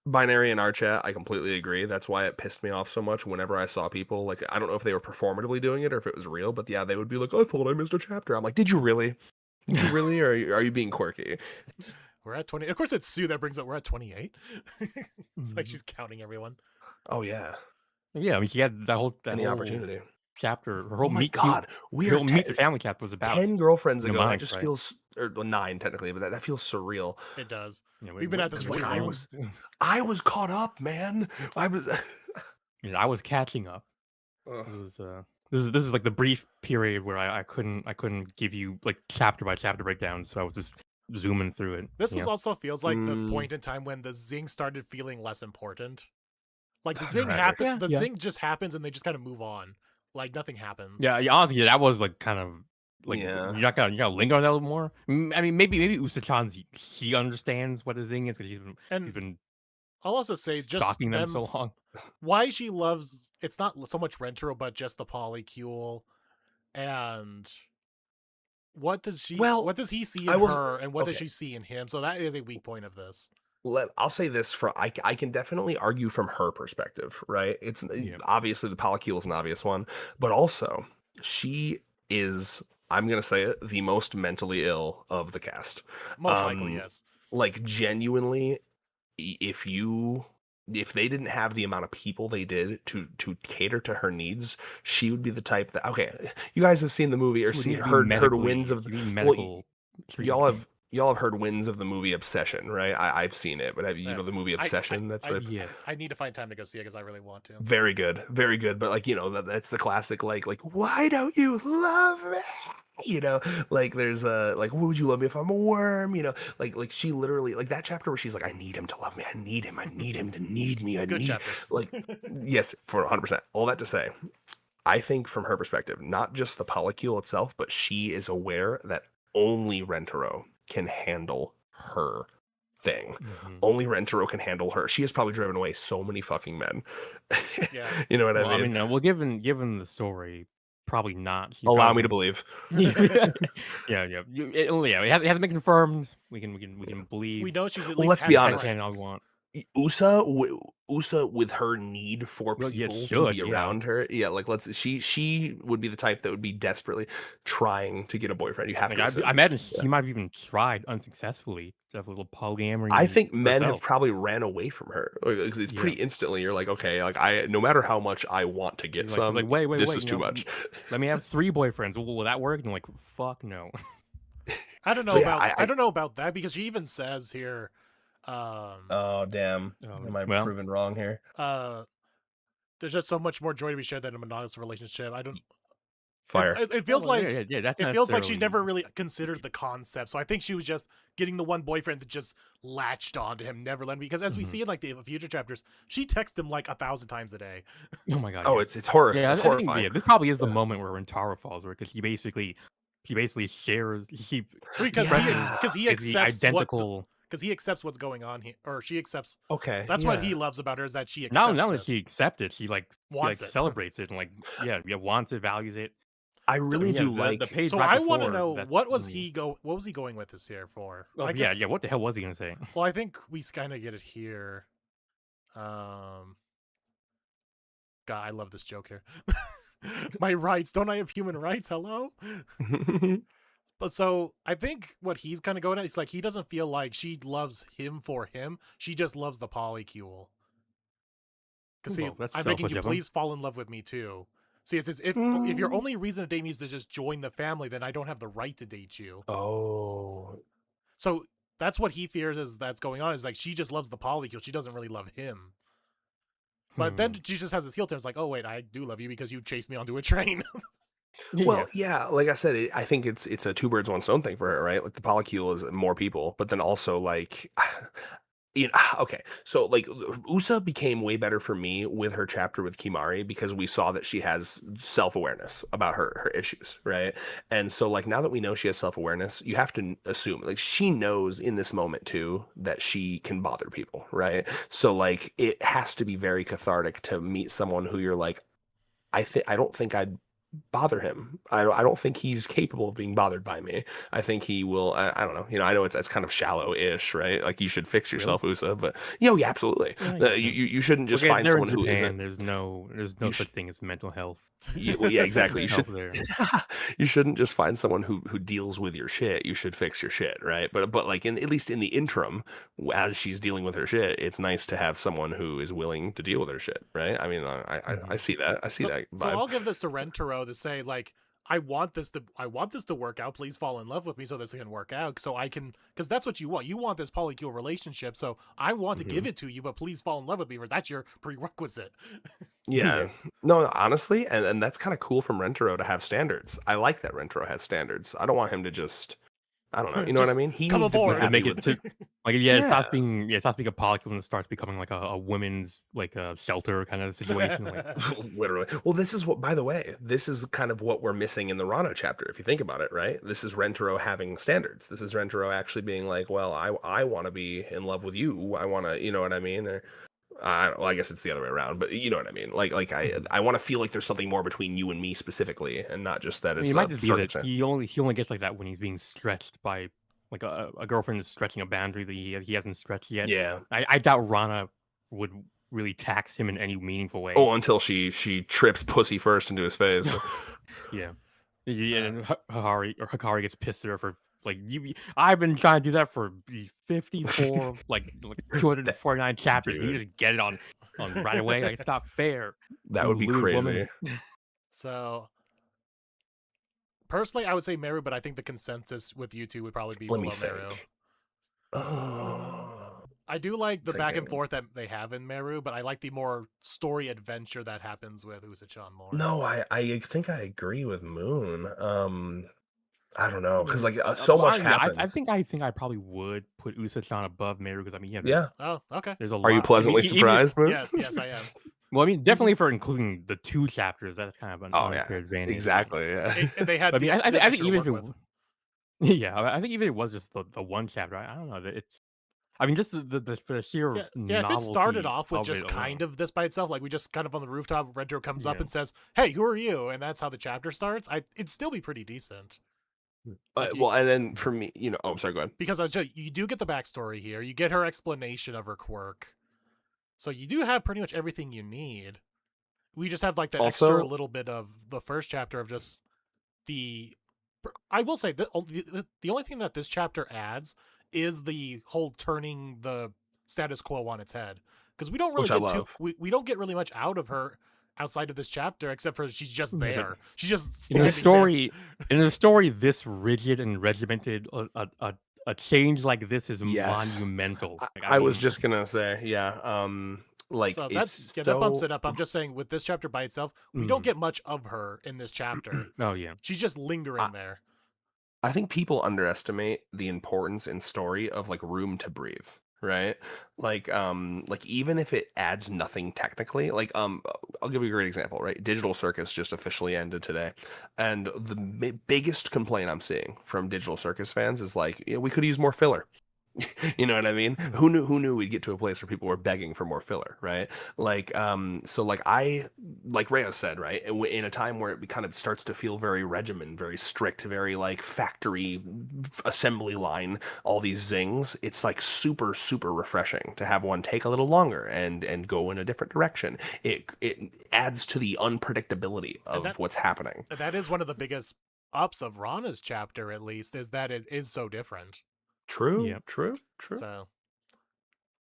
Binary in our chat, I completely agree. That's why it pissed me off so much whenever I saw people like I don't know if they were performatively doing it or if it was real, but yeah, they would be like, "I thought I missed a chapter." I'm like, "Did you really? Did you really? Or are you being quirky?" We're at 20. Of course, it's Sue that brings up. We're at 28. It's like Mhm. she's counting everyone. Oh yeah, Yeah, I mean, she had that whole any opportunity. chapter. Her Oh whole my meet god, we her are whole meet the family chapter was about 10 girlfriends ago. That mnemonics, just right? feels or well, 9 technically, but that feels surreal. It does. You know, We've been at this Like, way I long. was I was caught up, man. I was Yeah, I was catching up. Ugh. It was this is like the brief period where I couldn't give you like chapter by chapter breakdowns, so I was just zooming through it. This you was know? also feels like the Mm. point in time when the zing started feeling less important. Like the Ah, zing tragic. happens, the Yeah. zing just happens, and they just kind of move on. Like nothing happens. Yeah, honestly, that was like kind of like Yeah. you're not gonna linger on that a little more. I mean, maybe Usa-chan she understands what a zing is because she's And been I'll also say just stalking them them so long. why she loves it's not so much Rentaro but just the polycule, and what does he see I in will- her and what does okay. she see in him? So that is a weak point of this. I'll say this for I can definitely argue from her perspective, right? It's Yeah. obviously the polycule is an obvious one, but also she is I'm gonna say it, the most mentally ill of the cast. Most likely, Um, yes. Like genuinely, if they didn't have the amount of people they did to cater to her needs, she would be the type that okay, you guys have seen the movie or She would see need to be heard winds medically, of she would need well, medical y'all treatment. have heard winds of the movie Obsession, right? I've seen it, but have you Yeah. know the movie I Obsession? That's what Yes. I need to find time to go see it because I really want to. very good, very good. But like that's the classic like why don't you love me? Like there's like would you love me if I'm a worm? Like she literally like that chapter where she's like I need him to love me, I need him to need me, I Good need chapter. like yes for 100%. All that to say, I think from her perspective, not just the polycule itself, but she is aware that only Rentaro can handle her thing. Mhm. Only Rentaro can handle her. She has probably driven away so many fucking men. Yeah. You know what Well, I mean? well, given the story, probably not. She Allow me probably to believe. yeah. It hasn't been confirmed. We can believe. We know she's at Well, least let's had be Can honest. all we friends. want. Usa with her need for Well, yeah, people to should, be yeah. around her. Yeah, like she would be the type that would be desperately trying to get a boyfriend. You have Like, to I assume. imagine Yeah. she might have even tried unsuccessfully to have a little polyamory. I think men have herself. probably ran away from her. Like, it's Yeah. pretty instantly. You're like, okay, like no matter how much I want to get She's some, like, wait, this is too much. Let me have 3 boyfriends. Will that work? And I'm like, fuck no. I don't know So, yeah, about I don't know about that because she even says here, oh damn, am I well. proven wrong here? there's just so much more joy to be shared than a monogamous relationship. I don't. Fire. It feels Oh, well, like yeah, that's it feels like she's necessarily- never really considered the concept. So I think she was just getting the one boyfriend that just latched onto him, never let him. Because as we Mhm. see in like the future chapters, she texts him like 1,000 times a day. Oh my god. Oh, yeah. it's horror. Yeah, It's I think, horrifying. this probably is the moment where Rentaro falls, where because he basically shares Because Yeah. he accepts identical. because he accepts what's going on here, or she accepts. Okay, That's what yeah. he loves about her is that she accepts. Not only this. she accepts it, she Wants it. celebrates it and wants it, values it. I really Yeah, do the like. page So right I want to before know that- what was he going with this here for? Oh, I guess- yeah. What the hell was he gonna say? Well, I think we kind of get it here. God, I love this joke here. My rights, don't I have human rights? Hello. But so I think what he's kind of going at is like he doesn't feel like she loves him for him. She just loves the polycule. Because see, Well, that's I'm making selfish you of him. please fall in love with me too. See, it's as if your only reason to date me is to just join the family, then I don't have the right to date you. Oh, So that's what he fears is that's going on. Is like she just loves the polycule. She doesn't really love him. But then she just has this heel turn. It's like, oh wait, I do love you because you chased me onto a train. well, yeah. Like I said, I think it's a two birds one stone thing for her, right? Like the polycule is more people, but then also like, okay. So like Usa became way better for me with her chapter with Kimari because we saw that she has self awareness about her issues, right? And so like now that we know she has self awareness, you have to assume like she knows in this moment too that she can bother people, right? So like it has to be very cathartic to meet someone who you're like, I don't think I'd bother him. I don't think he's capable of being bothered by me. I think he will. I don't know. I know it's kind of shallow-ish, right? Like you should fix yourself, Usa. But yeah, absolutely. Yeah, You shouldn't just Okay, find they're in someone who Japan, isn't. There's no such thing as mental health. Yeah, exactly. You should. There. You shouldn't just find someone who deals with your shit. You should fix your shit, right? But like at least in the interim, as she's dealing with her shit, it's nice to have someone who is willing to deal with her shit, right? I mean, I see that. I see that. So Vibe. I'll give this to Rentaro to say like I want this to work out. Please fall in love with me so this can work out. So I can, because that's what you want. You want this polycule relationship. So I want to give it to you, but please fall in love with me. Or that's your prerequisite. Yeah. No, honestly, and that's kind of cool from Rentaro to have standards. I like that Rentaro has standards. I don't want him to just, I don't know. You know what I Just mean? He come needs to be aboard. To happy make with it to it stops Yeah. being a polycule and it starts becoming like a women's like a shelter kind of situation. Like literally. Well, this is what, by the way, this is kind of what we're missing in the Rana chapter, if you think about it, right? This is Rentaro having standards. This is Rentaro actually being like, well, I want to be in love with you. I want to, you know what I mean? Or, well, I guess it's the other way around, but you know what I mean. Like I want to feel like there's something more between you and me specifically, and not just that I mean, it's it might just be that circumstance. he only gets like that when he's being stretched by like a girlfriend is stretching a boundary that he hasn't stretched yet. Yeah. I doubt Rana would really tax him in any meaningful way. Oh, until she trips pussy first into his face. Yeah. Yeah, and Hikari gets pissed at her for like I've been trying to do that for 54 like 249 chapters. And you Dude. just get it on right away. Like it's not fair. That You would be lewd crazy. woman. So personally, I would say Meru, but I think the consensus with you two would probably be Let me below Meru. think. Oh, I do like the back and thinking. forth that they have in Meru, but I like the more story adventure that happens with Usa-chan more. No, I think I agree with Moon. I don't know, because like Well, so much yeah, happens. I think I probably would put Usa-chan above Meru because I mean, Yeah. Oh, okay. there's a lot. Are you pleasantly even- surprised, Moon? Yes, I am. Well, I mean, definitely for including the 2 chapters, that's kind of an Oh, yeah. unfair advantage. Exactly. Yeah. And they had. But I mean, the I think extra to even if it, work with. yeah, I think even if it was just the 1 chapter, I don't know that it's. I mean, just the sheer Yeah, if it started novelty off with of just it kind alone. of this by itself, like we just kind of on the rooftop, Rentaro comes up Yeah. and says, "Hey, who are you?" and that's how the chapter starts. It'd still be pretty decent. Like Well, and then for me, oh, I'm sorry, go ahead. because I'll tell you, you do get the backstory here. You get her explanation of her quirk, so you do have pretty much everything you need. We just have like that extra Also- little bit of the first chapter of just the. I will say that the only thing that this chapter adds is the whole turning the status quo on its head, because we don't really Which I get love. we don't get really much out of her outside of this chapter except for she's just Yeah, but there. She's just In standing a story, in a story this rigid and regimented, a change like this is Yes. monumental. Like, I was Mm-hmm. mean, just gonna say, yeah. Like So it's that bumps so- it up. I'm just saying with this chapter by itself, we Mm. don't get much of her in this chapter. oh yeah, She's just lingering there. I think people underestimate the importance in story of like room to breathe, right? Like even if it adds nothing technically, like I'll give you a great example, right? Digital Circus just officially ended today, and the biggest complaint I'm seeing from Digital Circus fans is like, yeah, we could use more filler. You know what I mean? Who knew we'd get to a place where people were begging for more filler, right? Like so like Rayo said, right, in a time where it kind of starts to feel very regimen, very strict, very like factory assembly line, all these zings, it's like super refreshing to have one take a little longer and go in a different direction. It adds to the unpredictability of that- what's happening. And that is one of the biggest ups of Rana's chapter, at least, is that it is so different. True, Yep. true. So,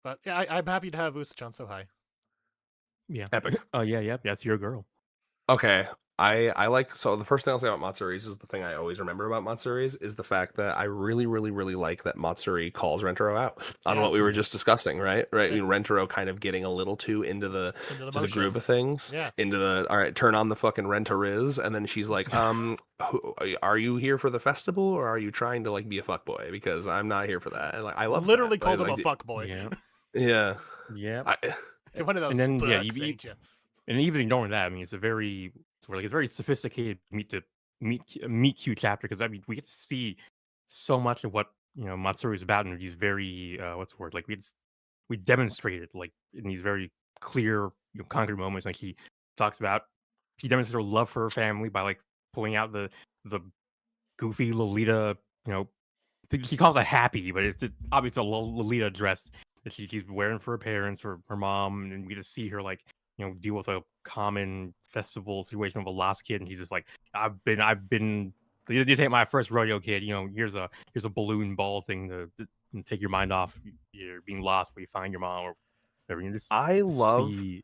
but yeah, I'm happy to have Usa-chan so high. yeah. Epic. Oh yeah, that's your girl. Okay. I like, so the first thing I'll say about Matsuris is the thing I always remember about Matsuris is the fact that I really like that Matsuri calls Rentaro out on Yeah. what we were just discussing, right? I Yeah. mean, Rentaro kind of getting a little too into the Into the to the motion. groove of things, Yeah. into the all right, turn on the fucking Rentariz, and then she's like, are you here for the festival or are you trying to like be a fuckboy? Because I'm not here for that. And like I love Literally that. called him Like, a fuckboy. Yeah, Yeah. yeah. One of those And then, yeah, books, you- ain't you? And even ignoring that, I mean, it's a very sophisticated meet cute chapter because I mean we get to see so much of what Matsuri is about in these very what's the word, like we demonstrated like in these very clear concrete moments. Like he talks about, he demonstrates her love for her family by like pulling out the goofy Lolita, he calls it happy, but it's obviously a Lolita dress that she's wearing for her parents, for her mom, and we get to see her like deal with a common festival situation of a lost kid, and he's just like, I've been. This ain't my first rodeo, kid. Here's a balloon ball thing to take your mind off. You're being lost where you find your mom or whatever. You just I love see.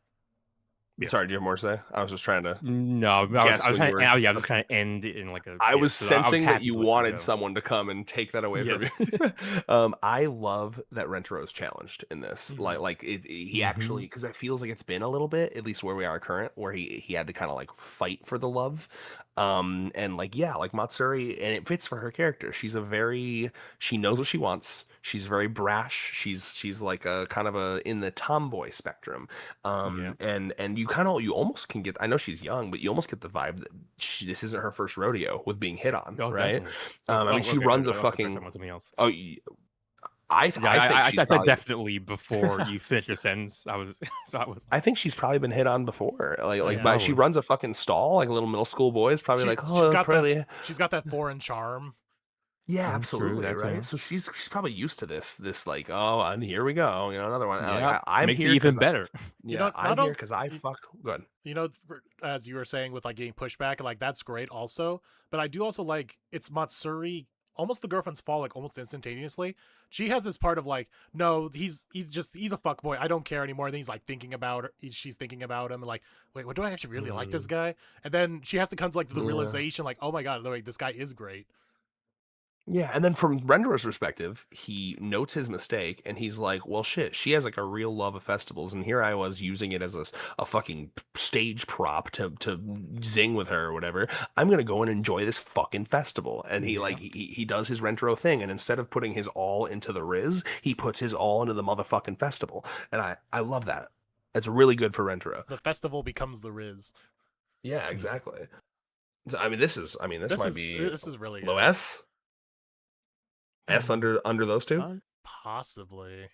Yeah. Sorry, do you have more to say? I was just trying to No, Guess I was when you trying. were- Yeah, I was trying to end it in like a. I yeah, was so sensing that happy you to let wanted go. someone to come and take that away Yes. from me. I love that Rentaro's challenged in this. Mhm. Like he Mhm. actually, because it feels like it's been a little bit, at least where we are current, where he had to kind of like fight for the love. And like like Matsuri, and it fits for her character. She knows what she wants. She's very brash. She's like a kind of a in the tomboy spectrum. Yeah. And you almost can get, I know she's young, but you almost get the vibe that this isn't her first rodeo with being hit on, Oh, right? definitely. I mean, she runs a I thought you were fucking. talking about something else. Oh, I Yeah, think I she's said probably, definitely before you finish your sentence. I was. I think she's probably been hit on before. Like, Yeah. but she Probably. runs a fucking stall, like little middle school boys, probably She's- like, she's oh, got pretty. She's got that foreign charm. Yeah, True, absolutely, that's right? right. So she's probably used to this like, oh, and here we go, another one. Yeah, I'm makes it here even because better. You yeah, know, I'm not here only because I fucked good. as you were saying with like getting pushback, like that's great also. But I do also like it's Matsuri, almost the girlfriend's fall, like almost instantaneously. She has this part of like, no, he's a fuckboy. I don't care anymore. And then he's like thinking about her. She's thinking about him, and like, wait, what do I actually really like this guy? And then she has to come to like the Yeah. realization, like, oh my god, like this guy is great. Yeah, and then from Rendero's perspective, he notes his mistake and he's like, well, shit, she has like a real love of festivals, and here I was using it as a fucking stage prop to zing with her or whatever. I'm gonna go and enjoy this fucking festival. And he Yeah. like he does his Rendero thing, and instead of putting his all into the Riz, he puts his all into the motherfucking festival. And I love that. It's really good for Rendero. The festival becomes the Riz. Yeah, exactly. So, this might be This is really low good. S. S under those two? Possibly.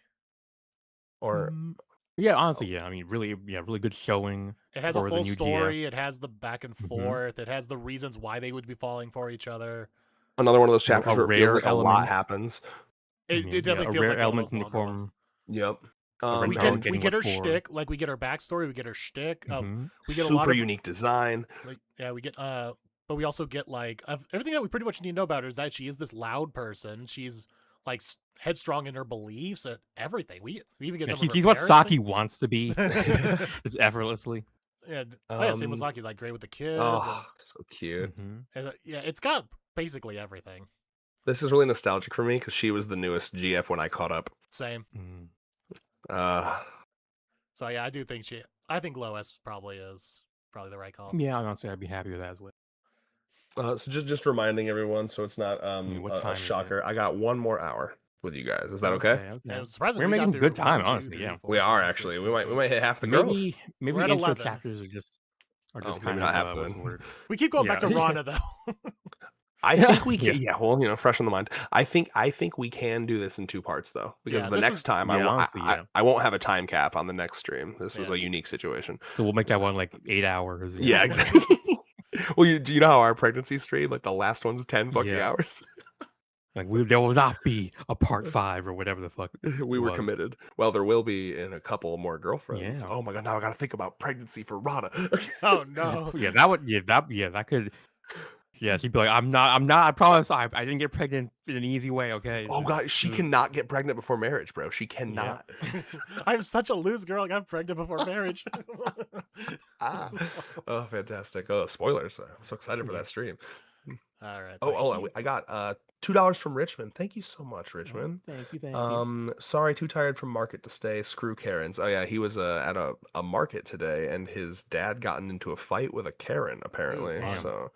Or Yeah, honestly, yeah. I mean, really good showing. It has for a the full new story. It has the back and Mhm. forth. It has the reasons why they would be falling for each other. another one of those You know, chapters a where it feels rare like a lot element. happens. It Yeah, definitely a feels rare like one of element those in the longer ones. form. Yep. Renderer We getting get we get her what for. shtick, like we get her backstory, we get her shtick of Mhm. we get a Super lot of unique design. like yeah we get but we also get like everything that we pretty much need to know about her is that she is this loud person. She's like headstrong in her beliefs and everything. We even get Yeah, some of her she's what parents Saki thing. wants to be. Just effortlessly. Yeah, oh yeah, same with Um, Saki, like great with the kids. Oh, so cute. Mhm. Yeah, it's got basically everything. This is really nostalgic for me because she was the newest GF when I caught up. Same. Mm. Uh, So yeah, I think Low S probably is the right call. Yeah, honestly, I'd be happy with that as well. so just reminding everyone, so it's not what a time is it? shocker. I got one more hour with you guys. Is that okay? Okay. Yeah, surprisingly, We're we got making through good time, 1, 2, honestly, 3, yeah. 4, We are 5, actually. 6, We 7, might hit half the girls. Maybe We're at intro 11. chapters are just Oh, kind maybe of not half what's the then. word? We keep going back to Yeah. Rana though. I think we Yeah. can. Yeah, well, fresh on the mind. I think we can do this in 2 parts though, because Yeah, the this next is- time Yeah, honestly, yeah. I won't have a time cap on the next stream. This was Yeah. a unique situation. So we'll make that one like 8 hours. Yeah, exactly. Well, do you know how our pregnancy stream, like the last one's 10 fucking Yeah. hours? Like there will not be a part 5 or whatever the fuck. We were was. committed. Well, there will be in a couple more girlfriends. Yeah. Oh my god, now I gotta think about pregnancy for Rana. Oh no. Yeah, that could. Yeah, she'd be like, I'm not. I promise. I didn't get pregnant in an easy way. Okay. Oh god, she cannot get pregnant before marriage, bro. She cannot. I'm such a loose girl. I got pregnant before marriage. Ah. Oh, fantastic. Oh, spoilers. I'm so excited for Yeah. that stream. All right. I got $2 from Richmond. Thank you so much, Richmond. Thank you. Sorry, too tired from market to stay. Screw Karens. Oh yeah, he was at a market today, and his dad gotten into a fight with a Karen apparently. damn. So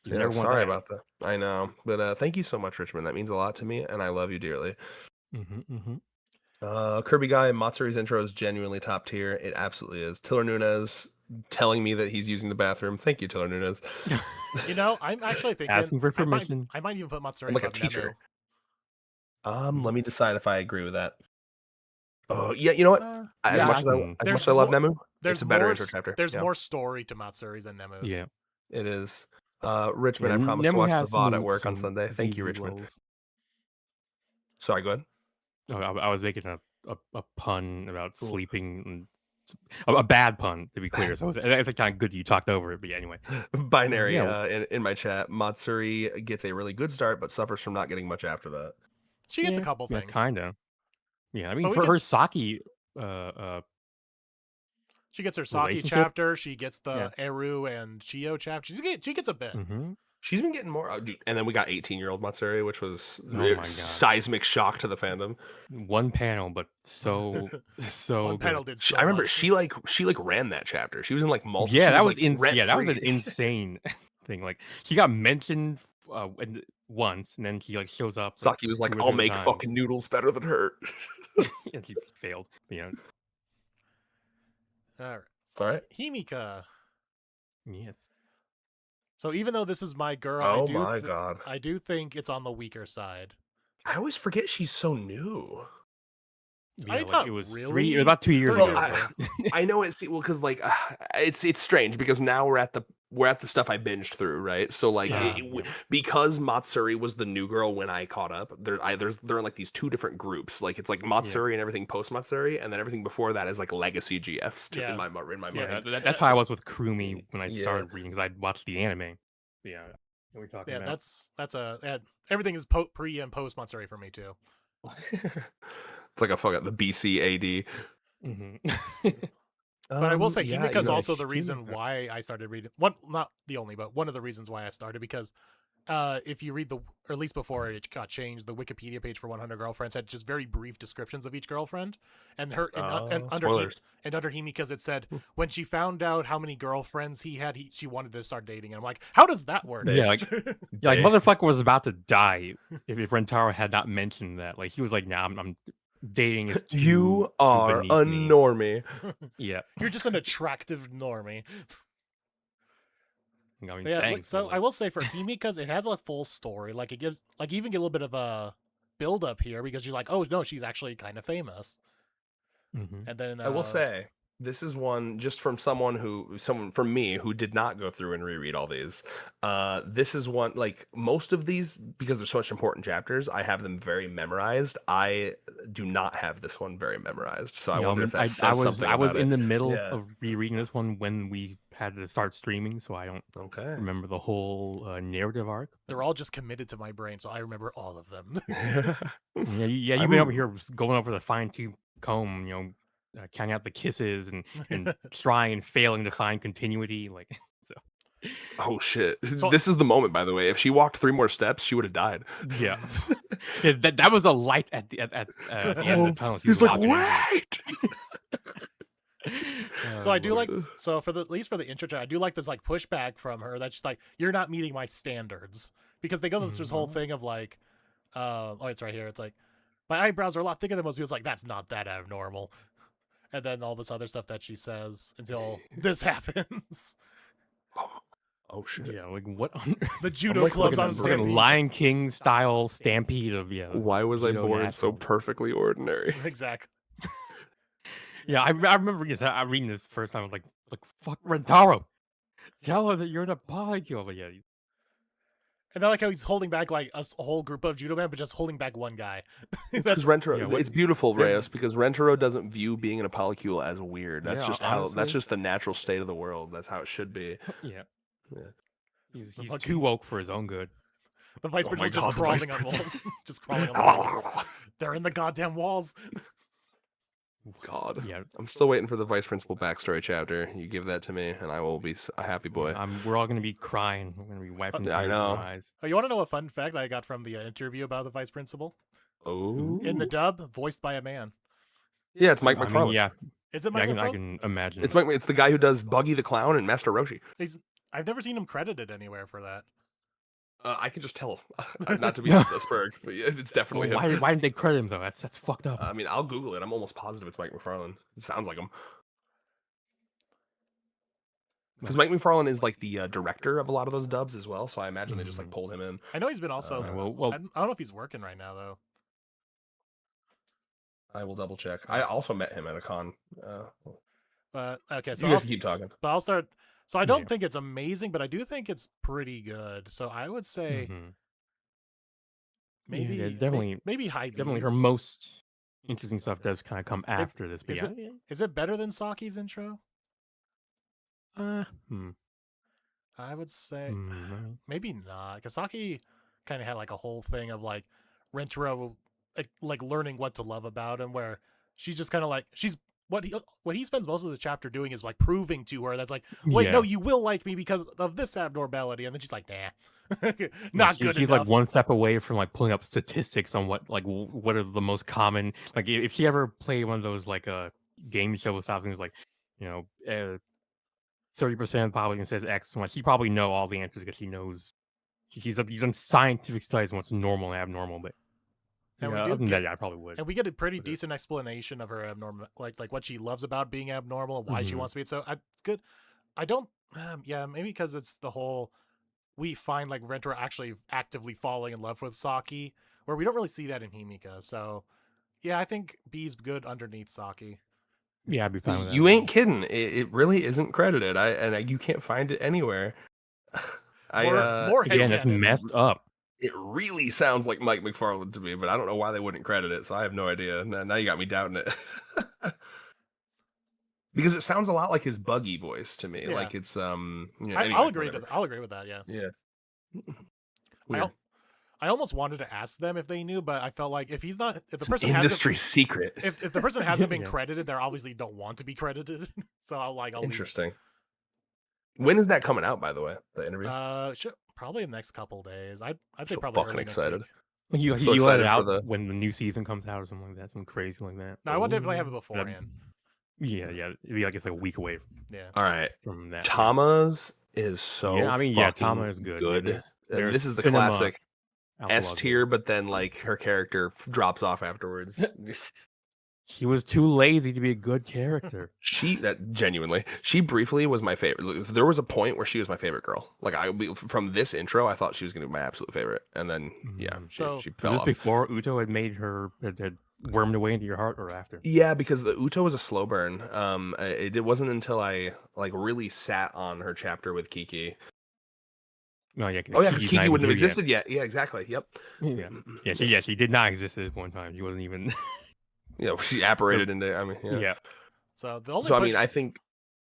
You yeah, never want sorry that. about that. I know, but thank you so much, Richmond. That means a lot to me, and I love you dearly. Kirby guy, Matsuri's intro is genuinely top tier. It absolutely is. Tiller Nunez telling me that he's using the bathroom. Thank you, Tiller Nunez. You know, I'm actually thinking Asking for permission. I might even put Matsuri I'm like a above teacher. Nemu. Let me decide if I agree with that. Oh yeah, you know what? As yeah, much I as can- as much as I love Nemu, There's it's a better more, intro chapter. There's Yeah, more story to Matsuri's than Nemu's. Yeah. it is. Richmond, Yeah, I promise to Nemu watch the has VOD at some- work on some Sunday. Thank you, ZZ Richmond. lows. Sorry, go ahead. Oh, I was making a pun about Cool. sleeping. And, a bad pun, to be clear. So it's kind of good you talked over it. But yeah, anyway. Binary Yeah. in my chat. Matsuri gets a really good start, but suffers from not getting much after that. She gets a couple Yeah, things. kind of. Yeah, I mean, But we for can- her Saki, She gets her Saki Relationship? chapter. She gets the Eru and Chio chapter. She gets a bit. mhm. She's been getting more. Dude, and then we got 18-year-old Matsuri, which was my God. seismic shock to the fandom. One panel, but so One good. panel did so I remember much. she ran that chapter. She was in like multiple. Yeah, she that was like, yeah, that was an rent-free. insane thing. Like she got mentioned once, and then she like shows up. Saki was like, 2 or "I'll 3 make times, fucking noodles better than her." and she just failed. You know. All right. All right. Himika. Yes. So even though this is my girl, Oh my god! I do think it's on the weaker side. I always forget she's so new. Yeah, I like, thought it was really- about 2 years Well, ago. I know it's because like it's strange because now we're at the we're at the stuff I binged through, right? So like Yeah, because Matsuri was the new girl when I caught up, they're in like these two different groups. Like it's like Matsuri and everything post Matsuri, and then everything before that is like legacy GFs in my mind. yeah. That's how I was with Kurumi when I Yeah. started reading because I'd watched the anime. Yeah, we're talking about. Everything is pre and post Matsuri for me too. It's like the BC AD. Mm-hmm. But I will say yeah, Himika's you know, also the reason why I started reading. Not the only, but one of the reasons why I started, because if you read or at least before it got changed, the Wikipedia page for 100 Girlfriends had just very brief descriptions of each girlfriend, and spoilers. under Himika's it said when she found out how many girlfriends he had, she wanted to start dating, and I'm like, how does that work? Yeah, like motherfucker was about to die if Rentaro had not mentioned that. Like he was like, "Nah, I'm dating is too, You are too a beneath me." normie. Yeah. You're just an attractive normie. I mean, Yeah, thanks, so but, I will say for Himika's, it has a full story. Like it gives, like you even get a little bit of a build up here because you're like, oh no, she's actually kind of famous. Mhm. And then I will say this is one just from someone from me who did not go through and reread all these. This is one, like most of these, because they're such important chapters, I have them very memorized. I do not have this one very memorized, so I wonder if that says something. I was about in it. the middle Yeah. of rereading this one when we had to start streaming, so I don't Okay. remember the whole narrative arc. they're all just committed to my brain, so I remember all of them. Yeah, you've been over here going over the fine tooth comb, counting out the kisses and trying and failing to find continuity. Like, so Oh shit! So- This is the moment, by the way. If she walked 3 more steps, she would have died. yeah, that was a light at the end of the tunnel. She He's was like, walking into. wait. So I do Lord. like, so for at least for the intro, I do like this like pushback from her that's just like, you're not meeting my standards, because they go through this whole thing of like, oh, it's right here. It's like, my eyebrows are a lot thicker than most people's. Like, that's not that abnormal. And then all this other stuff that she says until this happens. Oh shit! Yeah, like what? On The judo like clubs looking on at We're gonna Stampede. Lion King style stampede of Why was I judo born so naturals. perfectly ordinary? Exactly. Yeah, I remember reading this first time. I was like fuck Rentaro, tell her that you're in a polycule. But yeah, And I like how he's holding back like a whole group of judo men, but just holding back one guy. Because Rentaro, yeah, what- it's beautiful, yeah. Reyes, because Rentaro doesn't view being in a polycule as weird. That's Yeah, just honestly. that's just the natural state of the world. That's how it should be. yeah. Yeah. He's fucking- too woke for his own good. The vice Oh my principal just God, the vice crawling on walls. principal. Just crawling on walls. They're in the goddamn walls. God, Yeah, I'm still waiting for the vice principal backstory chapter. You give that to me, and I will be a happy boy. we're all gonna be crying. We're gonna be wiping I tears know. from our eyes. Oh, you want to know a fun fact I got from the interview about the vice principal? Oh, In the dub, voiced by a man. yeah, it's Mike I mean, McFarlane. yeah, Is it I Mike can McFarlane? imagine. It's the guy who does Buggy the Clown and Master Roshi. I've never seen him credited anywhere for that. I can just tell. Not to be a spurg, but yeah, it's definitely Well, him. why didn't they credit him though? That's fucked up. I mean, I'll Google it. I'm almost positive it's Mike McFarlane. It sounds like him. Because Mike McFarlane is like the director of a lot of those dubs as well, so I imagine they just like pulled him in. I know he's been also. Well, I don't know if he's working right now though. I will double check. I also met him at a con. But okay, so You guys keep talking. I'll start. So I don't Yeah. think it's amazing, but I do think it's pretty good. So I would say mhm. maybe yeah, definitely, maybe high definitely her Bs. most interesting stuff does kind of come after this. But is yeah, Is it better than Saki's intro? I would say maybe not, because Saki kind of had like a whole thing of like Rentaro like learning what to love about him, where she's just kind of like what he spends most of the chapter doing is like proving to her that's like, wait, no, you will like me because of this abnormality, and then she's like, nah, not good She's enough. like one step away from like pulling up statistics on what what are the most common. Like if she ever played one of those like game show style things, like 30% probably says X, and like she probably know all the answers because she knows she's on scientific studies on what's normal and abnormal. But And we yeah, do other than get- that, yeah, I probably would. And we get a pretty decent explanation of her abnormal, like what she loves about being abnormal and why she Mhm. wants to be it. So it's good. I don't, yeah, maybe because it's the whole, we find like Rentaro actually actively falling in love with Saki, where we don't really see that in Himika. So yeah, I think B's good underneath Saki. Yeah, I'd be fine with that. You ain't kidding. It really isn't credited. You can't find it anywhere. More Again, that's headcanon. messed up. It really sounds like Mike McFarlane to me, but I don't know why they wouldn't credit it. So I have no idea. Now you got me doubting it. Because it sounds a lot like his Buggy voice to me. Yeah. Like it's I'll anyway, agree. whatever. I'll agree with that. Yeah. Yeah. I, Weird. al- I almost wanted to ask them if they knew, but I felt like if the person Industry secret. if the person hasn't been Yeah. credited, they obviously don't want to be credited. So I'll leave it. Interesting. When is that coming out, by the way? The interview. Probably in the next couple days. I'd say So probably fucking early next excited. week. Like you, I'm so you let excited it for out the- when the new season comes out or something like that, something crazy like that. No, I would definitely have it Ooh. beforehand. Yeah, it'd be like it's like a week away Yeah. All right. from that. Tama's is so Yeah, I mean, fucking Tama is good. good. There's- And there's this is the cinema classic S outlaws tier, but then like her character drops off afterwards. there. She was too lazy to be a good character. She briefly was my favorite. There was a point where she was my favorite girl. Like from this intro, I thought she was gonna be my absolute favorite, and then yeah, So- she Was fell this off. before Uto had made her had wormed away into your heart, or after? Yeah, because the Uto was a slow burn. It wasn't until I like really sat on her chapter with Kiki. No, yeah. Oh yeah, because Kiki's Kiki not wouldn't have even here existed yet. Yeah, exactly. Yet. yet. Yeah, she did not exist at one time. She wasn't even. Yeah, she apparated into. I mean, yeah. yeah. So the only So I mean, I think.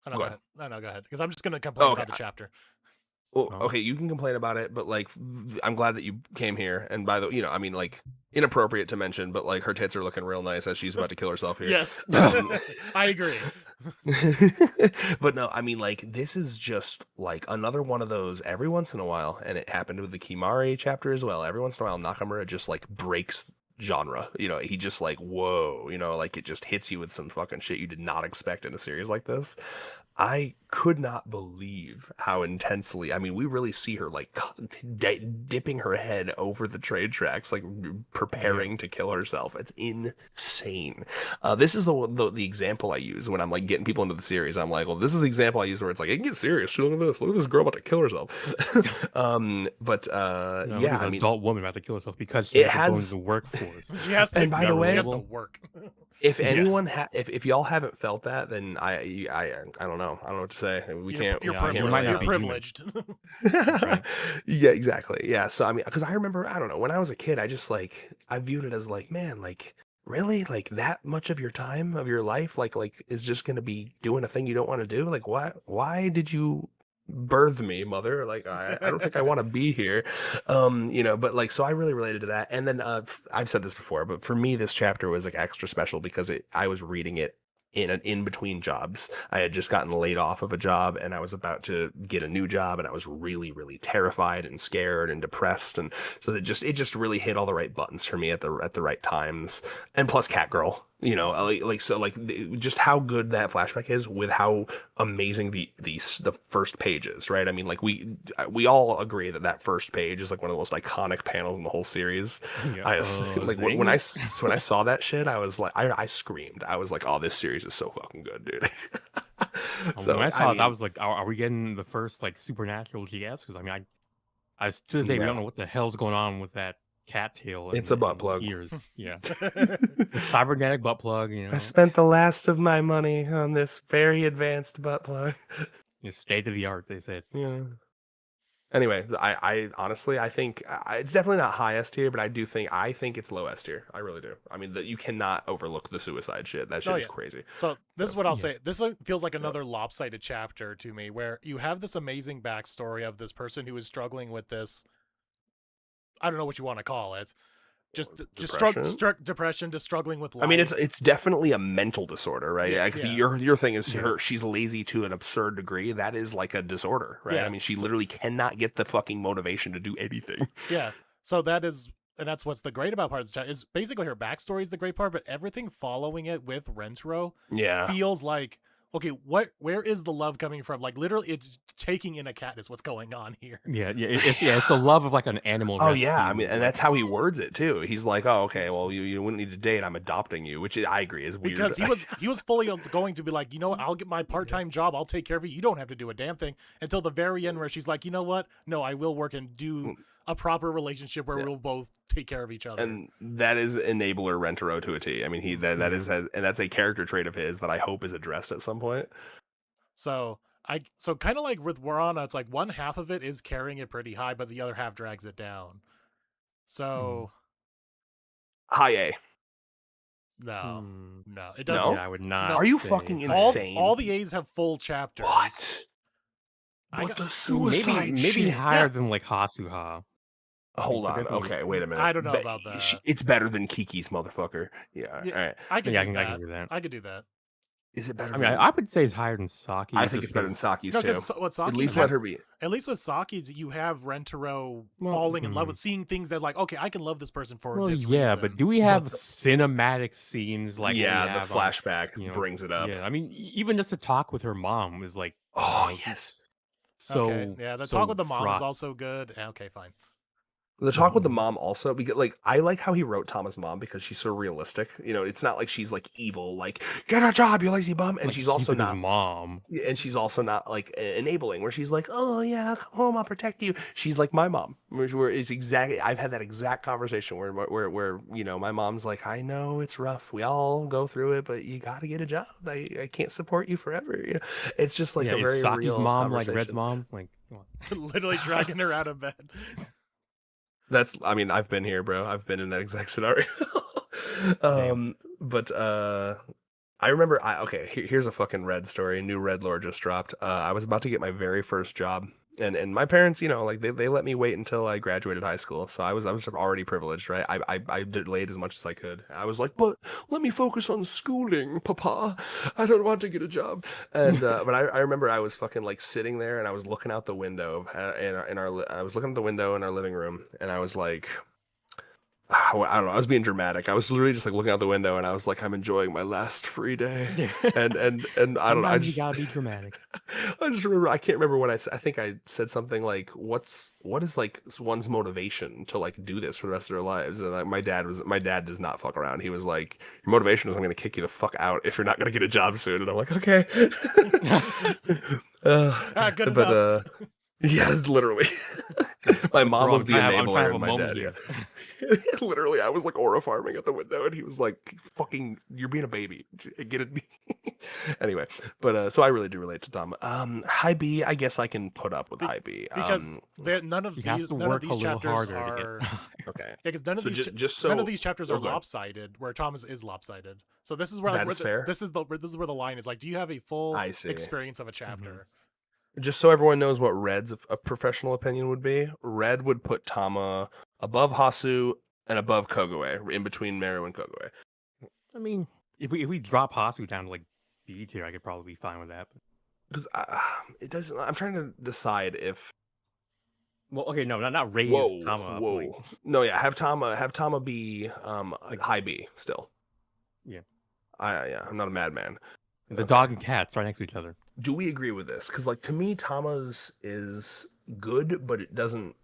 oh, no, go go ahead. ahead. No, go ahead. Because I'm just gonna complain okay. about the chapter. Well, Oh. okay, you can complain about it, but like, I'm glad that you came here. And by the, I mean, like, inappropriate to mention, but like, her tits are looking real nice as she's about to kill herself here. Yes, Um, I agree. But no, I mean, like, this is just like another one of those every once in a while, and it happened with the Kimari chapter as well. Every once in a while, Nakamura just like breaks genre. He just like, whoa, like it just hits you with some fucking shit you did not expect in a series like this. I could not believe how intensely. I mean, we really see her like dipping her head over the train tracks, like preparing to kill herself. It's insane. This is the example I use when I'm like getting people into the series. I'm like, well, this is the example I use where it's like, it can get serious. Look at this. Look at this girl about to kill herself. No, Yeah, this I mean, adult woman about to kill herself because she it has to go has- into the workforce. She has to. And by the way- she has to work. if Yeah. anyone if y'all haven't felt that, then I don't know. I don't know what to say. We can't. You're yeah, you privileged. might You're not be human. privileged. Yeah, exactly. Yeah. So I mean, because I remember, I don't know, when I was a kid, I viewed it as like, man, like really, like that much of your time of your life, like is just gonna be doing a thing you don't want to do. Like, why did you birth me, mother? Like, I don't think I want to be here. But like, so I really related to that. And then I've said this before, but for me, this chapter was like extra special because I was reading it in between jobs. I had just gotten laid off of a job and I was about to get a new job, and I was really, really terrified and scared and depressed. And so it just really hit all the right buttons for me at the right times. And plus Catgirl, just how good that flashback is with how amazing the first page is, right? I mean, like we all agree that first page is like one of the most iconic panels in the whole series. Yeah. Like when I saw that shit, I was like, I screamed. I was like, oh, this series is so fucking good, dude. When I saw it, I mean, was like, are we getting the first like supernatural GS? Because I mean, I to this day, we No. don't know what the hell's going on with that cattail. It's a butt plug. Ears. Yeah. It's cybernetic butt plug. I spent the last of my money on this very advanced butt plug. It's state of the art. They said. Yeah. Anyway, I honestly, I think it's definitely not high S tier, but I think it's low S tier. I really do. I mean, you cannot overlook the suicide shit. That shit Oh, is yeah. crazy. So this is what I'll Yeah. say. This feels like another lopsided chapter to me, where you have this amazing backstory of this person who is struggling with this. I don't know what you want to call it. Just depression, just struggling with life. I mean, it's definitely a mental disorder, right? Yeah, Because yeah. your thing is Yeah. she's lazy to an absurd degree. That is like a disorder, right? Yeah, I mean, she so- literally cannot get the fucking motivation to do anything. Yeah. So that's what's the great about part of this chapter is basically her backstory is the great part, but everything following it with Rentaro Yeah. feels like, okay, where is the love coming from? Like literally, it's taking in a cat is what's going on here. Yeah, it's a love of like an animal. Oh yeah, I rescue, mean, and that's how he words it too. He's like, "Oh, okay, well, you wouldn't need to date. I'm adopting you," which I agree is weird. Because he was fully going to be like, you know what, I'll get my part-time job, I'll take care of you, you don't have to do a damn thing, until the very end where she's like, you know what, no, I will work and do a proper relationship where Yeah. we'll both take care of each other. And that is enabler Rentaro to a T. I mean, that is, and that's a character trait of his that I hope is addressed at some point. So kind of like with Warana, it's like one half of it is carrying it pretty high, but the other half drags it down. So High A. no, it No? doesn't. Yeah, I would not. Are you say fucking high. insane? All the A's have full chapters. What? I But got- the Maybe suicide maybe shit. higher Yeah. than like Hasuha. Hold on. definitely- Okay, wait a minute. I don't know But about that. It's better than Kiki's motherfucker. Yeah. Yeah, All right. I could Yeah, do I that. can do that. I could do that. Is it better? I mean, I would say it's higher than Saki. I just think it's better than because- Saki's No, too. because what At Saki's least had- let her be. At least with Saki's, you have Rentaro Well, falling in love with seeing things that like, okay, I can love this person for Well, this yeah, reason. but do we have cinematic scenes like what we yeah, the have on- flashback you know, brings it up. Yeah, I mean, even just to talk with her mom is like, Oh you know, yes. so okay, yeah, the so talk with the mom fraught. is also good. Okay, fine. The talk with the Mhm. mom also, because like I like how he wrote Tama's mom because she's so realistic. You know, it's not like she's like evil, like get a job, you lazy bum, and Like, she's also his not. mom. And she's also not like enabling, where she's like, "Oh yeah, come home, I'll protect you." She's like my mom, where it's exactly. I've had that exact conversation where you know my mom's like, "I know it's rough, we all go through it, but you got to get a job. I can't support you forever." You know, it's just like yeah, a is very Saki's real mom like Red's conversation. mom? Like, come on. Literally dragging her out of bed. That's, I mean, I've been here, bro. I've been in that exact scenario. But I remember. Okay, here's a fucking Red story. A new Red lore just dropped. I was about to get my very first job, and my parents, you know, like they let me wait until I graduated high school. So I was already privileged, right? I delayed as much as I could. I was like, but let me focus on schooling, Papa. I don't want to get a job. And but I remember I was fucking like sitting there and I was looking out the window I was looking at the window in our living room and I was like, I don't know. I was being dramatic. I was literally just like looking out the window, and I was like, "I'm enjoying my last free day." And I don't know. I Sometimes just you gotta be dramatic. I just remember. I can't remember when I think I said something like, what is like one's motivation to like do this for the rest of their lives?" And like, my dad does not fuck around. He was like, "Your motivation is I'm going to kick you the fuck out if you're not going to get a job soon." And I'm like, "Okay." Good but enough. yes, literally. My mom Bro, was the I'm trying to have enabler, a and my moment dad. here. Yeah. Literally, I was like aura farming at the window, and he was like, "Fucking, you're being a baby. Get it." Anyway, but so I really do relate to Tom. High B, I guess I can put up with high B. Because none of He has these to none of work a these little chapters harder are. to get. Okay, Yeah, because none of so these just so none of these chapters oh, are go ahead. lopsided. Where Thomas is lopsided. So this is where That is fair. this is where the line is like. Do you have a full I see. experience of a chapter? Just so everyone knows what Red's a professional opinion would be, Red would put Tama above Hasu and above Kogoe, in between Meru and Kogoe. I mean, if we drop Hasu down to like B tier, I could probably be fine with that. Because it doesn't. I'm trying to decide if. Well, okay, no, not raise Whoa, Tama up. whoa. Like, No, yeah, have Tama be Like- high B still. Yeah. I'm not a madman. the dog and cats right next to each other. Do we agree with this? Because like to me, Tama's is good, but it doesn't.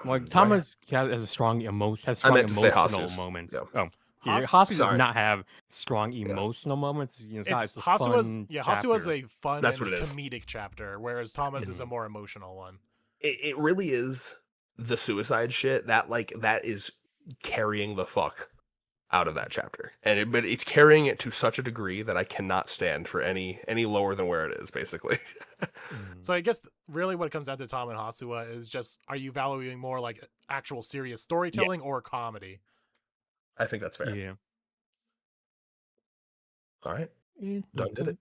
Well, do I- Tama's has a strong emotion, has I strong meant to say emotional Hasu's. moments. Yeah. Oh, yeah, Hasu- Hasu sorry. does not have strong emotional moments. You know, it's not. It's a fun Hasu has chapter. a fun That's and what it is. comedic chapter, whereas Thomas is a more emotional one. It really is the suicide shit that is carrying the fuck out of that chapter, but it's carrying it to such a degree that I cannot stand for any lower than where it is, basically. Mm. So I guess really what it comes down to Tom and Hasua is just, are you valuing more like actual serious storytelling or comedy? I think that's fair. Yeah. All right, done did it.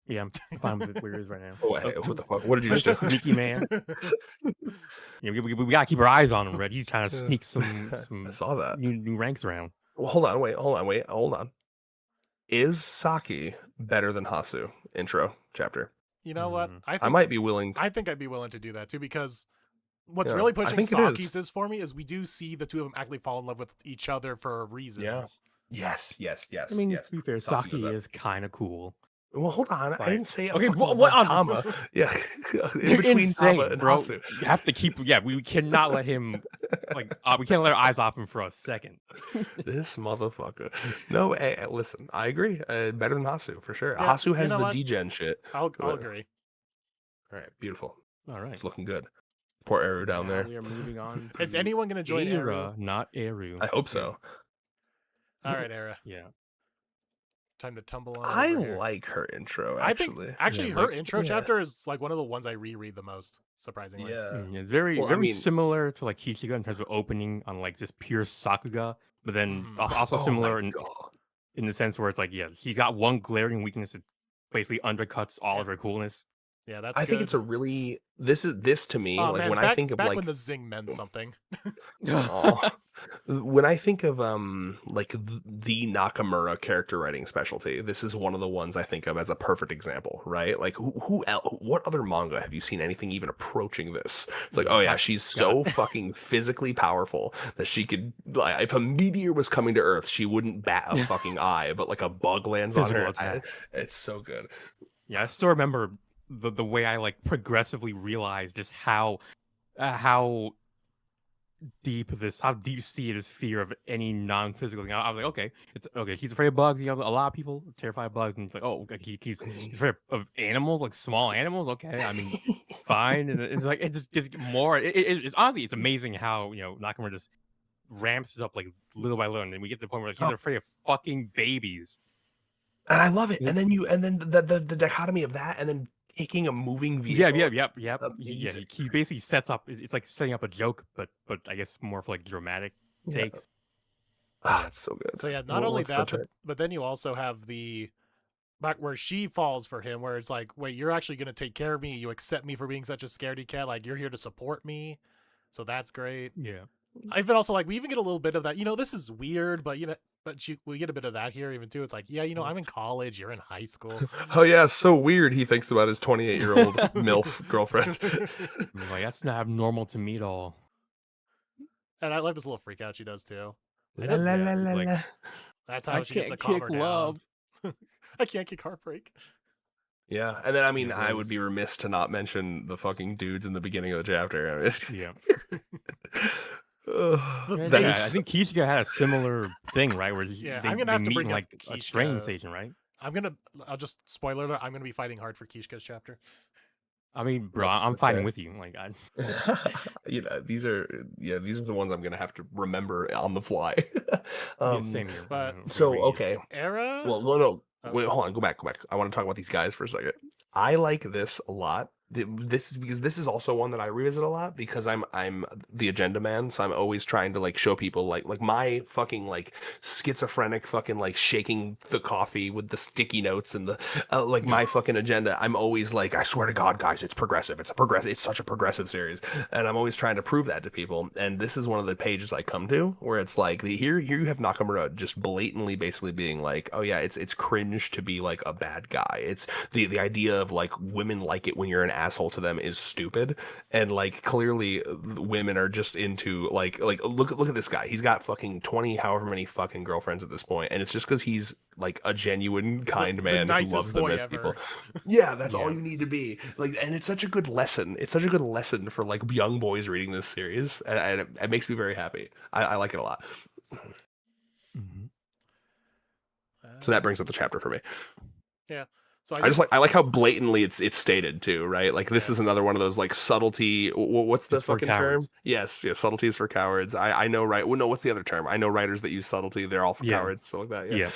Yeah, I'm fine with where it is right now. Oh, hey, what the fuck? What did you just do? Sneaky man. Yeah, we gotta keep our eyes on him, Red. He's trying to sneak some I saw that. new ranks around. Well, hold on. Is Saki better than Hasu? Intro chapter. You know what? Mm. I I might be willing. I think I'd be willing to do that too, because what's Yeah, really I pushing think it Saki's is. is for me is we do see the two of them actually fall in love with each other for reasons. Yes. I mean, yes. to be fair, Saki Saki does that. is kind of cool. Well, hold on. I Right. didn't say Okay, okay. what on- Tama? Yeah, in You're between insane, Tama and bro. Hasu. You have to keep. Yeah, we cannot let him. We can't let our eyes off him for a second. This motherfucker. No, hey, listen. I agree. Better than Hasu for sure. Yeah, Hasu you has know the what? degen shit. I'll What? agree. All right, beautiful. All right. It's looking good. Poor Eru down Now there. we are moving on. Is to anyone going to join Eru? Era, not Eru. I hope so. All right, Era. Yeah. Time to tumble on I over here. like her intro. I Actually, think actually Yeah, her like- intro yeah. chapter is like one of the ones I reread the most, surprisingly. yeah. It's very Well, I very mean- similar to like Kishiga in terms of opening on like just pure Sakuga, but then Mhm. also Oh similar my in, God. in the sense where it's like, yeah, he's got one glaring weakness that basically undercuts all of her coolness. Yeah, that's I think good. it's a really this to me Oh, like man, when back, I think of back like when the Zing meant something. Aw. When I think of like the Nakamura character writing specialty, this is one of the ones I think of as a perfect example, right? Like who else, what other manga have you seen anything even approaching this? It's like, Yeah, oh yeah, I- she's so God. fucking physically powerful that she could, like, if a meteor was coming to Earth, she wouldn't bat a fucking eye, but like a bug lands on Physical her. attack. It's so good. Yeah, I still remember the way I like progressively realized just how deep seated this fear of any non-physical thing. I was like, okay, it's okay. He's afraid of bugs. You know, a lot of people are terrified of bugs, and it's like, oh, okay, he's afraid of animals, like small animals. Okay, I mean, fine. And it's like it just gets more. It's honestly, it's amazing how Nakamura just ramps it up like little by little, and then we get to the point where like, he's Oh. afraid of fucking babies. And I love it. Yeah. And then the dichotomy of that, and then taking a moving vehicle. Yep. Yeah, Amazing. he basically sets up. It's like setting up a joke, but I guess more for like dramatic Yeah. takes. Ah, it's so good. So yeah, not Well, only what's the that, type? but then you also have the back where she falls for him, where it's like, wait, you're actually gonna take care of me. You accept me for being such a scaredy cat. Like you're here to support me. So that's great. Yeah. I've been also like, we even get a little bit of that. This is weird, but we get a bit of that here even too. It's like, yeah, I'm in college. You're in high school. Oh yeah, so weird. He thinks about his 28-year-old MILF girlfriend. I'm like, that's not abnormal to me at all. And I like this little freak out she does too. La, does- la, yeah, la, la, like- la. That's how I she gets to can't calm kick her down. love. I can't kick heartbreak. Yeah, and then I mean, Yeah, I that would is- be remiss to not mention the fucking dudes in the beginning of the chapter. I mean, Yeah. ugh, Yeah, that Yeah, is- I think Kishiga had a similar thing, right? Where Yeah, they, I'm gonna they have to meet bring in up like a train Kishka. station, right? I'll just spoiler alert, I'm gonna be fighting hard for Kishka's chapter. I mean, bro, That's I'm fighting okay. with you. Like, these are the ones I'm gonna have to remember on the fly. yeah, same here. but- So okay, Era? well, no, Oh. wait, hold on, go back. I want to talk about these guys for a second. I like this a lot. This is because this is also one that I revisit a lot because I'm the agenda man, so I'm always trying to like show people like my fucking like schizophrenic fucking like shaking the coffee with the sticky notes and the like my fucking agenda. I'm always like, I swear to God, guys, it's progressive. It's such a progressive series, and I'm always trying to prove that to people. And this is one of the pages I come to where it's like here you have Nakamura just blatantly basically being like, oh yeah, it's cringe to be like a bad guy. It's the idea of like women like it when you're an asshole to them is stupid, and like clearly women are just into like look at this guy. He's got fucking 20 however many fucking girlfriends at this point, and it's just because he's like a genuine kind the man who nicest loves them boy as ever. people. Yeah, that's all Yeah. you need to be. Like, and it's such a good lesson. It's such a good lesson for like young boys reading this series, and it makes me very happy. I like it a lot. Mhm. So that brings up the chapter for me. So I like how blatantly it's stated too, right? Like this Yeah. is another one of those like subtlety. What's the It's for fucking term? cowards. Yes, subtlety is for cowards. I know, right? Well, no, what's the other term? I know writers that use subtlety. They're all for Yeah. cowards, so like that. Yeah.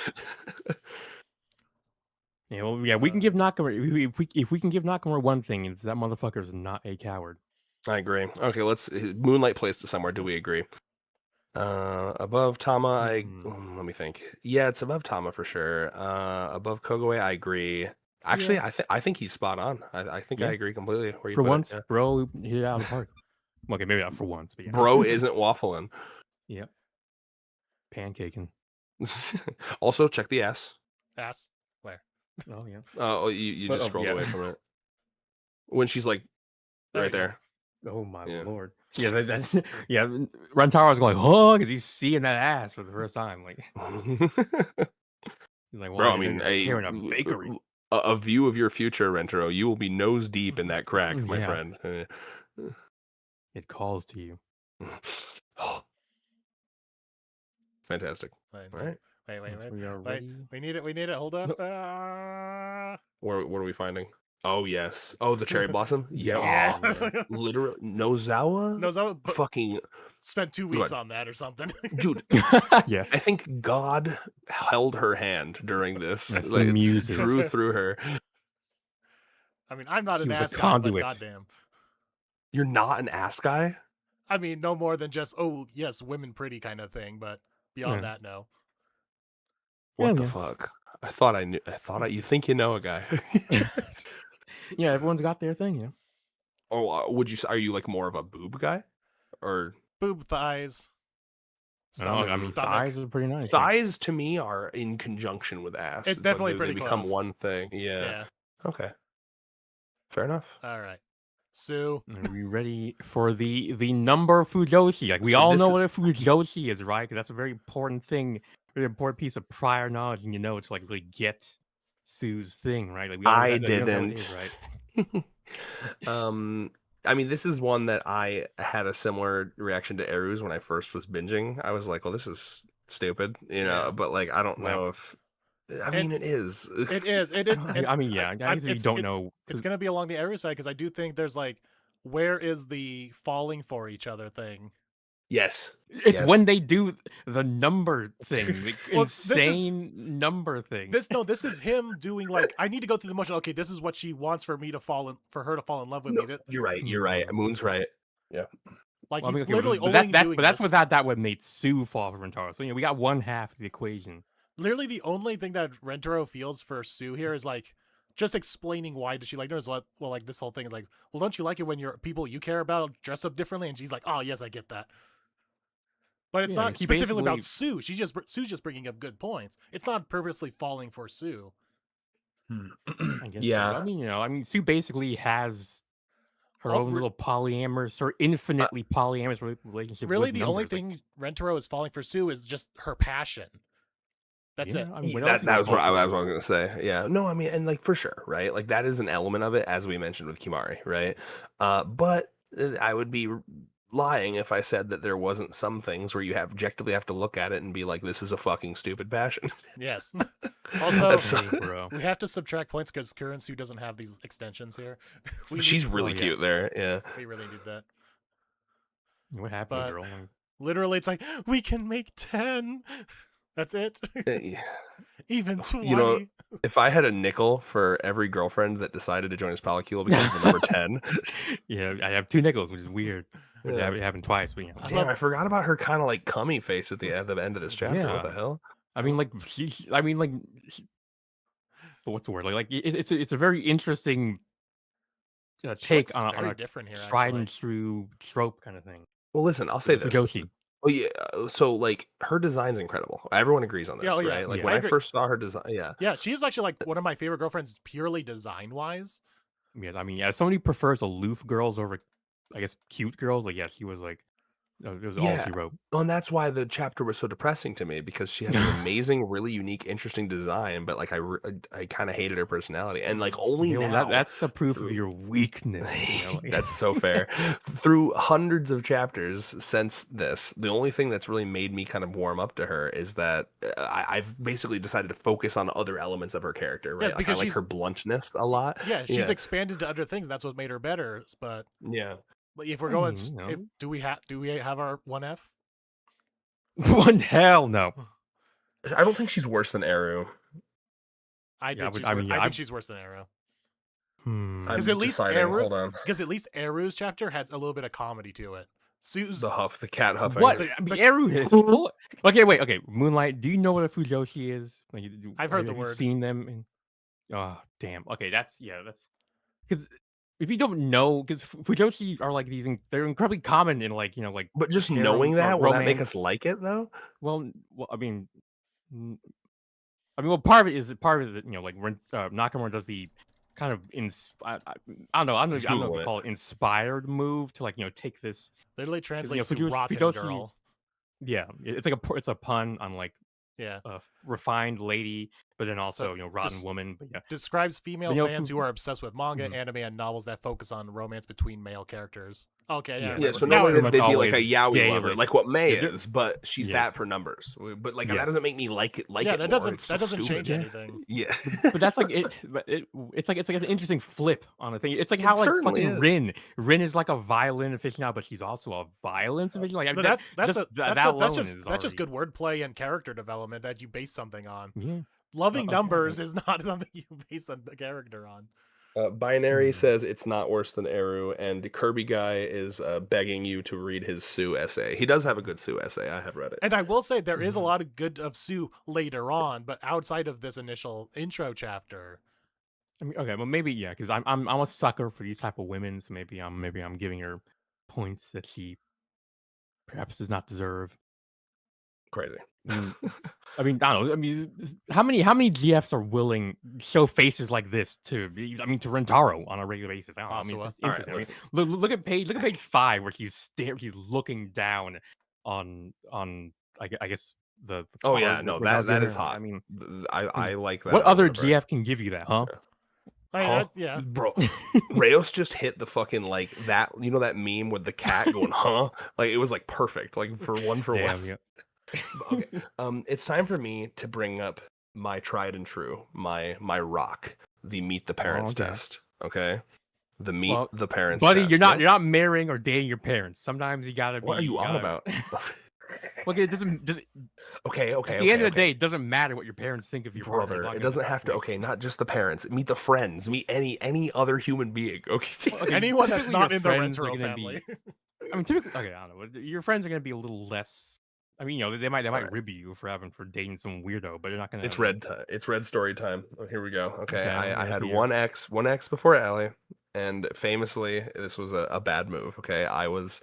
Yeah, well, yeah, we can give Nakamura if we can give Nakamura one thing, it's that motherfucker is not a coward. I agree. Okay, let's Moonlight placed it somewhere. Do we agree? Above Tama, let me think. Yeah, it's above Tama for sure. Above Kogaway, I agree. Actually, I think he's spot on. I think I Yeah. agree completely. Where you For put it, once, yeah. bro, hit it out of the park. Okay, maybe not for once, but yeah. Bro isn't waffling. Yeah. Pancaking. Also, check the ass. ass. Where? Oh yeah. Oh, you But, just oh, scrolled yeah. away from it. When she's like There right we go. there. Oh my Yeah. lord. Yeah, that yeah. Rantaro's going, huh? Because he's seeing that ass for the first time. Like, he's like, Bro, wow, I mean, here in a bakery. a view of your future, Rentaro. You will be nose deep in that crack, my Yeah. friend. It calls to you. Fantastic. Wait, All right. wait. We are Wait, ready. we need it. Hold up. What are we finding? Oh yes. Oh, the cherry blossom. Yeah. Yeah. Literally, Nozawa. Nozawa Fucking spent 2 Go weeks ahead. on that or something. dude. Yes. I think God held her hand during this. Yes, the Like, muses. drew through her. I mean, I'm not He an was a ass guy, but conduit. goddamn. You're not an ass guy. I mean, no more than just yes, women pretty kind of thing, but beyond Yeah. that, no. What Yeah, the yes. fuck? I thought I knew. You think you know a guy. Yeah, everyone's got their thing, you know. Oh, are you like more of a boob guy, or Boob, thighs, I don't know, I mean, stomach. thighs are pretty nice. yeah. thighs to me are in conjunction with ass? It's like definitely they pretty become close. one thing. Yeah. Yeah. Okay. Fair enough. All right. Sue. Are we ready for the number Fujoshi? Like we So all this know is- what a Fujoshi is, right? Because that's a very important thing, very important piece of prior knowledge, and to like really get Sue's thing, right? Like we all know I that, you know what it didn't. is, right? I mean, this is one that I had a similar reaction to Eru's when I first was binging. I was like, well, this is stupid, Yeah. but like, I don't Wow. know if. I mean, it is. It is. It is. I mean, yeah. I guess if you don't know, It's gonna be along the Eru side because I do think there's like, where is the falling for each other thing? Yes. it's yes. when they do the number thing, the Well, this is- insane number thing. This is him doing like, I need to go through the motion. Okay, this is what she wants for me to for her to fall in love with No, me. you're right. You're right. Moon's right. Like Well, I mean, he's okay, literally but only doing but that's this. that what made Sue fall for Rentaro. So we got one half of the equation. Literally the only thing that Rentaro feels for Sue here is like just explaining why does she like her is well like this whole thing is like, well, don't you like it when your people you care about dress up differently? And she's like, oh yes, I get that. But it's Yeah, not he specifically about basically- Sue. Sue's just bringing up good points. It's not purposely falling for Sue. I guess. Yeah. So. I mean, Sue basically has her All own re- little polyamorous or infinitely polyamorous relationship. Really, with the only numbers. thing Rentaro is falling for Sue is just her passion. That's it. I mean, what else That was you what got? I was going to say. Yeah. No, I mean, and like for sure, right? Like that is an element of it, as we mentioned with Kimari, right? But I would be lying if I said that there wasn't some things where you objectively have to look at it and be like, this is a fucking stupid passion. Yes. Also, So- bro. we have to subtract points because Karen Sue doesn't have these extensions here. She's really Oh, yeah. cute there. Yeah. We really need that. What happened, but- girl? Like, Literally, it's like we can make 10. That's it. Even 20. You know, if I had a nickel for every girlfriend that decided to join his polycule because of the number 10, yeah, I have two nickels, which is weird. Yeah. It happened twice, but damn, I forgot about her kind of like cummy face at the end of this chapter. What Yeah. the hell? I mean, like, what's the word? It's a very interesting take It's on very a different here. tried actually. and true trope kind of thing. Well, listen, I'll say this. Fujoshi. Oh yeah, so like her design's incredible. Everyone agrees on this, Yeah, oh, yeah. right? Like Yeah. when I I agree. first saw her design, yeah. Yeah, she's actually like one of my favorite girlfriends, purely design wise. Yeah, I mean, yeah, somebody prefers aloof girls over, I guess, cute girls. Like, yeah, she was like, it was all Yeah. she wrote. Well, and that's why the chapter was so depressing to me because she has an amazing, really unique, interesting design, but like I kind of hated her personality, and like only You know, now. that's a proof of through- your weakness. like- That's so fair. Through hundreds of chapters since this, the only thing that's really made me kind of warm up to her is that I've basically decided to focus on other elements of her character, right? Like I because like she's- her bluntness a lot. Yeah, she's Yeah. expanded to other things. That's what made her better. But Yeah. if we're I going, mean, you know. do we have our 1F? One hell no. I don't think she's worse than Eru. I Yeah, think but she's I mean, yeah, think she's worse than Arrow. Hmm. I'm 'Cause at least deciding. Eru- Hold on. Because at least Eru's chapter has a little bit of comedy to it. Sue's The cat huffing. What? But- I mean, but- Eru is full. Okay, wait. Okay, Moonlight. Do you know what a Fujoshi is? Like, I've heard the have you word. Seen them? Oh, damn. Okay, that's because if you don't know, because Fujoshi are like they're incredibly common in like like But just harem knowing or that, will that make romance. us like it though? Well, I mean, part of it is that like when Nakamura does the kind of I don't know He's if you Googling it. call it inspired move to like take this. literally translates to Fujoshi- rotten Fujoshi- girl. Yeah, it's like it's a pun on like Yeah. a refined lady, but then also Rotten just- Woman. But yeah, Describes female You know, fans for- who are obsessed with manga, Mhm. anime, and novels that focus on romance between male characters. Okay, Yeah. Yeah, so now I normally remember. they'd be always like a yaoi gay lover, relation- like what May Yeah, is, but she's Yes. that for numbers. But like that Yes. doesn't make me like it. Like Yeah, it that more. doesn't It's that so doesn't change stupid. anything. Yeah, but that's like it. But it's like an interesting flip on the thing. It's like It how like certainly fucking is. Rin is like a violin aficionado, but she's also a violence aficionado. Like But that- that's just a, that that's, a, alone that's is just already- good wordplay and character development that you base something on. Yeah. Loving Okay. numbers is not something you base a character on. Binary Mhm. says it's not worse than Eru, and the Kirby guy is begging you to read his Sue essay. He does have a good Sue essay. I have read it. And I will say there is a Mhm. lot of good of Sue later on, but outside of this initial intro chapter, I mean, okay, well maybe yeah, because I'm a sucker for these type of women, so maybe I'm giving her points that she perhaps does not deserve. Crazy. I mean, I don't know. I mean, how many GFs are willing to show faces like this to Rentaro on a regular basis? I don't know. I mean, Asuma. it's All right, interesting. I mean, listen. look at page 5 where she's looking down on I guess the Oh, car yeah, no, where Rentaro's that in is there. hot. I mean, I like that. what other however. GF can give you that, huh? Huh? yeah. Bro, Rayos just hit the fucking like that. You know that meme with the cat going, huh? Like it was like perfect, like for one. Damn, yeah. Okay. It's time for me to bring up my tried and true, my rock, the meet the parents okay. test. Okay, the meet Well, the parents. Buddy, test. you're No? not marrying or dating your parents. Sometimes you gotta be. What are you on gotta- about? Look, it doesn't. Okay. At the end of the day, it doesn't matter what your parents think of your partner, as brother, long it as doesn't it's have to. like- Okay, not just the parents. Meet the friends. Meet any other human being. Okay. Okay, Anyone that's typically not your in the friends are Rentaro gonna family. I mean, typically, okay, I don't know. Your friends are gonna be a little less. I mean, they might Alright. rib you for dating some weirdo, but they're not gonna. It's red time. It's red story time. Oh, here we go. Okay, Okay, I let's had hear. one X before Allie, and famously, this was a bad move. Okay, I was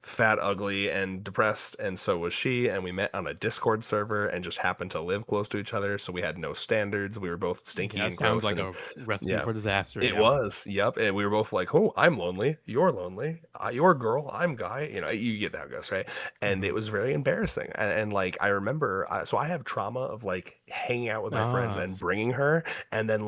fat, ugly, and depressed, and so was she. And we met on a Discord server and just happened to live close to each other, so we had no standards. We were both stinky Yeah, and sounds gross. like and a recipe yeah, for disaster. it yeah. was. Yep, and we were both like, "Oh, I'm lonely. You're lonely. You're a girl. I'm guy." You know, you get how it goes, right? And it was very embarrassing. And like I remember, so I have trauma of like hanging out with my friends and s- bringing her, and then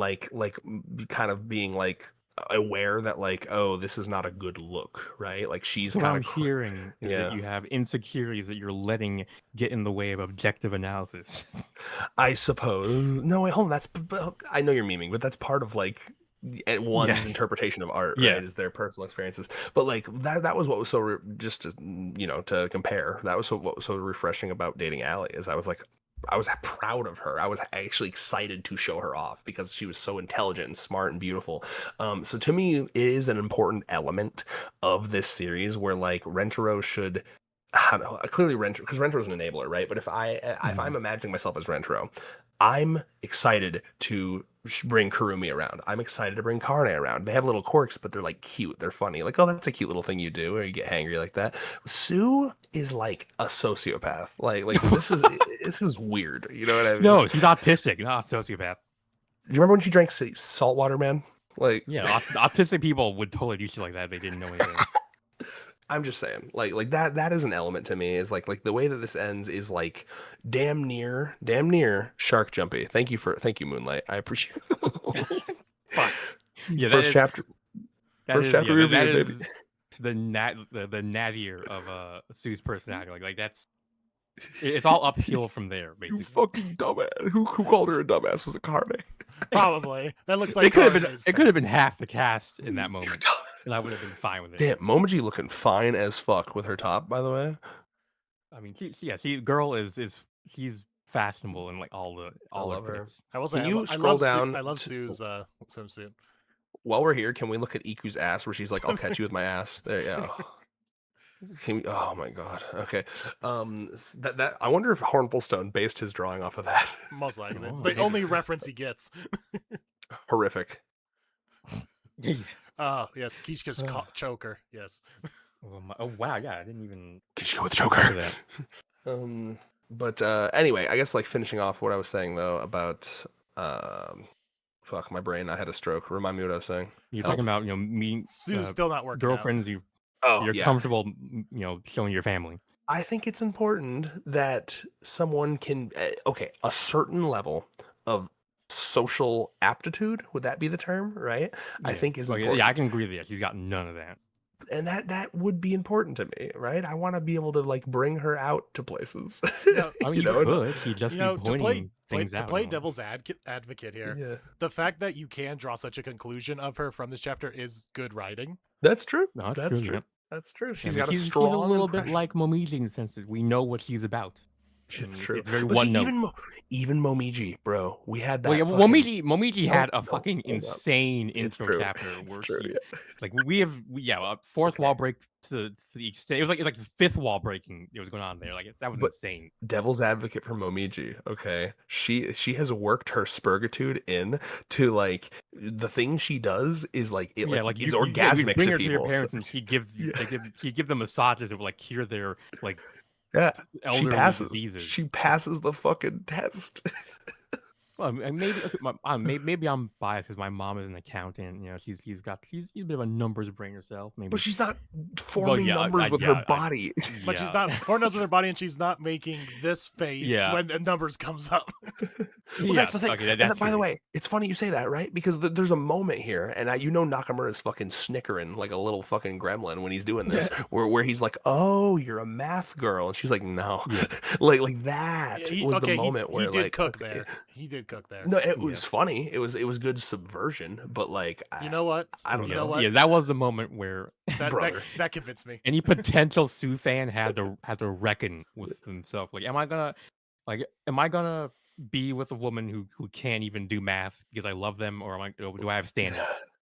kind of being like aware that like, oh, this is not a good look, right? Like she's So what kind I'm of hearing is yeah. that you have insecurities that you're letting get in the way of objective analysis. I suppose. No, wait, hold on. I know you're memeing, but that's part of like one's Yeah. interpretation of art, Yeah. right? Is their personal experiences. But like that was what was so just to, to compare. That was what was so refreshing about dating Allie is I was proud of her. I was actually excited to show her off because she was so intelligent and smart and beautiful. So to me, it is an important element of this series where like Rentaro should. Clearly because Rentaro's an enabler, right? But if I'm imagining myself as Rentaro, I'm excited to bring Kurumi around. I'm excited to bring Karne around. They have little quirks, but they're like cute. They're funny. Like, oh, that's a cute little thing you do, or you get hangry like that. Sue is like a sociopath. Like this is weird. You know what I mean? No, she's autistic, not a sociopath. Do you remember when she drank salt water, man? Like, Yeah, autistic people would totally do shit like that if they didn't know anything. I'm just saying, like that is an element to me. Is like the way that this ends is like damn near shark jumpy. Thank you, Moonlight. I appreciate it. Fuck. Yeah, First chapter. First chapter review, that baby. is the nadir of Sue's personality. Like that's it's all uphill from there, You basically. fucking dumbass. Who called her a dumbass was a Karne? Probably. That looks like It could have been Karne's half the cast in that moment, and I would have been fine with it. Damn, Momoji looking fine as fuck with her top, by the way. I mean, girl is she's fashionable in like all her love her. fits. I will say, Can I you lo- I scroll love down I love to- Sue's swimsuit. While we're here, can we look at Iku's ass where she's like, I'll catch you with my ass? There you go. Can we, oh my god. Okay. That I wonder if Hornfulstone based his drawing off of that. Most likely. It's Oh, the yeah. only reference he gets. Horrific. Oh, yes. Kishka's Ugh. choker. Yes. Oh wow, yeah, I didn't even Can you go with look at Joker? that. But anyway, I guess like finishing off what I was saying though about fuck my brain. I had a stroke. Remind me what I was saying. You're Help. talking about meeting Sue's still not working out. girlfriends Oh, you're yeah. comfortable showing your family. I think it's important that someone can, okay, a certain level of social aptitude, would that be the term, right? I Yeah. think is Well, important. yeah, I can agree with that. She's got none of that. And that would be important to me, right? I want to be able to like bring her out to places. No, I mean, You you know, could. She'd just you be know, pointing things out. play you know. devil's advocate here. yeah, The fact that you can draw such a conclusion of her from this chapter is good writing. that's true. No, it's That's true. true. Yeah. That's true. I She's mean, got a she's strong a little bit impression. like Momiji in the sense that we know what she's about. It's and true. It's very But one see, note. even Momiji, bro, we had that. Well, yeah, fucking- Momiji No, had a no, fucking hold up. insane It's intro true. chapter It's where true. she, Yeah. like, fourth wall break to the extent. It was like the fifth wall breaking that was going on there. Like that was But- insane. Devil's advocate for Momiji. Okay, she has worked her spurgitude in to like the thing she does is like it Yeah, like like is you orgasmic bring to her to your people. parents, and she'd give he'd give them massages that would like cure their like Yeah, she elderly passes. diseases. She passes the fucking test. Well, and maybe maybe I'm biased because my mom is an accountant. You know, she's a bit of a numbers brain herself. Maybe. But she's not forming yeah, numbers with her body. But she's not torn with her body, and she's not making this face Yeah. when the numbers comes up. Well, that's the thing. Okay, And that's by the true. way, it's funny you say that, right? Because there's a moment here, and Nakamura is fucking snickering like a little fucking gremlin when he's doing this, where he's like, "Oh, you're a math girl," and she's like, "No," Yes. like that He- was okay, the moment he where did like, cook okay. there. He did cook there. No, it was funny. It was good subversion, but like, You know what? I don't You know. know what? Yeah, that was the moment where Brother. That convinced me. any potential Sue fan had to reckon with himself. Like, am I gonna be with a woman who can't even do math because I love them, or do I have standards?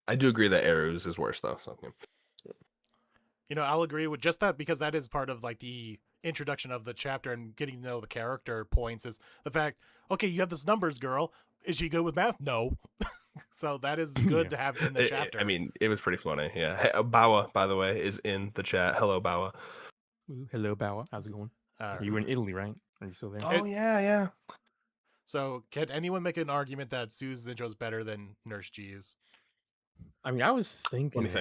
I do agree that Arrows is worse though. So, yeah. You know, I'll agree with just that because that is part of like the introduction of the chapter and getting to know the character points is the fact, okay, you have this numbers girl. Is she good with math? No. So that is good to have in the chapter. I mean, it was pretty funny. Yeah. Hey, Bawa, by the way, is in the chat. Hello, Bawa. Ooh, hello, Bauer. How's it going? You were in Italy, right? Are you still there? Oh yeah. So can anyone make an argument that Sue's intro is better than Nurse G's? I mean, I was thinking. Let me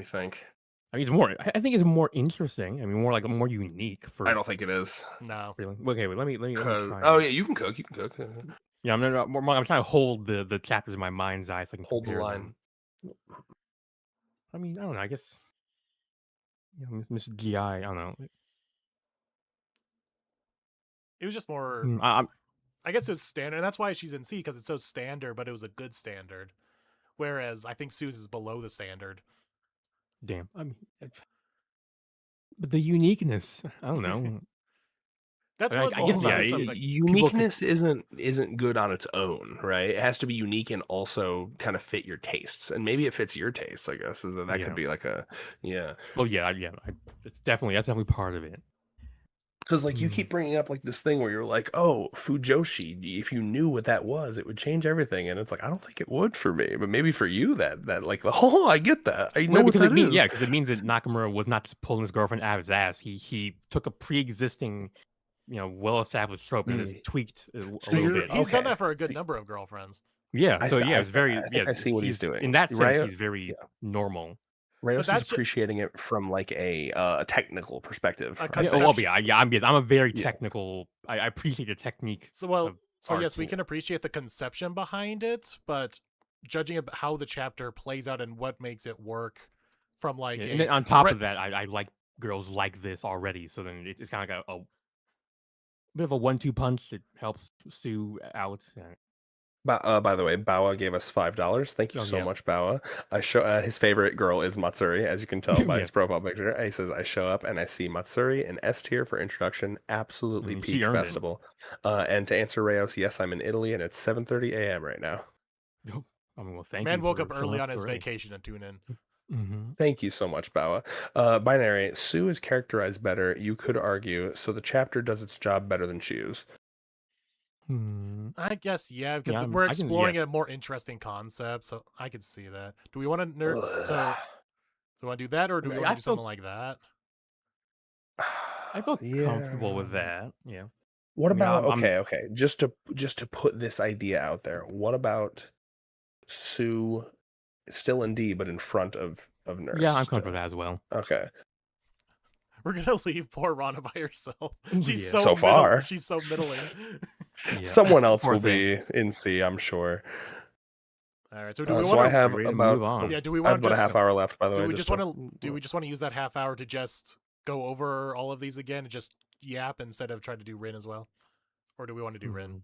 think. I mean, it's more. I think it's more interesting. I mean, more unique. For I don't think it is. No. really. Okay, wait, let me 'Cause- try. oh yeah, you can cook. Yeah, I'm trying to hold the chapters in my mind's eye so I can Hold the compare line. them. I mean, I don't know. I guess Miss GI. I don't know. It was just more I guess it was standard, and that's why she's in C, because it's so standard, but it was a good standard. Whereas I think Sue's is below the standard. Damn. I mean, but the uniqueness. I don't know. That's I- what I guess, that yeah, is it- something. Uniqueness isn't good on its own, right? It has to be unique and also kind of fit your tastes, and maybe it fits your tastes. I guess is that Yeah. could be like a Well, yeah. That's definitely part of it. Because like you keep bringing up like this thing where you're like, oh, Fujoshi. If you knew what that was, it would change everything. And it's like I don't think it would for me, but maybe for you that like oh, I get that. I know Well, what because that it means is. yeah, because it means that Nakamura was not just pulling his girlfriend out of his ass. He took a pre-existing, well-established trope and just tweaked a little you're- bit. He's done okay. that for a good number of girlfriends. Yeah. I So st- yeah, I it's st- very I think yeah. I see what he's doing. In that sense, Right? he's very normal. Rayos that's is ju- appreciating it from like a technical perspective. A right? Yeah, conception. well, I'm a very Yeah. technical. I appreciate the technique. So well, of so yes, arts. we can appreciate the conception behind it, but judging how the chapter plays out and what makes it work from like Yeah, a and then on top re- of that, I like girls like this already. So then it's kind of like a bit of a 1-2 punch. It helps Sue out. By the way, Bawa gave us $5. Thank you Oh, so yeah. much, Bawa. I show his favorite girl is Matsuri, as you can tell by his Yes. profile picture. He says, "I show up and I see Matsuri in S tier for introduction. Absolutely mean, she peak earned it. festival." And to answer Rayos, yes, I'm in Italy and it's 7:30 a.m. right now. I mean, well, thank you. man woke for up showing early on his already. vacation to tune in. Mm-hmm. Thank you so much, Bawa. Binary, Sue is characterized better. You could argue, so the chapter does its job better than Shu's. I guess yeah, because Yeah, we're I can- exploring a more interesting concept, so I could see that. Do we want to nerd? So do we want to do that, or do we I want to do feel- something like that? I felt comfortable with that. Yeah. What I mean, about I'm- okay? Just to put this idea out there, what about Sue still in D but in front of Nurse? Yeah, I'm still? comfortable with that as well. Okay. we're gonna leave poor Rana by herself. She's Yeah. so So far. She's so middling. Yeah. Someone else Poor will thing. be in C, I'm sure. All right. So do we So want I to? have ready to about move on? Yeah. Do we I have want to about a just? half hour left, by the Do way. we just to- want to? Do we just want to use that half hour to just go over all of these again and just yap instead of try to do Rin as well, or do we want to do Rin? Mhm.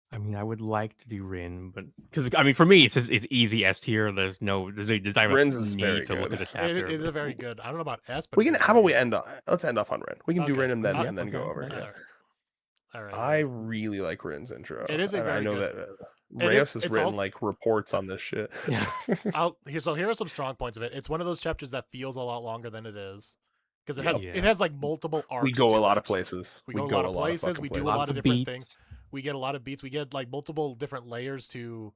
I mean, I would like to do Rin, but because I mean, for me, it's just, it's easy S tier. There's no Rin's is need very to look good. at the chapter. It is a very good. I don't know about S, but We it can. is How about very we good. end? Let's end off on Rin. We can do Okay. Rin and then Yeah, and then go okay, over. okay. Yeah. All right. I really like Rin's intro. It is a and I very know good- that It is- Reyes has it's written also- like reports on this shit. So here are some strong points of it. It's one of those chapters that feels a lot longer than it is because it Yep. has Yeah. it has like multiple arcs. we go to a lot of it. places. We go a lot of places, fucking we do a places. lot of different beats. things. We get a lot of beats. We get like multiple different layers to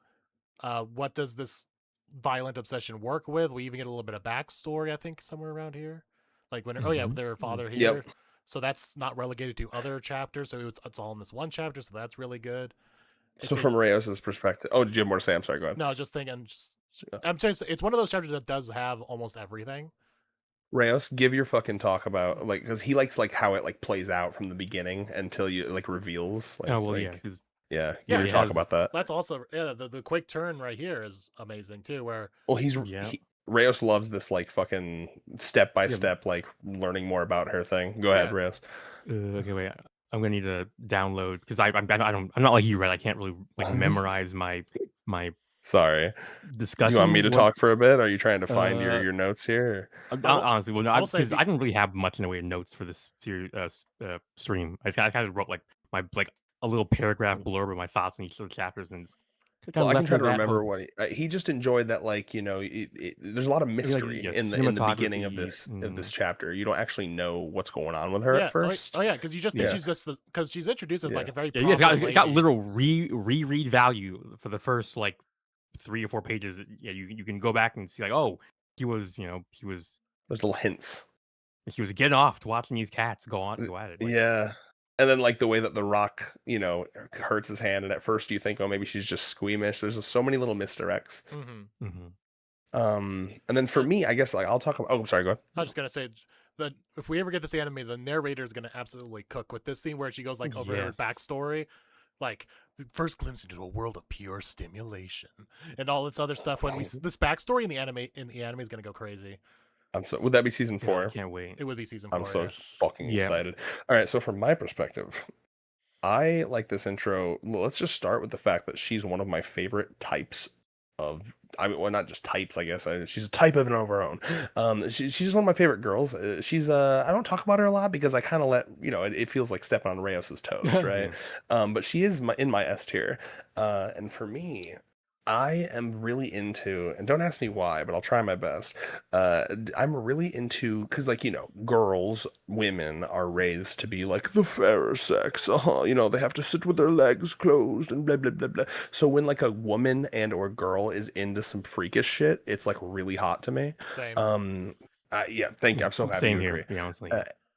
what does this violent obsession work with. We even get a little bit of backstory, I think, somewhere around here. Like when Mhm. their father Yep. here. So that's not relegated to other chapters. So it's all in this one chapter. So that's really good. So It's a- from Reyes's perspective, oh, did you have more to say? I'm sorry. Go ahead. no, I was just thinking. Yeah. I'm just. It's one of those chapters that does have almost everything. Reyes, give your fucking talk about like because he likes like how it like plays out from the beginning until you like reveals. Like, Oh well, yeah. like, 'Cause yeah. Yeah, Give your he talk has- about that. That's also the quick turn right here is amazing too. Where Well, Yeah. Reyes loves this like fucking step by step like learning more about her thing. Go ahead, Yeah. Reyes. Okay, wait. I'm gonna need to download because I'm not like you, right? I can't really like memorize my Sorry. discussions. You want me to when- talk for a bit? Are you trying to find Uh, your notes here? Honestly, well, no, I will say because the- I didn't really have much in the way of notes for this series stream. I kind of wrote like my a little paragraph blurb of my thoughts on each of the chapters, and Well, I can try to that remember on- what he just enjoyed that like there's a lot of mystery yeah, in the beginning of this cinematography, chapter. You don't actually know what's going on with her yeah, at first. oh yeah, because you just think Yeah. she's just because she's introduced as like a very Yeah, it's got, proper it's got lady. literal reread value for the first like 3 or 4 pages. Yeah, you can go back and see like, oh, he was There's little hints. getting off to watching these cats go at it. Like, Yeah. And then like the way that the rock, hurts his hand, and at first you think, oh, maybe she's just squeamish. There's just so many little misdirects. Mm-hmm. mhm. And then for me, I guess like I'll talk about. Oh, I'm sorry. Go ahead. I was just gonna say that if we ever get this anime, the narrator is gonna absolutely cook with this scene where she goes like over her Yes. backstory, like the first glimpse into a world of pure stimulation and all this other stuff. When this backstory in the anime is gonna go crazy. Would that be season Yeah, 4? I can't wait. It would be season 4. I'm so yeah. fucking Yeah. excited. All right, so from my perspective, I like this intro. Let's just start with the fact that she's one of my favorite types of. I mean, well, not just types, I guess. She's a type of her own. She's just one of my favorite girls. She's I don't talk about her a lot because I kind of let it feels like stepping on Reyes's toes, right? But she is in my S tier, and for me, I am really into, and don't ask me why, but I'll try my best. I'm really into, because girls, women are raised to be like the fairer sex. They have to sit with their legs closed and blah blah blah blah. So when like a woman and or girl is into some freakish shit, it's like really hot to me. Same. Yeah, thank you. I'm so happy Same you here, agree. to be honestly.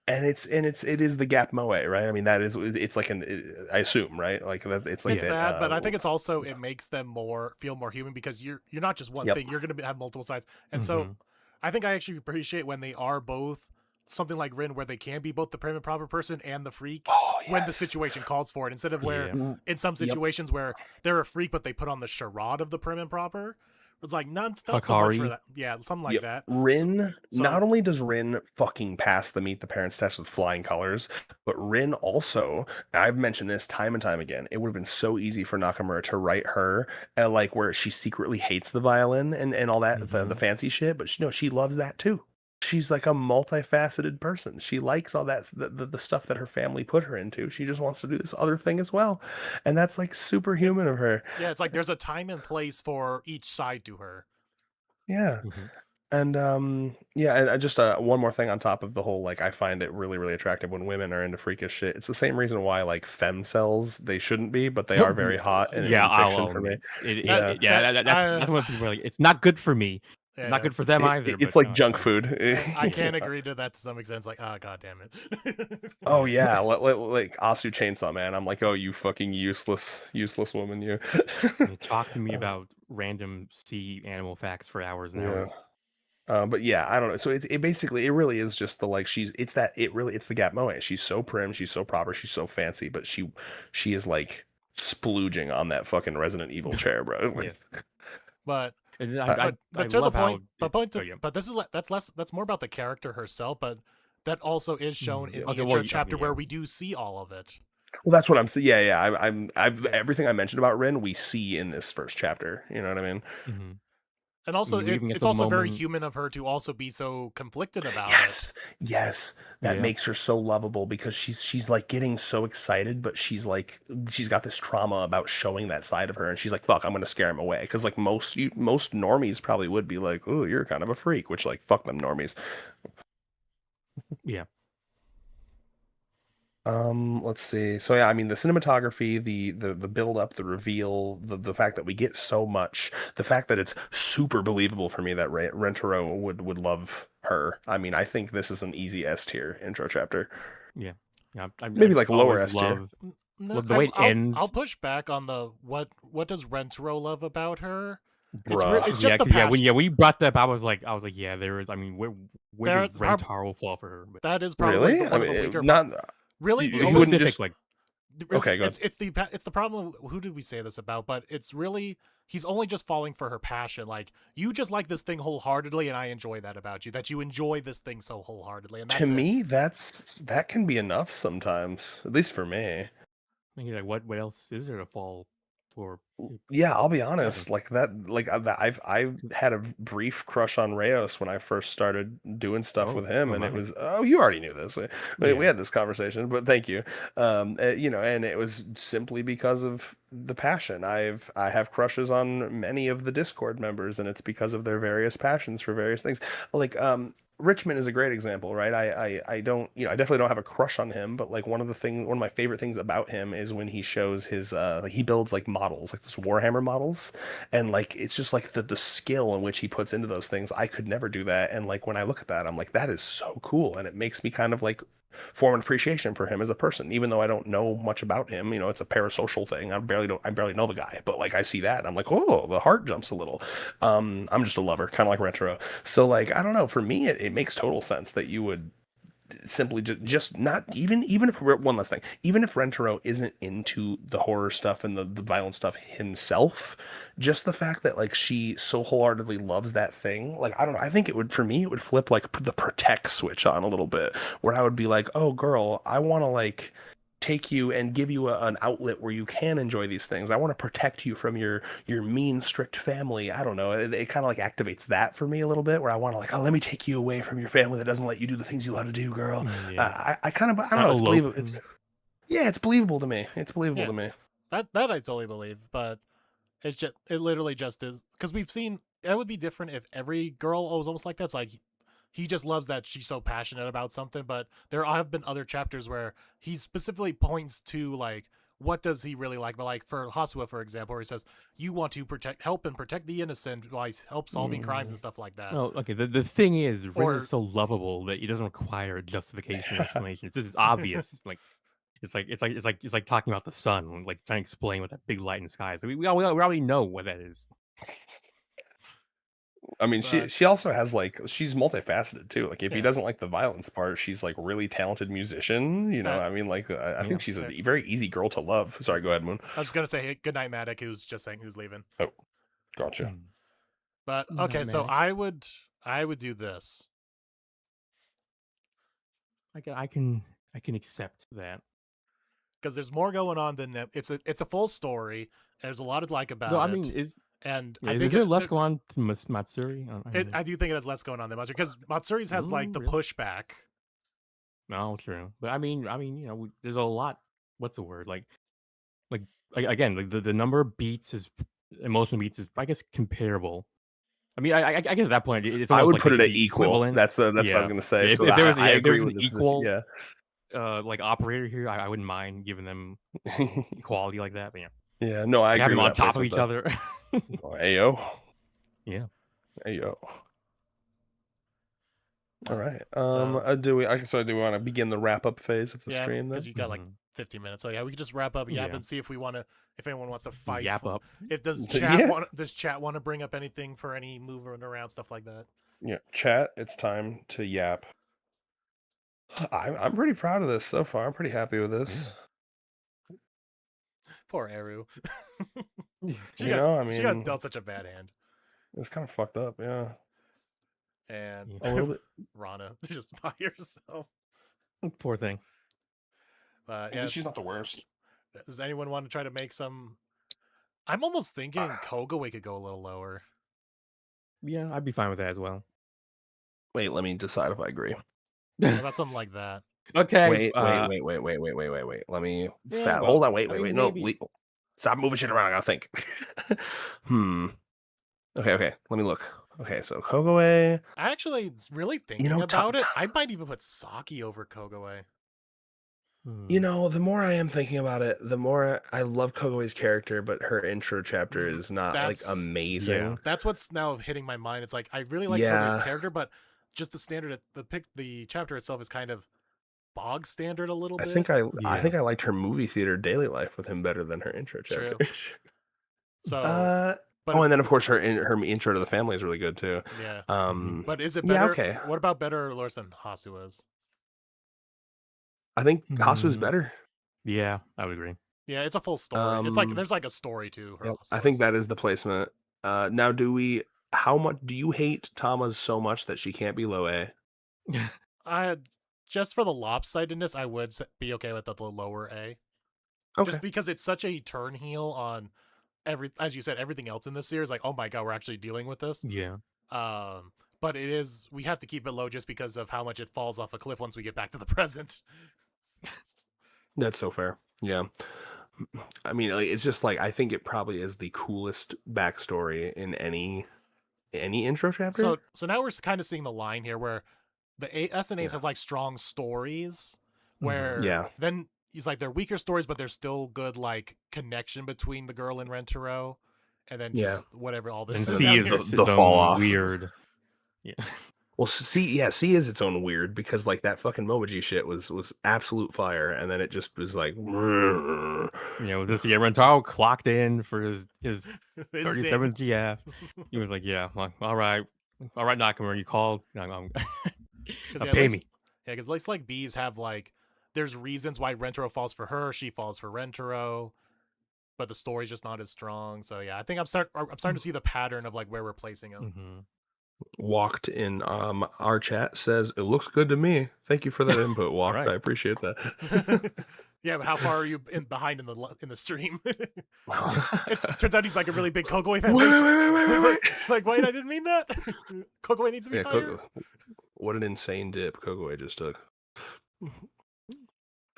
And it is the Gap Moe, right? I mean, it's like I assume, right? Like that it's like It's that, but I think it's also it makes them feel more human because you're not just one Yep. thing. You're gonna have multiple sides, and so Mhm. I think I actually appreciate when they are both something like Rin, where they can be both the prim and proper person and the freak when the yes. situation calls for it, instead of where Yeah. in some situations where they're a freak but they put on the charade of the prim and proper. It's like not so much for Hakari. that. Yeah, something like Yep. that. Rin, So- not only does Rin fucking pass the meet the parents test with flying colors, but Rin also, I've mentioned this time and time again, it would have been so easy for Nakamura to write her like where she secretly hates the violin and all that, the fancy shit, but she loves that too. She's like a multifaceted person. She likes all that, the stuff that her family put her into. She just wants to do this other thing as well. And that's like superhuman of her. Yeah, it's like there's a time and place for each side to her. Yeah. Mhm. And yeah, and just one more thing on top of the whole, like I find it really, really attractive when women are into freakish shit. It's the same reason why like femcells, they shouldn't be, but they are very hot in fiction for me. That's one of the things where like, it's not good for me. Yeah, Not good for them either. It's but like no, junk fine. food. I can't agree to that to some extent. It's like, oh god damn it. Oh yeah, like Asu Chainsaw Man. I'm like, oh, you fucking useless woman, you. I mean, talk to me about random sea animal facts for hours and Yeah. hours. But yeah, I don't know. So it basically it really is just the like it's the Gap Moe. She's so prim, she's so proper, she's so fancy, but she is like splooging on that fucking Resident Evil chair, bro. Like, Yes. But And Uh, but I to the love how point, but point oh, to, yeah. but this is that's less that's more about the character herself, but that also is shown in the Okay, intro well, chapter yeah. where we do see all of it. well, that's what I'm saying. Yeah, yeah. I've Yeah. everything I mentioned about Rin, we see in this first chapter. You know what I mean? hmm And also, We even get it's the also very moment. human of her to also be so conflicted about it. Yes, yes. That Yeah. makes her so lovable because she's like getting so excited, but she's got this trauma about showing that side of her, and she's like, "Fuck, I'm gonna scare him away." Because like most normies probably would be like, "Oh, you're kind of a freak," which like fuck them normies. Yeah. Let's see. So yeah, I mean the cinematography, the build up, the reveal, the fact that we get so much, the fact that it's super believable for me that Rentaro would love her. I mean, I think this is an easy S tier intro chapter. Yeah. Maybe I like lower always S tier. love No, well, the way it ends. I'll push back on the what does Rentaro love about her? Bruh. It's Yeah, just the 'cause, yeah, passion. when you brought that up, I was like, yeah, there is. I mean, where There did are- Rentaro fall for her? But That is probably Really? one I of the mean, weaker. not Really, you- the you only wouldn't specific, just- like Okay, go it's the problem. Who did we say this about? But it's really he's only just falling for her passion. Like you just like this thing wholeheartedly, and I enjoy that about you. That you enjoy this thing so wholeheartedly, and that's to it. me, that can be enough sometimes, at least for me. like what else is there to fall for? Yeah, I'll be Nothing. honest. Like I've had a brief crush on Reyes when I first started doing stuff with him, oh and it my. was you already knew this. We Yeah. had this conversation, but thank you. You know, and it was simply because of the passion. I have crushes on many of the Discord members, and it's because of their various passions for various things. Like Richmond is a great example, right? I don't, you know, I definitely don't have a crush on him, but like one of my favorite things about him is when he shows his like he builds like models, like those Warhammer models, and like it's just like the skill in which he puts into those things. I could never do that, and like when I look at that, I'm like, that is so cool, and it makes me kind of like form an appreciation for him as a person, even though I don't know much about him. You know, it's a parasocial thing. I barely know the guy, but like I see that, and I'm like, oh, the heart jumps a little. I'm just a lover, kind of like Retro. So like I don't know, for me it makes total sense that you would simply just not even if one last thing, even if Rentaro isn't into the horror stuff and the violent stuff himself, just the fact that like she so wholeheartedly loves that thing, like I don't know, I think it would, for me it would flip like the protect switch on a little bit, where I would be like, oh girl, I want to like take you and give you an outlet where you can enjoy these things. I want to protect you from your mean, strict family. I don't know. It kind of like activates that for me a little bit, where I want to like, oh, let me take you away from your family that doesn't let you do the things you love to do, girl. Yeah. I don't know. It's believable. Elope. It's believable to me. It's believable Yeah. to me. That I totally believe, but it literally just is because we've seen it would be different if every girl was almost like that. It's like he just loves that she's so passionate about something, but there have been other chapters where he specifically points to like what does he really like. But like for Hasua, for example, where he says you want to help and protect the innocent while help solving crimes and stuff like that. Well, okay. The thing is, Rin Or- is so lovable that he doesn't require a justification or explanation. It's just obvious. It's like talking about the sun, like trying to explain what that big light in the sky is. We already know what that is. I mean, But- she also has like, she's multifaceted too. Like if he Yeah. doesn't like the violence part, she's like really talented musician. You know, Yeah. I mean, like I Yeah. think she's a very easy girl to love. Sorry, go ahead, Moon. I was just gonna say hey, good night, Matic, who's just saying who's leaving. Gotcha. Mm. But Good okay, night, so Matic. I would do this. I can accept that. Because there's more going on than that. It's a full story. There's a lot to like about No, I it. mean, is I is think there less going on to Matsuri? I do think it has less going on than Matsuri because Matsuri's has like the really? pushback. No, true. But I mean, you know, there's a lot. What's the word? Again, like the number of beats is emotional beats is, I guess, comparable. I mean, I guess at that point it's I almost would like put it the at equal. equivalent. That's what I was Yeah. gonna say. If So there was I if there agree was with an this. equal Yeah. like operator here, I wouldn't mind giving them equality like that. But yeah, Yeah. No, I like, have agree them with on that top of placement, each though. other. Ayo. Yeah. Ayo. All right. So- Do we want to begin the wrap up phase of the Yeah, stream then? because you got like Mhm. 15 minutes. So yeah, we can just wrap up, yap, Yeah. and see if anyone wants to fight. Yap for- up. If does Yeah. does chat want to bring up anything for any moving around stuff like that? Yeah, chat. It's time to yap. I'm pretty proud of this so far. I'm pretty happy with this. Poor Eru. You know, I she got mean, dealt such a bad hand. it's kind of fucked up. Yeah, And Yeah. a little bit. Rana just by herself. Poor thing. Yeah, She's not the worst. does anyone want to try to make some? I'm almost thinking Kogaway could go a little lower. Yeah, I'd be fine with that as well. Wait, let me decide if I agree. What about something like that? Okay. Wait. Let me. Yeah, well, Hold on. Wait. I mean, No, maybe. stop moving shit around. I gotta think. Okay. Let me look. Okay, so Kogaway. Actually, really thinking know, about it, I might even put Saki over Kogaway. You know, the more I am thinking about it, the more I love Kogaway's character, but her intro chapter is not like That's- amazing. Yeah. That's what's now hitting my mind. It's like I really like Yeah. Kogaway's character, but just the standard, the chapter itself is kind of bog standard a little I bit. think I Yeah. think I liked her movie theater daily life with him better than her intro chapter. True. So, but and then of course her intro to the family is really good too. yeah. But Is it yeah, better? okay. What about better or worse than Hasua's? I think Hasu is Hmm. better. Yeah, I would agree. Yeah, it's a full story. It's like Um, there's like a story to her. Yep, I think that is the placement. Now, how much do you hate Tama's so much that she can't be low A? I just for the lopsidedness, I would be okay with the lower A. Okay. Just because it's such a turn heel on as you said, everything else in this series. Like, oh my god, we're actually dealing with this. Yeah. But we have to keep it low just because of how much it falls off a cliff once we get back to the present. That's so fair. Yeah. I mean, like, it's just like I think it probably is the coolest backstory in any intro chapter. So now we're kind of seeing the line here where the SNAs have like strong stories where Yeah. then it's like they're weaker stories, but there's still good like connection between the girl and Rentaro, and then Yeah. just whatever all And this is C down is here. its The own fall off. weird. Yeah. Well, C is its own weird because like that fucking Momoji shit was absolute fire, and then it just was like, You know, Rentaro clocked in for his 37th GF. He was like, yeah, well, all right, Nakamura, you called. Pay me. Yeah, because like bees have like there's reasons why Rentaro falls for her, she falls for Rentaro, but the story's just not as strong. So yeah, I think I'm starting to see the pattern of like where we're placing them. Mm-hmm. Walked in our chat says it looks good to me. Thank you for that input, Walked. Right. I appreciate that. Yeah, but how far are you behind in the stream? Turns out he's like a really big Kogaway fan. Wait. It's like, wait, I didn't mean that. Kogaway needs to be Yeah, higher. what an insane dip Kogaway just took.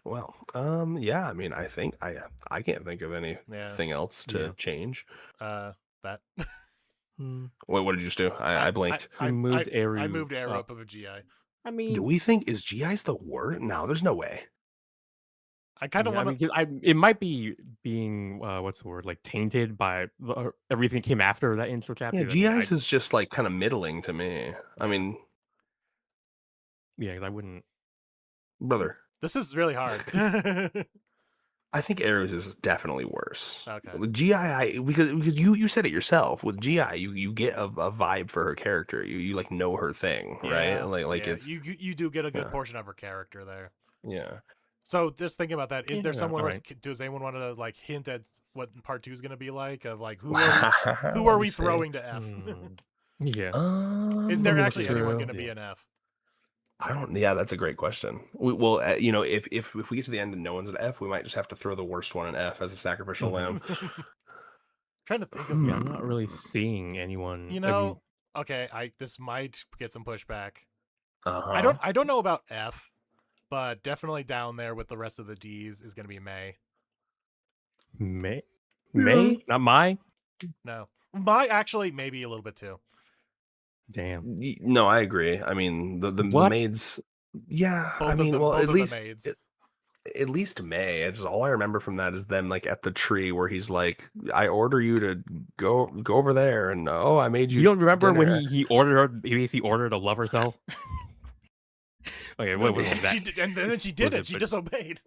Well, yeah, I mean, I think I can't think of anything else to change. That. What did you just do? I blinked. I moved Eru. I moved Eru up. up of a GI. I mean, Do we think is GI's the worst? No, there's no way. I kind of want to. it might be being what's the word, like tainted by everything that came after that intro chapter. Yeah, GI's is just like kind of middling to me. I mean, yeah, 'cause I wouldn't. brother, This is really hard. I think Eru's is definitely worse. Okay. With GI, because you said it yourself. With GI, you get a vibe for her character. You like know her thing, right? Like yeah. it's you do get a good Yeah. portion of her character there. yeah. So just thinking about that, is there Yeah, someone? alright. Does anyone want to like hint at what part 2 is going to be like? Of like who are we throwing to F? Yeah. Is Let there me look actually anyone through. going to be an F? I don't. Yeah, that's a great question. Well, you know, if we get to the end and no one's an F, we might just have to throw the worst one an F as a sacrificial lamb. Trying to think of Yeah, I'm not really seeing anyone. You know, okay, this might get some pushback. Uh-huh. I don't know about F, but definitely down there with the rest of the D's is going to be May. May, not my. No, my actually maybe a little bit too. Damn. No, I agree. I mean, the What? maids. Yeah, Both I of mean, them, well, both at of least the maids. at least May. It's all I remember from that is them like at the tree where he's like, "I order you to go over there," and oh, I made you. You don't remember when dinner." he ordered her? He basically ordered to love herself. Okay, what was that? She did, and then she did Was it. She but- disobeyed.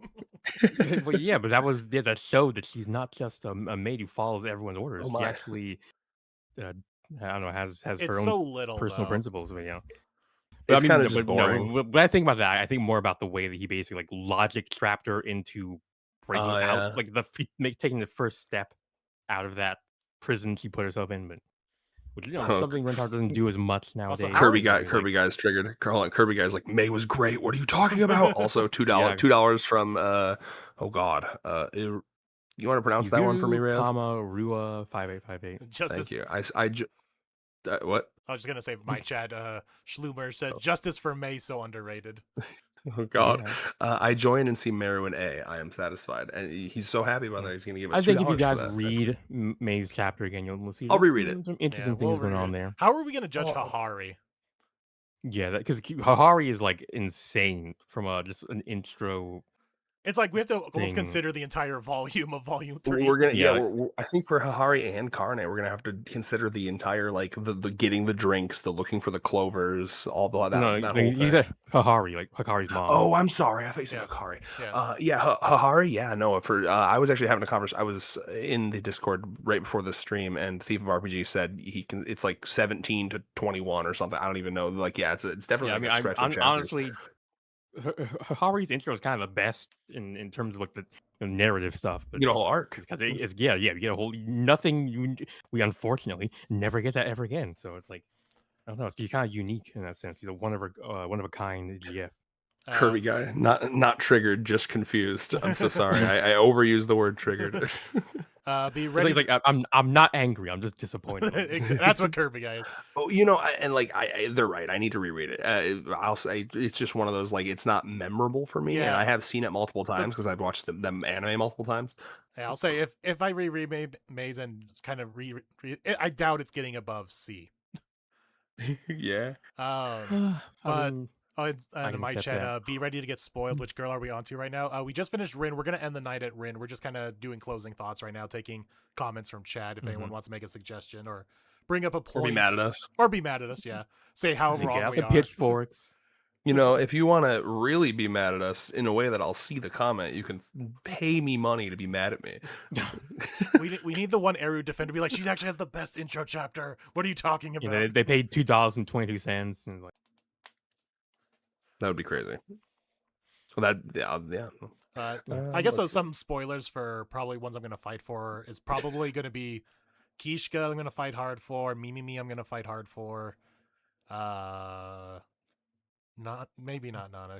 Well, yeah, but that showed that she's not just a maid who follows everyone's orders. Oh She my. actually I don't know, has It's her own so little personal though. principles, but But It's kind of no, just but no, boring. when I think about that, I think more about the way that he basically like logic trapped her into breaking Oh out, yeah. like taking the first step out of that prison she put herself in. But which Oh, something Rentar doesn't do as much Also, nowadays. how are Kirby you- guy, Like, Kirby guy's triggered. Hold on, Kirby guy's like May was great. What are you talking about? Also Yeah. $2 from oh god, you want to pronounce that one for me, Izuru, Reyes? comma Rua 5858. Justice. Thank you. What? I was just gonna say my chat. Schlumer said justice for May so underrated. Oh god. Yeah. I join and see Meru in A. I am satisfied, and he's so happy about that. He's gonna give us I think if you $2 guys for that. read May's chapter again, you'll see. I'll there's reread it. Some interesting we'll things going on reread it. there. How are we gonna judge Oh. Hahari? Yeah, because Hahari is like insane from just an intro. It's like we have to almost Thing. consider the entire volume of volume 3. We're gonna Yeah. I think for Hahari and Karne, we're gonna have to consider the entire like the getting the drinks, the looking for the clovers, all that No, that whole he's thing. a Hahari, like Hakari's mom. Oh, I'm sorry. I thought you said Yeah. Hikari. Yeah. Hahari. Yeah, no. For I was actually having a conversation. I was in the Discord right before the stream, and Thief of RPG said he can. It's like 17 to 21 or something. I don't even know. Like, yeah, it's definitely Yeah, I like mean, a stretch of chapters. honestly, Hahari's intro is kind of the best in terms of like the narrative stuff. But you know, whole arc. because it's you get a whole nothing. We unfortunately never get that ever again. So it's like I don't know. He's kind of unique in that sense. He's a one of a kind GF. Kirby guy, not triggered, just confused. I'm so sorry. I overused the word triggered. Be ready. It's like I'm not angry. I'm just disappointed. That's what Kirby guy is. Oh, and like they're right. I need to reread it. I'll say it's just one of those like it's not memorable for me, and Yeah. I have seen it multiple times because I've watched them anime multiple times. Yeah, I'll say if I reread Maze and kind of I doubt it's getting above C. Yeah. But I and in my accept chat, that. be ready to get spoiled. Which girl are we on to right now? We just finished Rin. We're gonna end the night at Rin. We're just kind of doing closing thoughts right now, taking comments from chat if anyone wants to make a suggestion or bring up a point. Or be mad at us. Or be mad at us. Yeah, say how Get wrong out we the are. pitchforks. If you want to really be mad at us in a way that I'll see the comment, you can pay me money to be mad at me. we need the one Eru defender to be like, she actually has the best intro chapter. What are you talking about? You know, they paid $2.22, and like That would be crazy. Well, yeah. I guess let's some spoilers for probably ones I'm going to fight for is probably going to be Kishka. I'm going to fight hard for Mimimi. I'm going to fight hard for. Not Nana.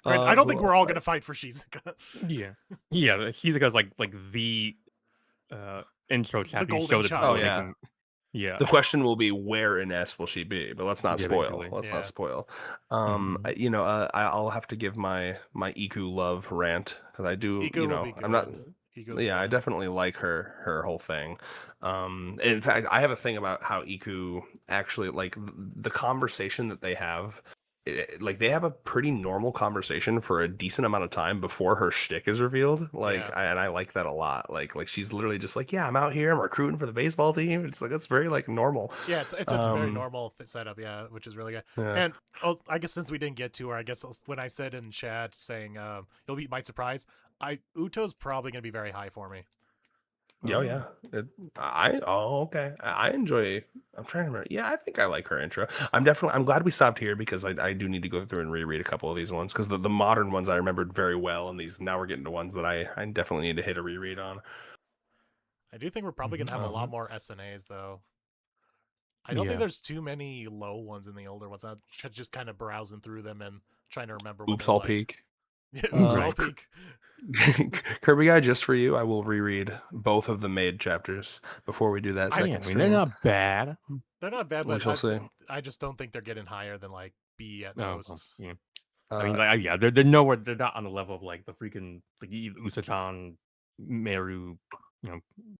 I don't think we're all going to fight for Shizuka. yeah, Shizuka's like the intro chapter. golden Showed it child. Oh, yeah. Yeah. The question will be where in S will she be, but let's not Yeah, spoil. basically. Let's Yeah. not spoil. Mhm. I'll have to give my Iku love rant because I do. Iku will be I'm not. good. Iku's Yeah, I good. definitely like her whole thing. In fact, I have a thing about how Iku actually like the conversation that they have. Like they have a pretty normal conversation for a decent amount of time before her shtick is revealed. Like, Yeah. and I like that a lot. Like she's literally just like, yeah, I'm out here, I'm recruiting for the baseball team. It's like it's very like normal. Yeah, it's a very normal setup, yeah, which is really good. Yeah. And I guess since we didn't get to her, I guess when I said in chat saying you'll be my surprise, Uto's probably gonna be very high for me. Oh yeah. Okay. I enjoy. I'm trying to remember. Yeah, I think I like her intro. I'm glad we stopped here because I do need to go through and reread a couple of these ones because the modern ones I remembered very well, and these now we're getting to ones that I definitely need to hit a reread on. I do think we're probably gonna have a lot more SNAs though. I don't Yeah. think there's too many low ones in the older ones. I'm just kind of browsing through them and trying to remember. what Oops, they're all like. peak. Yeah, Oops, all Right. peak. Kirby guy, just for you, I will reread both of the Maid chapters before we do that I second I mean, stream. they're not bad. They're not bad, We but shall see. I just don't think they're getting higher than like B at No, most. yeah. I mean, Uh, yeah, they're nowhere. They're not on the level of like the freaking like Usachan, Meru,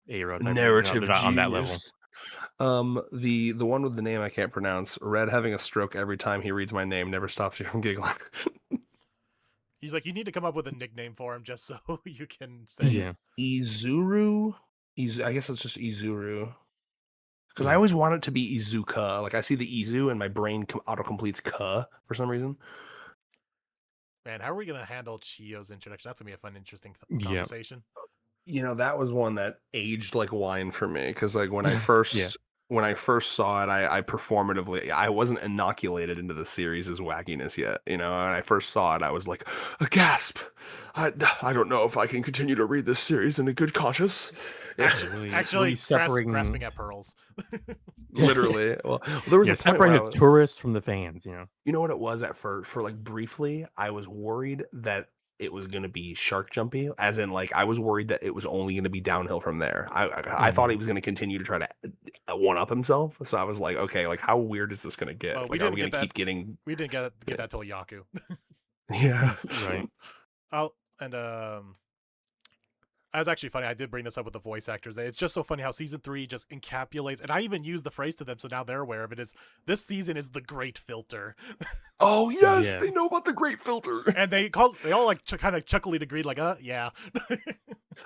era. Type narrative they're not on that level. genius. The one with the name I can't pronounce, Red having a stroke every time he reads my name never stops you from giggling. He's like, you need to come up with a nickname for him just so you can say it. Yeah. Izuru? I guess it's just Izuru. Because I Yeah. always want it to be Izuka. Like I see the Izu and my brain auto-completes Ka for some reason. Man, how are we gonna handle Chio's introduction? That's gonna be a fun, interesting Yeah. conversation. That was one that aged like wine for me. Because like when I first when I first saw it, I performatively, I wasn't inoculated into the series' wackiness yet. You know, when I first saw it, I was like, a gasp. I don't know if I can continue to read this series in a good conscience. Really Actually, separating grasping at pearls. Literally. Well, there was yeah, a point separating where I the was, tourists from the fans, you know. you know what it was at first, for like briefly, I was worried that it was going to be shark jumpy, as in like I was worried that it was only going to be downhill from there. I thought he was going to continue to try to one up himself. So I was like, okay, like how weird is this going to get? Well, we Like, are didn't we going get to that. keep getting? We didn't get Yeah. that till Yaku. Yeah. Right. I was actually funny. I did bring this up with the voice actors. It's just so funny how season 3 just encapsulates, and I even used the phrase to them, so now they're aware of it. Is this season is the great filter, Oh yes, Yeah. they know about the great filter. and they all like kind of chuckily agreed, like, yeah.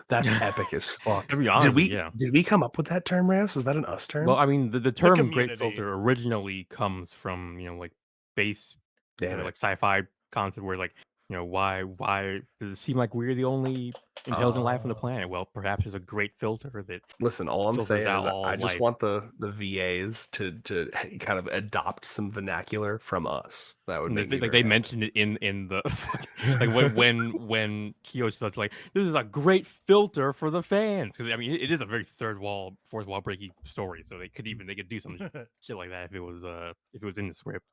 That's epic as fuck. To be honest, Did we come up with that term, Reyes? Is that an us term? Well, I mean, the term great community. filter originally comes from, you know, like base, Damn it. like sci-fi concept where like, you know, why does it seem like we're the only intelligent life on the planet? Well, perhaps there's a great filter that Listen, all I'm filters saying out is all I just life. want the VAs to kind of adopt some vernacular from us. That would And make it's me like very they happy. mentioned it in the like when Kyo's such like this is a great filter for the fans, because I mean it is a very fourth wall breaking story, so they could do some shit like that if it was in the script.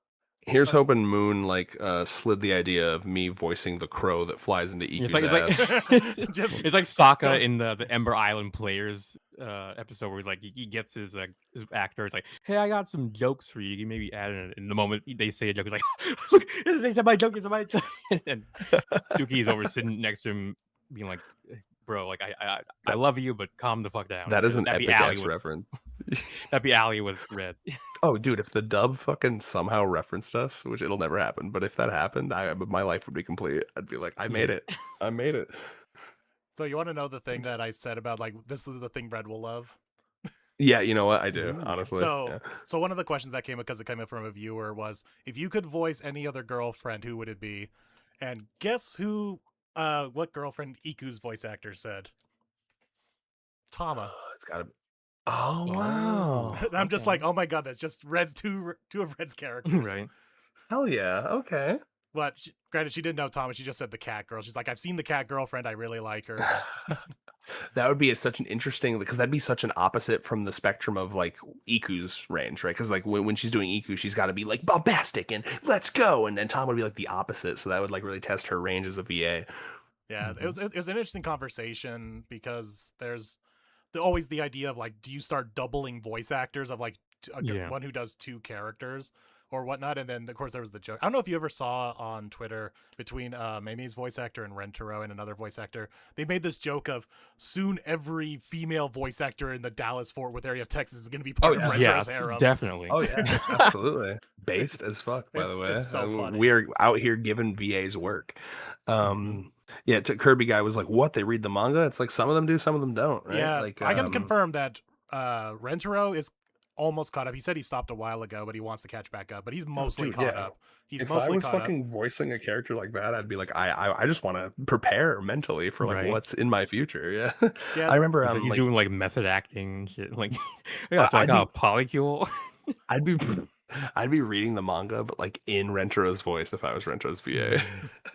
Here's hoping Moon like slid the idea of me voicing the crow that flies into It's EQ's like ass. Just it's like Sokka go- in the Ember Island Players episode where he's like he gets his actor. It's like, hey, I got some jokes for you. You can maybe add in the moment they say a joke. It's like, look, they said my joke. It's my joke. And Suki is over sitting next to him, being like, bro, like I love you, but calm the fuck down. That is an That'd be epic Allie ass with, reference. That'd be Allie with Red. Oh, dude, if the dub fucking somehow referenced us, which it'll never happen, but if that happened, my life would be complete. I'd be like, I made it. I made it. So you want to know the thing that I said about like this is the thing Red will love? Yeah, you know what? I do, Ooh. honestly. So Yeah. so one of the questions that came up because it came up from a viewer was if you could voice any other girlfriend, who would it be? And guess who? What girlfriend Iku's voice actor said? Tama. It's gotta be. Oh Oh, wow. I'm just okay. like, oh my god, that's just Red's two of Red's characters. Right. Hell yeah. Okay. But granted, she didn't know Tama. She just said the cat girl. She's like, I've seen the cat girlfriend. I really like her. That would be such an interesting, because that'd be such an opposite from the spectrum of like Iku's range, right? Because like when she's doing Iku, she's got to be like bombastic and let's go, and then Tom would be like the opposite. So that would like really test her range as a VA. Yeah, it was an interesting conversation because there's always the idea of like, do you start doubling voice actors of like Yeah. one who does two characters or whatnot? And then of course there was the joke. I don't know if you ever saw on Twitter between Mimi's voice actor and Rentaro and another voice actor. They made this joke of soon every female voice actor in the Dallas Fort Worth area of Texas is going to be part of Rentro's Yeah, harem. definitely. Oh yeah, absolutely. Based as fuck, by the It's- way. it's so funny. We're out here giving VAs work. Yeah, Kirby guy was like, "What? They read the manga?" It's like some of them do, some of them don't. Right? Yeah, like I can confirm that Rentaro is almost caught up. He said he stopped a while ago, but he wants to catch back up. But he's mostly dude, caught yeah. up. He's If I mostly was caught fucking voicing a character like that, I'd be like, I just want to prepare mentally for like Right. what's in my future. Yeah, Yeah, I remember. He's, like, he's like, doing like method acting and shit. Like, yeah, so I I'd got a polycule. I'd be reading the manga, but like in Rentro's voice if I was Rentro's VA.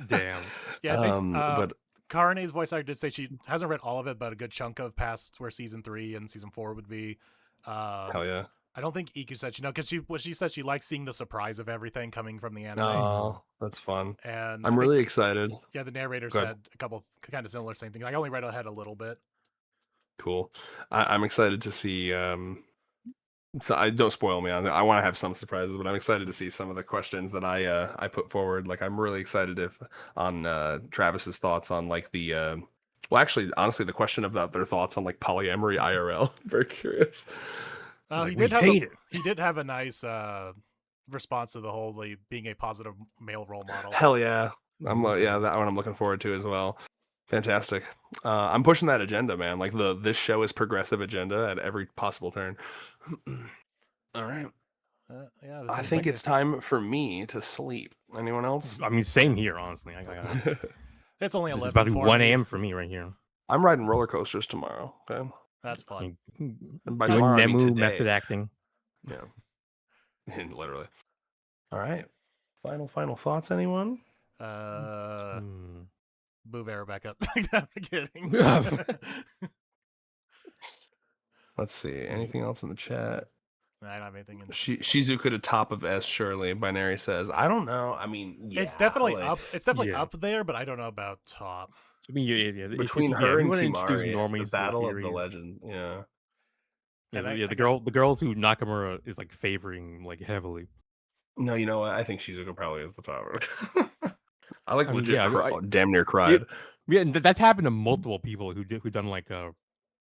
Damn. Yeah, they, but Karane's voice actor did say she hasn't read all of it, but a good chunk of past where season 3 and season 4 would be. hell yeah. I don't think Iku said because she said she likes seeing the surprise of everything coming from the anime. Oh, that's fun. And I'm really excited. yeah. The narrator Go ahead. said a couple kind of similar same things. I only read ahead a little bit. Cool. I'm excited to see. So I don't spoil me. I want to have some surprises, but I'm excited to see some of the questions that I put forward. Like I'm really excited on Travis's thoughts on like the. Well, actually, honestly, the question about their thoughts on like polyamory IRL. Very curious. He we did have hate it. he did have a nice response to the whole like, being a positive male role model. Hell yeah. Yeah, that one I'm looking forward to as well. Fantastic. I'm pushing that agenda, man. Like this show is progressive agenda at every possible turn. All right. Yeah, this I is think like it's time for me to sleep. Anyone else? I mean, same here, honestly. it's only It's 11. about for 1 me. a.m. for me right here. I'm riding roller coasters tomorrow. Okay. That's fun. And by Doing tomorrow, I mean Nemu today. method acting. Yeah. Literally. All right. Final thoughts, anyone? Hmm. Move Arrow back up. I'm kidding. Let's see. Anything else in the chat? I don't have anything in. Shizuka to top of S. Shirley. Binary says, I don't know. I mean, yeah, It's definitely like, up. It's definitely Yeah. up there, but I don't know about top. I mean, yeah, between if her you and wanna introduce Kimari, normies the to the battle of the series, legend. Yeah. Yeah, And the girls who Nakamura is like favoring like heavily. No, you know what? I think Shizuka probably is the top. I like I mean, legit yeah, damn near cried. Yeah, and that's happened to multiple people who done like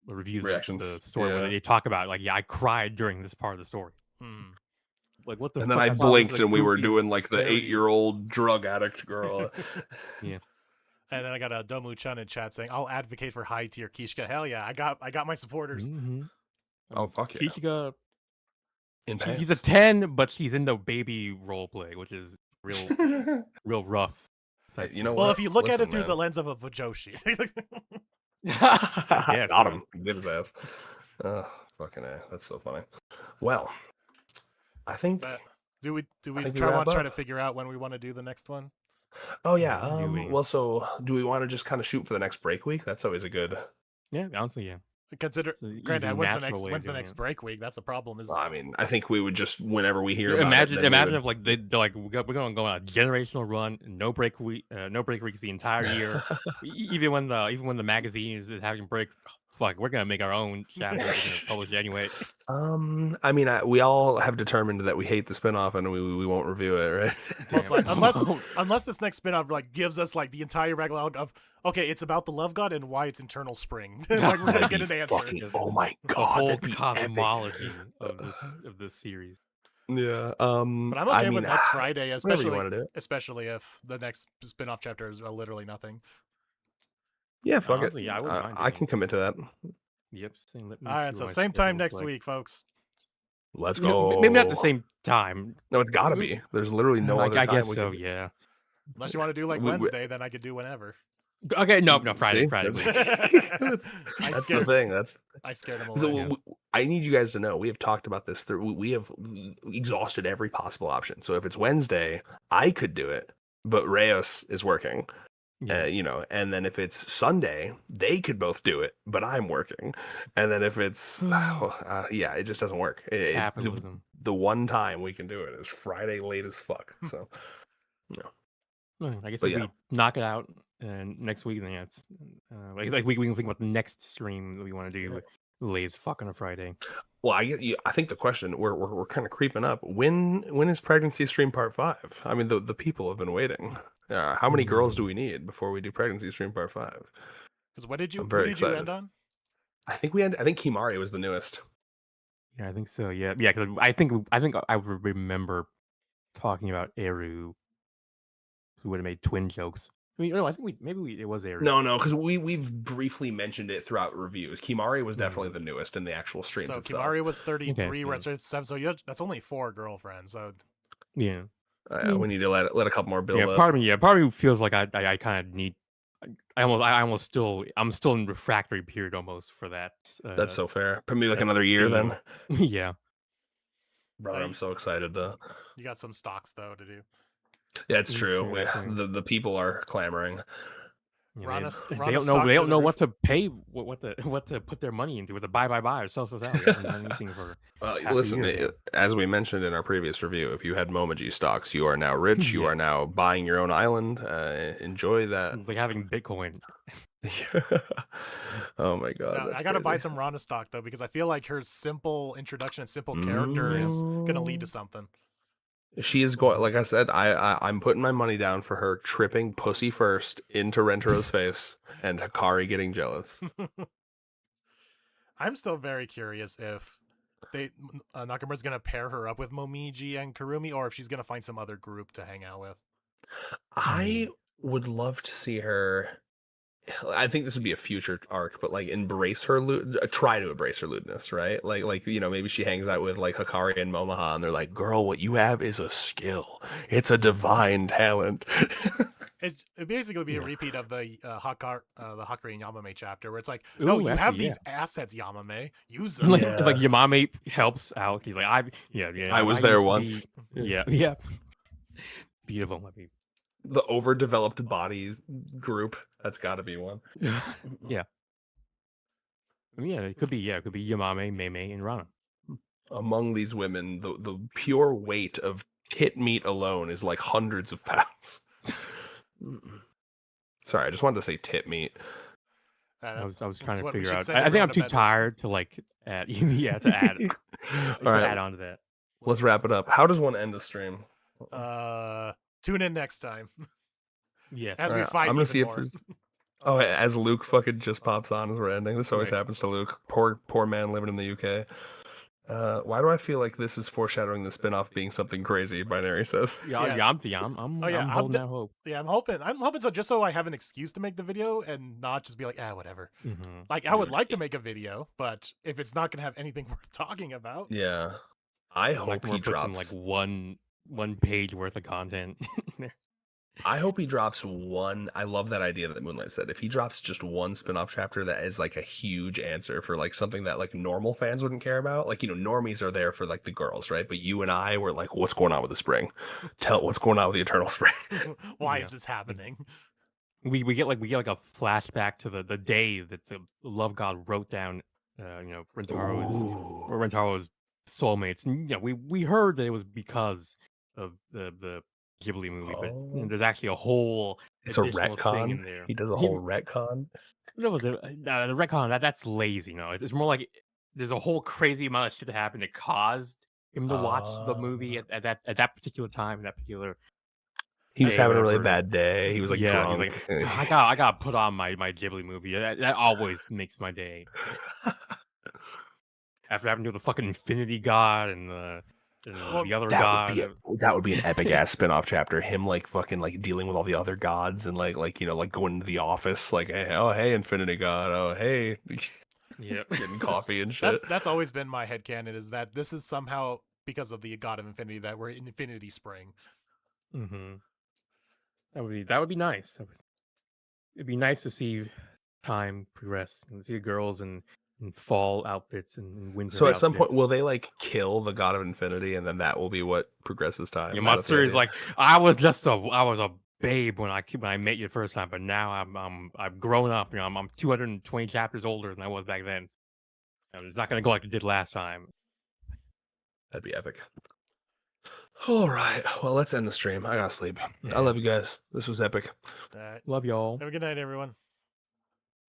reviews Reactions, of the story where yeah. they talk about like, yeah, I cried during this part of the story. Like what the And fuck? then I thought it was blinked a and we were goofy doing like the parody. 8-year-old drug addict girl. Yeah. And then I got a Domu-chan in chat saying, "I'll advocate for high tier Kishka." Hell yeah, I got my supporters. Mm-hmm. Oh, fuck yeah. Kishika, In she's a pants. 10, but she's in the baby role play, which is real rough. type You know stuff. Well, what? if you look at Listen, it through man. the lens of a Fujoshi. Yes, Got him. Get his ass. Fucking A. That's so funny. Well, I think. But do we think we try wrap to up. figure out when we want to do the next one? Oh yeah. Yeah, do we? Well, so do we want to just kind of shoot for the next break week? That's always a good. Yeah, honestly, yeah. Consider, It's an granted, easy, when's the natural next way of doing next it. break week? That's the problem. Is I mean, I think we would just whenever we hear. About Imagine it, then we would- if like they're like we're gonna go on a generational run, no break weeks the entire year. Even when the magazine is having break, fuck, we're gonna make our own chapter. We're gonna publish it anyway. I mean, we all have determined that we hate the spinoff and we won't review it, right? most likely, unless this next spin-off like gives us like the entire regular of okay, it's about the love god and why it's internal spring. Like we're gonna get an answer. Oh my The god, whole that'd be cosmology of this series. Yeah. But I'm okay I mean, with next Friday, whatever you want to do. especially if the next spin-off chapter is literally nothing. Yeah, fuck Honestly, it. yeah, I wouldn't mind I doing can it. commit to that. Yep. Let me All right, see so what my same time schedule next looks like. week, folks. Let's No, go. maybe not the same time. No, it's got to be. There's literally no other I time. guess we so. could- Yeah. Unless you want to do like We- Wednesday, then I could do whenever. Okay. No. Friday. See? Friday. That's I the scared- thing. That's I scared him away. so. Yeah. I need you guys to know we have talked about this through. We have exhausted every possible option. So if it's Wednesday, I could do it, but Reyes is working. Yeah. You know, and then if it's Sunday, they could both do it, but I'm working. And then if it's, yeah, it just doesn't work. Capitalism. The one time we can do it is Friday late as fuck. So, I guess But if yeah. we knock it out and next week, then yeah, it's like we can think about the next stream that we want to do late as fuck on a Friday. well, I think the question we're kind of creeping up. When is pregnancy stream part 5? I mean, the people have been waiting. How many girls do we need before we do pregnancy stream part 5? Because what did you? I'm Who very did you excited. end on? I think Kimari was the newest. Yeah, I think so. Yeah, because I think I would remember talking about Eru, who would have made twin jokes. I mean, no, I think it was Eru. No, because we've briefly mentioned it throughout reviews. Kimari was definitely the newest in the actual streams So itself. Kimari was 33. Okay, We're at 7. So that's only 4 girlfriends. So Yeah. We need to let a couple more build Yeah, up. part of me feels like I kind of need. I'm still in refractory period almost for that. That's so fair. Put me like another year then. Yeah. Brother, I'm so excited though. you got some stocks though to do. Yeah, it's Yeah, true. sure, definitely. The people are clamoring. Yeah, Rana- they Rana don't know. stocks They to don't the know roof. what to pay. What to put their money into. With a buy or sell out. They haven't done anything for. half a Listen, year. as we mentioned in our previous review, if you had Momoji stocks, you are now rich. You are Yes. now buying your own island. Enjoy that. It's like having Bitcoin. Oh my god. Now, that's I gotta buy crazy. some Rana stock though because I feel like her simple introduction and simple character is gonna lead to something. She is going. Like I said, I'm putting my money down for her tripping pussy first into Rentero's face and Hikari getting jealous. I'm still very curious if Nakamura's gonna pair her up with Momiji and Kurumi, or if she's gonna find some other group to hang out with. I would love to see her. I think this would be a future arc, but like embrace her, try to embrace her lewdness, right? Like maybe she hangs out with like Hikari and Momoha, and they're like, "Girl, what you have is a skill. It's a divine talent." It'd basically be a Yeah. repeat of the Hakaru and Yamame chapter, where it's like, no, Ooh, you have actually, these assets, Yamame. Use them. Like, Yeah. like Yamame helps out. He's like, I was there used to once. be- yeah. Beautiful. I mean, The overdeveloped bodies group. That's got to be one. yeah. I mean, it could be Yamame, Mei, and Rana. Among these women, the pure weight of tit meat alone is like hundreds of pounds. Sorry, I just wanted to say tit meat. I was That's trying to what we figure should out. send I think everyone I'm to too bed with. tired to like add. Yeah, to add. All right, add on to that. let's wrap it up. How does one end a stream? Tune in next time Yes. as we Alright, fight I'm gonna even see if more. there's. Oh, as Luke fucking just pops on as we're ending. This always Right. happens to Luke. Poor man living in the UK. Why do I feel like this is foreshadowing the spin-off being something crazy? Binary says. Yeah, Yeah. I'm Oh, yeah, I'm holding de- that hope. Yeah, I'm hoping so, just so I have an excuse to make the video and not just be like, whatever. Mm-hmm. Like, I would like to make a video, but if it's not gonna have anything worth talking about, Yeah, I hope he put some drops. like one page worth of content. I hope he drops one. I love that idea that Moonlight said. If he drops just one spin-off chapter that is like a huge answer for like something that like normal fans wouldn't care about. Like, normies are there for like the girls, right? But you and I were like, what's going on with the spring? Tell what's going on with the Eternal Spring. why Yeah. is this happening? we get like a flashback to the day that the love god wrote down Rentaro's soulmates. And we heard that it was because of the Ghibli movie, but Oh. there's actually a whole It's a additional thing in retcon. there. He does a whole retcon. No, the retcon that's lazy. It's more like there's a whole crazy amount of shit that happened that caused him to watch the movie at that particular time, that particular. He was day, having a really whatever. bad day. He was like Yeah, drunk. he's like, I got put on my Ghibli movie. That always makes my day. After having to do the fucking Infinity God and the other god. That would be an epic ass spin-off chapter. Him like fucking like dealing with all the other gods and like going into the office like, hey Infinity God, oh hey, Yeah. getting coffee and shit. That's always been my headcanon, is that this is somehow because of the God of Infinity that we're in Infinity Spring. Mm-hmm. That would be nice. It'd be nice to see time progress and see the girls in fall outfits and winter. So at some point, outfits. will they like kill the God of Infinity, and then that will be what progresses time? Yeah, Matsuri is like, I was a babe when I met you the first time, but now I've grown up. I'm 220 chapters older than I was back then. It's not gonna go like it did last time. That'd be epic. All right, well, let's end the stream. I gotta sleep. Yeah. I love you guys. This was epic. Love y'all. Have a good night, everyone.